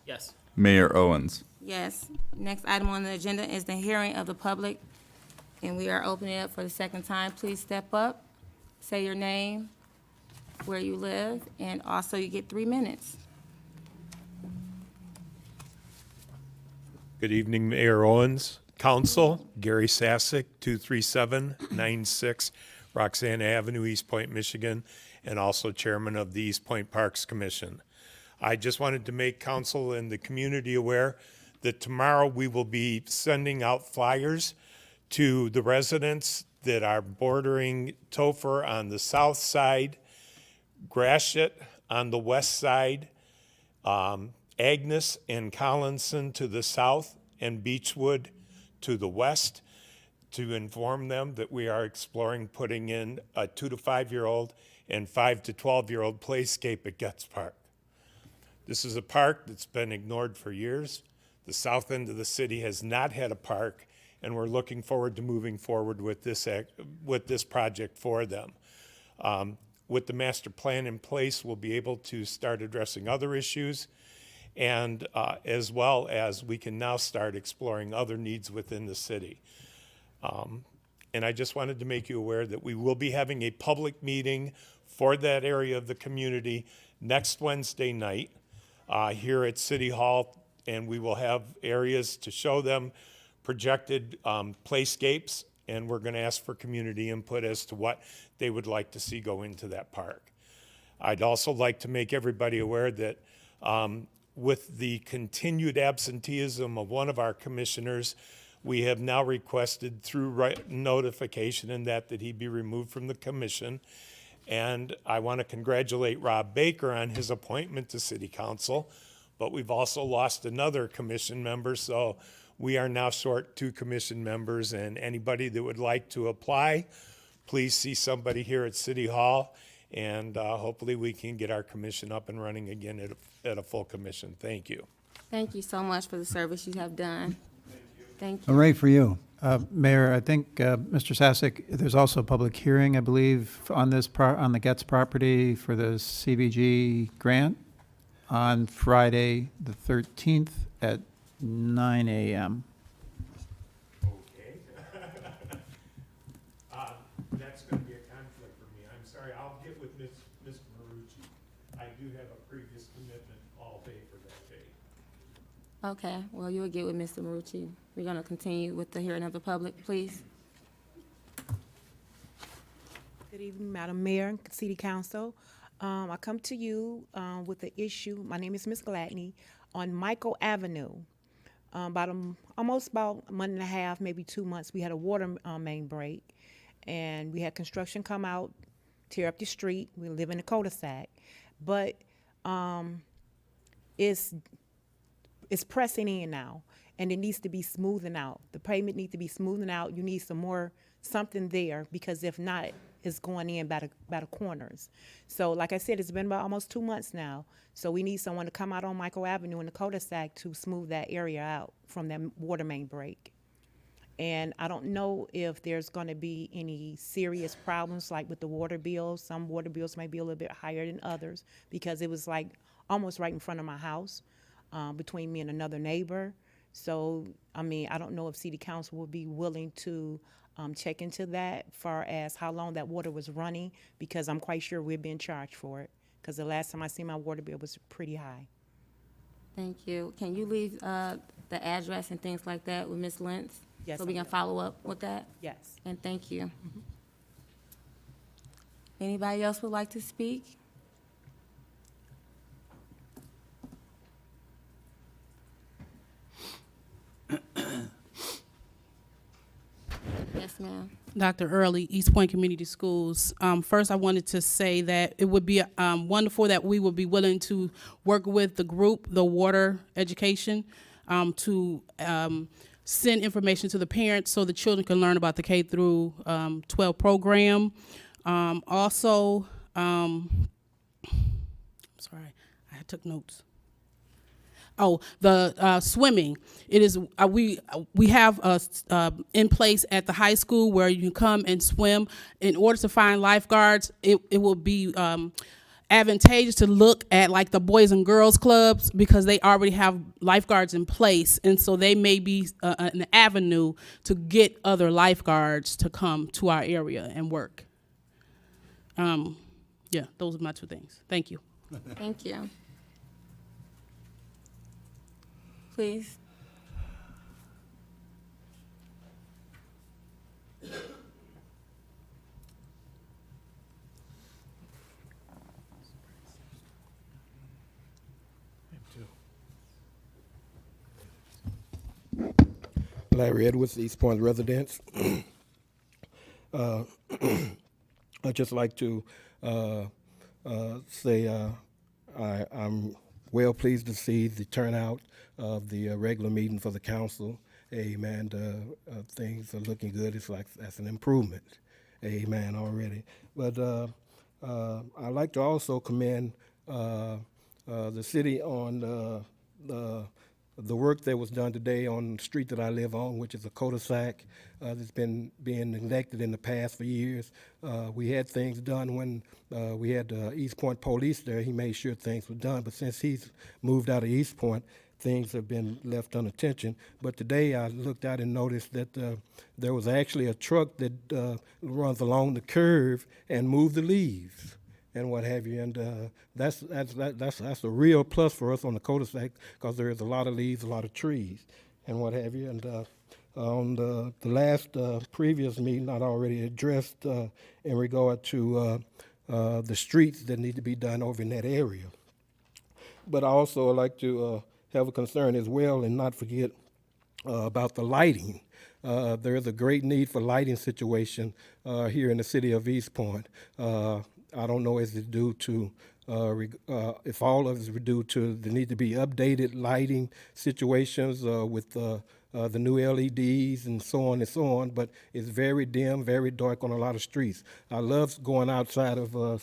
Yes. Mayor Owens. Yes. Next item on the agenda is the hearing of the public, and we are opening it up for the second time. Please step up, say your name, where you live, and also you get 3 minutes. Good evening, Mayor Owens, Council, Gary Sasick, 23796 Roxanne Avenue, Eastpointe, Michigan, and also Chairman of the Eastpointe Parks Commission. I just wanted to make Council and the community aware that tomorrow we will be sending out flyers to the residents that are bordering Topher on the south side, Gratiot on the west side, Agnes and Collinson to the south, and Beechwood to the west, to inform them that we are exploring putting in a 2 to 5 year old and 5 to 12-year-old playscape at Getz Park. This is a park that's been ignored for years. The south end of the city has not had a park, and we're looking forward to moving forward with this project for them. With the master plan in place, we'll be able to start addressing other issues, and as well as we can now start exploring other needs within the city. And I just wanted to make you aware that we will be having a public meeting for that area of the community next Wednesday night here at City Hall, and we will have areas to show them projected playscapes, and we're going to ask for community input as to what they would like to see go into that park. I'd also like to make everybody aware that with the continued absenteeism of one of our commissioners, we have now requested through notification and that he be removed from the commission. And I want to congratulate Rob Baker on his appointment to City Council, but we've also lost another commission member, so we are now short 2 commission members, and anybody that would like to apply, please see somebody here at City Hall, and hopefully we can get our commission up and running again at a full commission. Thank you. Thank you so much for the service you have done. Thank you. Hooray for you. Mayor, I think, Mr. Sasek, there's also a public hearing, I believe, on the Getz property for the CBG grant on Friday, the 13th at 9 a.m. Okay. That's going to be a conflict for me. I'm sorry. I'll get with Mr. Marucci. I do have a previous commitment all day for that day. Okay, well, you'll get with Mr. Marucci. We're going to continue with the hearing of the public, please. Good evening, Madam Mayor and City Council. I come to you with the issue. My name is Ms. Gladney on Michael Avenue. Almost about a month and a half, maybe 2 months, we had a water main break, and we had construction come out, tear up the street. We live in a cul-de-sac, but it's pressing in now, and it needs to be smoothing out. The pavement needs to be smoothing out. You need something there, because if not, it's going in by the corners. So like I said, it's been about almost 2 months now. So we need someone to come out on Michael Avenue in the cul-de-sac to smooth that area out from that water main break. And I don't know if there's going to be any serious problems like with the water bills. Some water bills may be a little bit higher than others, because it was like almost right in front of my house, between me and another neighbor. So, I mean, I don't know if City Council will be willing to check into that far as how long that water was running, because I'm quite sure we're being charged for it, because the last time I seen my water bill was pretty high. Thank you. Can you leave the address and things like that with Ms. Lentz? Yes, So we I can will. follow up with that? Yes. And thank you. Anybody else would like to speak? Yes, ma'am. Dr. Early, Eastpointe Community Schools. First, I wanted to say that it would be wonderful that we would be willing to work with the group, the Water Education, to send information to the parents so the children can learn about the K through 12 program. Also, I'm sorry, I took notes. Oh, the swimming. It is we have in place at the high school where you can come and swim. In order to find lifeguards, it will be advantageous to look at like the Boys and Girls Clubs, because they already have lifeguards in place, and so they may be an avenue to get other lifeguards to come to our area and work. Yeah, those are my 2 things. Thank you. Thank you. Please. Larry Edwards, Eastpointe residents. I'd just like to say I'm well pleased to see the turnout of the regular meeting for the council. Amen. Things are looking good. It's like that's an improvement. Amen. Already. But I'd like to also commend the city on the work that was done today on the street that I live on, which is a cul-de-sac that's been being neglected in the past for years. We had things done when we had Eastpointe police there. He made sure things were done, but since he's moved out of Eastpointe, things have been left unattention. But today I looked out and noticed that there was actually a truck that runs along the curve and moved the leaves and what have you, and that's a real plus for us on the cul-de-sac because there is a lot of leaves, a lot of trees, and what have you. And on the last previous meeting, I'd already addressed in regard to the streets that need to be done over in that area. But I also like to have a concern as well and not forget about the lighting. There is a great need for lighting situation here in the city of Eastpointe. I don't know is it due to if all of it is due to the need to be updated lighting situations with the new LEDs and so on and so on, but it's very dim, very dark on a lot of streets. I love going outside of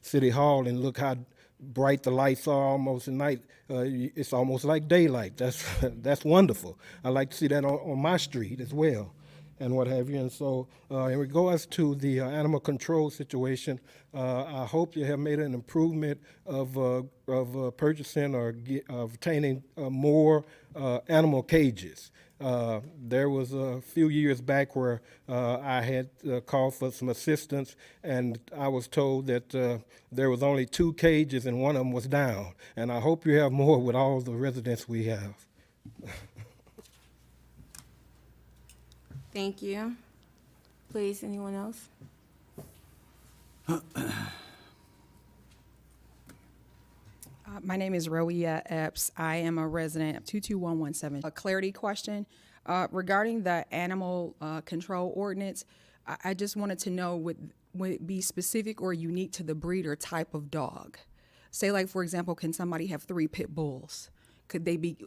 City Hall and look how bright the lights are almost at night. It's almost like daylight. That's wonderful. I like to see that on my street as well and what have you. And so in regards to the animal control situation, I hope you have made an improvement of purchasing or obtaining more animal cages. There was a few years back where I had called for some assistance, and I was told that there was only 2 cages and one of them was down. And I hope you have more with all the residents we have. Thank you. Please, anyone else? My name is Roia Epps. I am a resident of 22117. A clarity question regarding the animal control ordinance. I just wanted to know would it be specific or unique to the breed or type of dog? Say, like, for example, can somebody have 3 pit bulls? Could they be,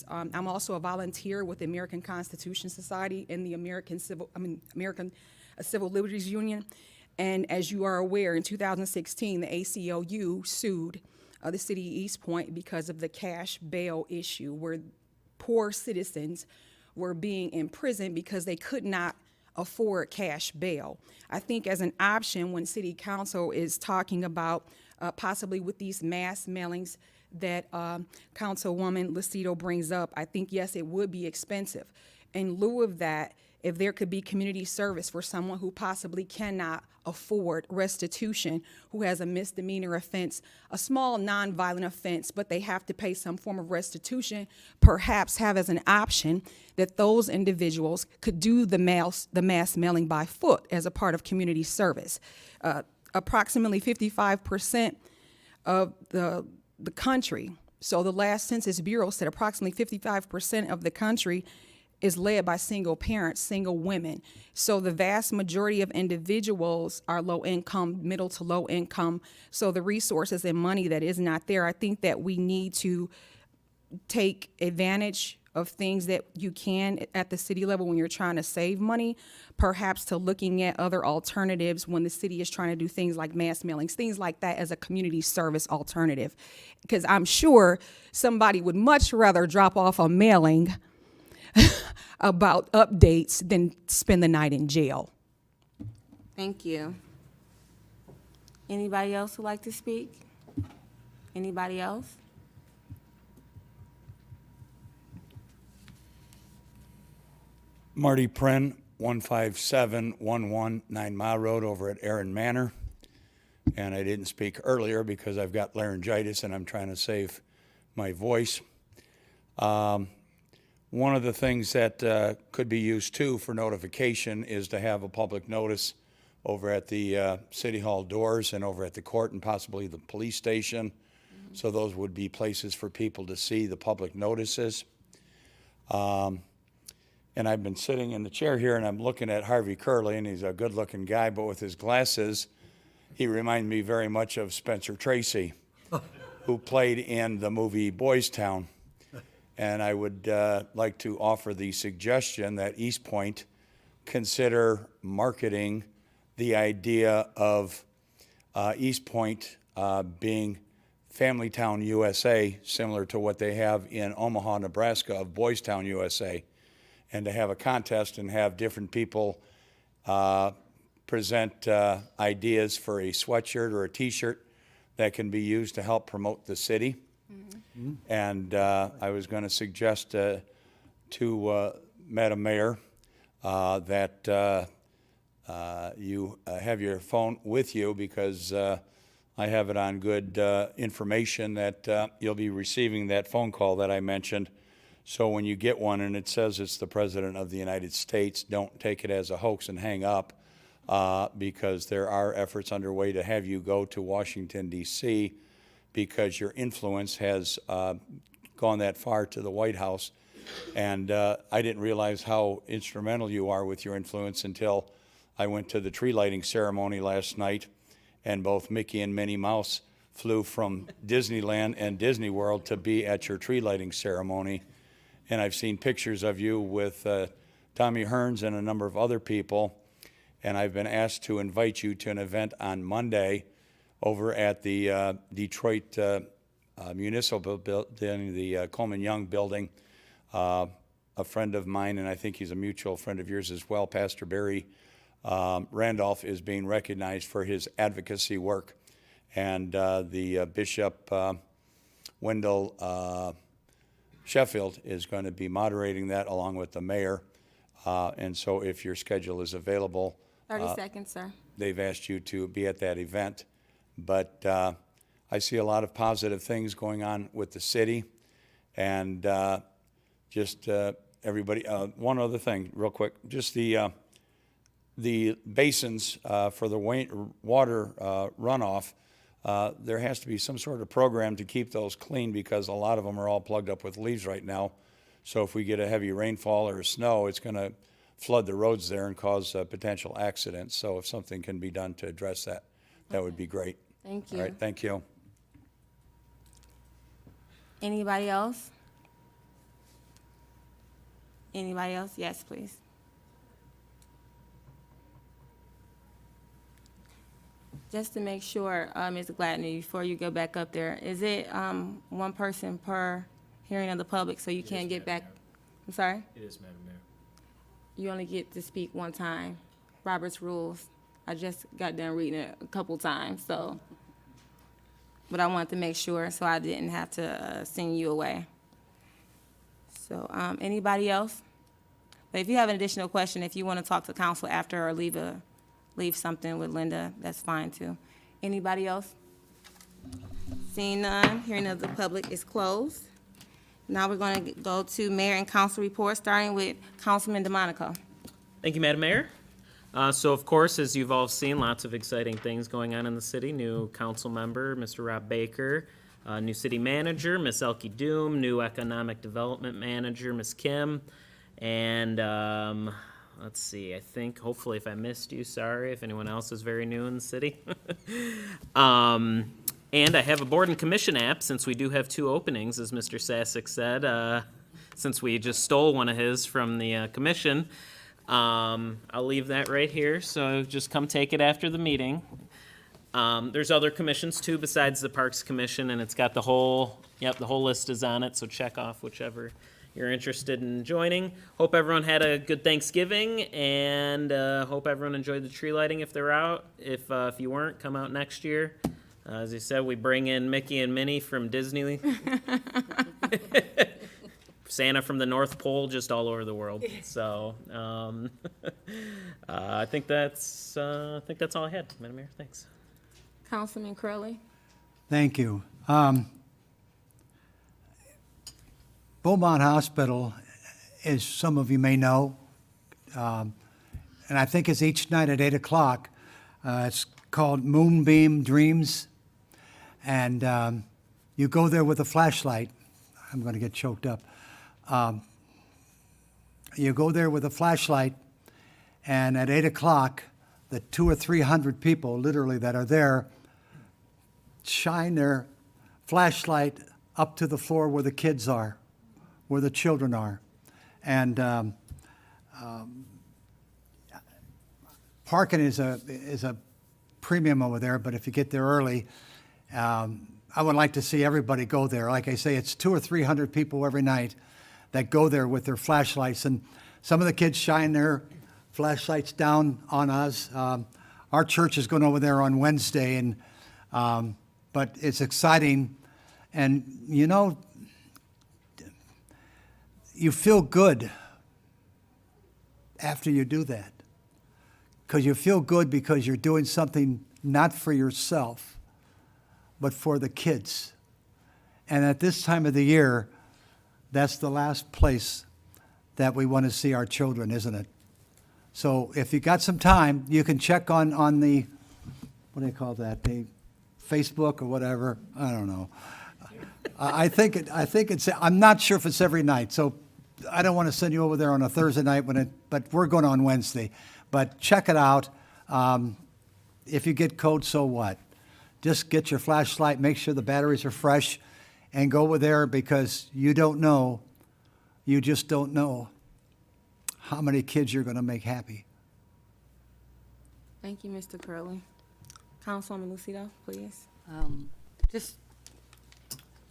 I'm also a volunteer with the American Constitution Society and the American Civil Liberties Union. And as you are aware, in 2016, the ACLU sued the city of Eastpointe because of the cash bail issue, where poor citizens were being imprisoned because they could not afford cash bail. I think as an option, when city council is talking about possibly with these mass mailings that Councilwoman Lucido brings up, I think, yes, it would be expensive. In lieu of that, if there could be community service for someone who possibly cannot afford restitution, who has a misdemeanor offense, a small nonviolent offense, but they have to pay some form of restitution, perhaps have as an option that those individuals could do the mass mailing by foot as a part of community service. Approximately 55% of the country, so the last Census Bureau said approximately 55% of the country is led by single parents, single women. So the vast majority of individuals are low income, middle to low income. So the resources and money that is not there, I think that we need to take advantage of things that you can at the city level when you're trying to save money, perhaps to looking at other alternatives when the city is trying to do things like mass mailings, things like that as a community service alternative. Because I'm sure somebody would much rather drop off a mailing about updates than spend the night in jail. Thank you. Anybody else who'd like to speak? Anybody else? Marty Pren, 15711 9 Mile Road over at Erin Manor. And I didn't speak earlier because I've got laryngitis and I'm trying to save my voice. One of the things that could be used too for notification is to have a public notice over at the City Hall doors and over at the court and possibly the police station. So those would be places for people to see the public notices. And I've been sitting in the chair here, and I'm looking at Harvey Curley, and he's a good-looking guy, but with his glasses, he reminds me very much of Spencer Tracy, who played in the movie Boys Town. And I would like to offer the suggestion that Eastpointe consider marketing the idea of Eastpointe being Family Town, USA, similar to what they have in Omaha, Nebraska of Boys Town, USA, and to have a contest and have different people present ideas for a sweatshirt or a T-shirt that can be used to help promote the city. Mm-hmm. And I was going to suggest to Madam Mayor that you have your phone with you, because I have it on good information that you'll be receiving that phone call that I mentioned. So when you get one and it says it's the President of the United States, don't take it as a hoax and hang up, because there are efforts underway to have you go to Washington, D.C., because your influence has gone that far to the White House. And I didn't realize how instrumental you are with your influence until I went to the tree lighting ceremony last night, and both Mickey and Minnie Mouse flew from Disneyland and Disney World to be at your tree lighting ceremony. And I've seen pictures of you with Tommy Hearns and a number of other people, and I've been asked to invite you to an event on Monday over at the Detroit Municipal Building, the Coleman Young Building. A friend of mine, and I think he's a mutual friend of yours as well, Pastor Barry Randolph, is being recognized for his advocacy work. And the Bishop Wendell Sheffield is going to be moderating that along with the mayor. And so if your schedule is available. 30 seconds, sir. They've asked you to be at that event. But I see a lot of positive things going on with the city. And just everybody, one other thing real quick, just the basins for the water runoff. There has to be some sort of program to keep those clean, because a lot of them are all plugged up with leaves right now. So if we get a heavy rainfall or snow, it's going to flood the roads there and cause potential accidents. So if something can be done to address that, that would be great. Thank you. All right, thank you. Anybody else? Anybody else? Yes, please. Just to make sure, Ms. Gladney, before you go back up there, is it one person per hearing of the public, so you can't get back? I'm sorry? It is, Madam Mayor. You only get to speak one time. Robert's rules. I just got done reading it a couple times, so. But I wanted to make sure, so I didn't have to send you away. So, anybody else? But if you have an additional question, if you want to talk to council after or leave something with Linda, that's fine too. Anybody else? Seeing none, hearing of the public is closed. Now we're going to go to mayor and council reports, starting with Councilman DeMonico. Thank you, Madam Mayor. So of course, as you've all seen, lots of exciting things going on in the city. New council member, Mr. Rob Baker, new city manager, Miss Elke Doom, new economic development manager, Miss Kim, and let's see, I think, hopefully if I missed you, sorry if anyone else is very new in the city. And I have a board and commission app, since we do have 2 openings, as Mr. Sasek said, since we just stole one of his from the commission. I'll leave that right here, so just come take it after the meeting. There's other commissions too besides the Parks Commission, and it's got the whole list is on it, so check off whichever you're interested in joining. Hope everyone had a good Thanksgiving, and hope everyone enjoyed the tree lighting if they're out. If you weren't, come out next year. As I said, we bring in Mickey and Minnie from Disney. Santa from the North Pole, just all over the world. So I think that's all I had, Madam Mayor. Thanks. Councilman Curley. Thank you. Beaumont Hospital, as some of you may know, and I think it's each night at 8 o'clock. It's called Moonbeam Dreams, and you go there with a flashlight. I'm going to get choked up. you go there with a flashlight, and at 8 o'clock, the 200 or 300 people, literally, that are there, shine their flashlight up to the floor where the kids are, where the children are. And parking is a premium over there, but if you get there early, I would like to see everybody go there. Like I say, it's 200 or 300 people every night that go there with their flashlights, and some of the kids shine their flashlights down on us. Our church is going over there on Wednesday, and but it's exciting, and you know, you feel good after you do that, because you feel good because you're doing something not for yourself, but for the kids. And at this time of the year, that's the last place that we want to see our children, isn't it? So if you got some time, you can check on the, what do you call that, the Facebook or whatever, I don't know. I think it's, I'm not sure if it's every night, so I don't want to send you over there on a Thursday night but we're going on Wednesday. But check it out. If you get cold, so what? Just get your flashlight, make sure the batteries are fresh, and go over there, because you don't know, you just don't know how many kids you're going to make happy. Thank you, Mr. Curley. Councilwoman Lucido, please. Just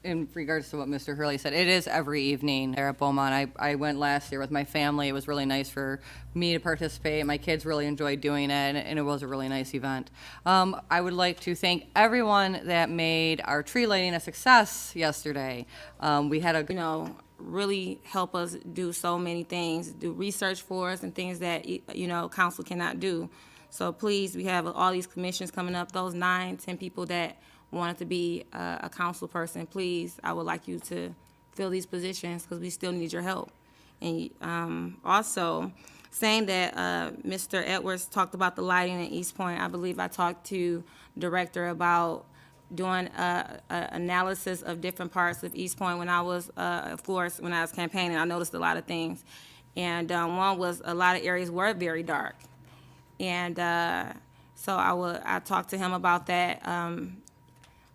in regards to what Mr. Hurley said, it is every evening there at Beaumont. I went last year with my family. It was really nice for me to participate. My kids really enjoyed doing it, and it was a really nice event. I would like to thank everyone that made our tree lighting a success yesterday. We had a, really help us do so many things, do research for us and things that, council cannot do. So please, we have all these commissions coming up, those 9-10 people that wanted to be a council person, please, I would like you to fill these positions, because we still need your help. And also, saying that Mr. Edwards talked about the lighting in Eastpointe, I believe I talked to director about doing a analysis of different parts of Eastpointe when I was, of course, when I was campaigning, I noticed a lot of things. And one was a lot of areas were very dark. And so I talked to him about that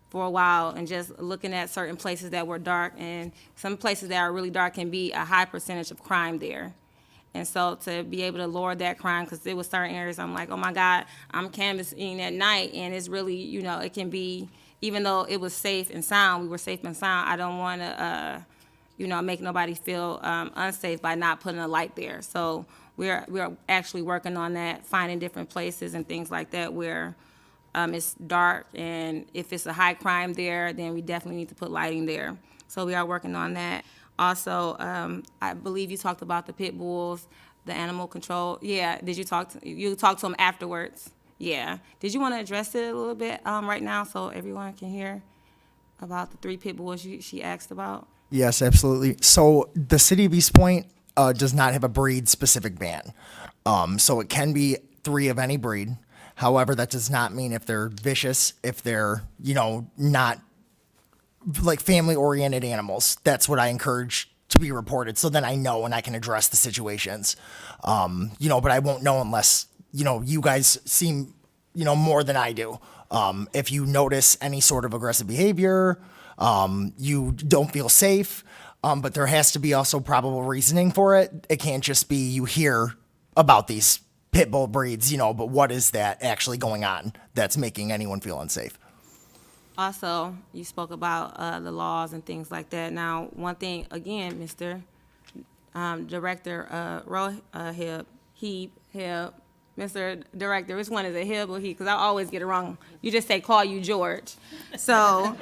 for a while, and just looking at certain places that were dark, and some places that are really dark can be a high percentage of crime there. And so to be able to lower that crime, because there was certain areas I'm like, oh my God, I'm canvassing at night, and it's really, it can be, even though it was safe and sound, we were safe and sound, I don't want to, make nobody feel unsafe by not putting a light there. So we're actually working on that, finding different places and things like that where it's dark, and if it's a high crime there, then we definitely need to put lighting there. So we are working on that. Also, I believe you talked about the pit bulls, the animal control. Yeah, did you talk to them afterwards? Yeah. Did you want to address it a little bit right now so everyone can hear about the 3 pit bulls she asked about? Yes, absolutely. So the city of Eastpointe does not have a breed-specific ban. So it can be 3 of any breed. However, that does not mean if they're vicious, if they're, not like family-oriented animals. That's what I encourage to be reported, so then I know and I can address the situations. But I won't know unless, you guys seem, more than I do. If you notice any sort of aggressive behavior, you don't feel safe, but there has to be also probable reasoning for it. It can't just be you hear about these pit bull breeds, but what is that actually going on that's making anyone feel unsafe? Also, you spoke about the laws and things like that. Now, one thing, again, Mr. Director Mr. Director, which one is it, Hib or he? Because I always get it wrong. You just say, call you George. So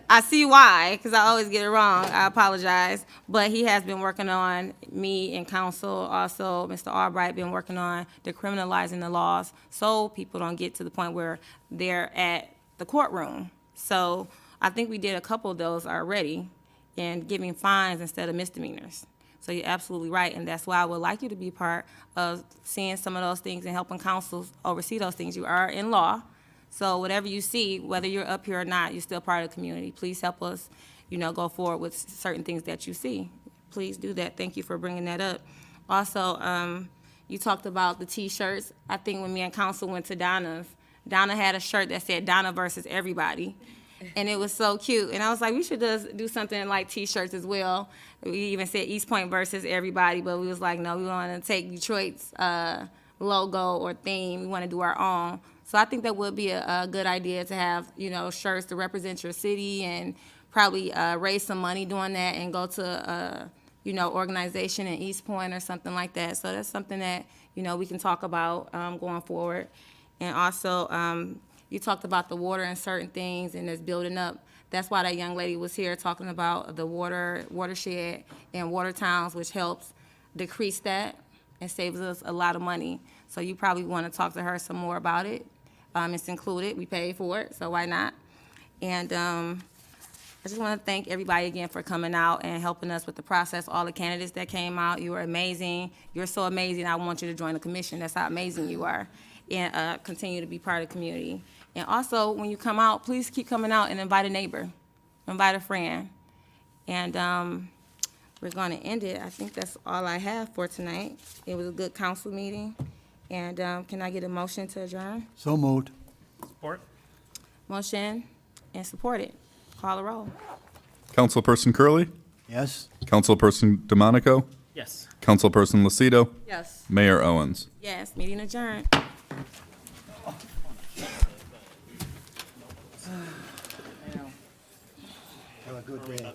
I see why, because I always get it wrong. I apologize. But he has been working on, me and council, also Mr. Albright, been working on decriminalizing the laws so people don't get to the point where they're at the courtroom. So I think we did a couple of those already, and giving fines instead of misdemeanors. So you're absolutely right, and that's why I would like you to be part of seeing some of those things and helping councils oversee those things. You are in law, so whatever you see, whether you're up here or not, you're still part of the community. Please help us, go forward with certain things that you see. please do that. Thank you for bringing that up. Also, you talked about the T-shirts. I think when me and council went to Donna's, Donna had a shirt that said Donna versus everybody. And it was so cute. And I was like, we should just do something like T-shirts as well. We even said Eastpointe versus everybody, but we was like, no, we want to take Detroit's logo or theme. We want to do our own. So I think that would be a good idea to have, shirts to represent your city and probably raise some money doing that and go to, organization in Eastpointe or something like that. So that's something that, we can talk about going forward. And also, you talked about the water and certain things and it's building up. That's why that young lady was here talking about the watershed and water towns, which helps decrease that and saves us a lot of money. So you probably want to talk to her some more about it. It's included, we paid for it, so why not? And I just want to thank everybody again for coming out and helping us with the process. All the candidates that came out, you were amazing. You're so amazing, I want you to join the commission. That's how amazing you are. And continue to be part of the community. And also, when you come out, please keep coming out and invite a neighbor, invite a friend. And we're going to end it. I think that's all I have for tonight. It was a good council meeting. And can I get a motion to adjourn? So moved. Support? Motion and supported. Call the roll. Councilperson Curley, Yes? Councilperson DeMonico, Yes. Councilperson Lucido, Yes. Mayor Owens. Yes, meeting adjourned. Have a good day.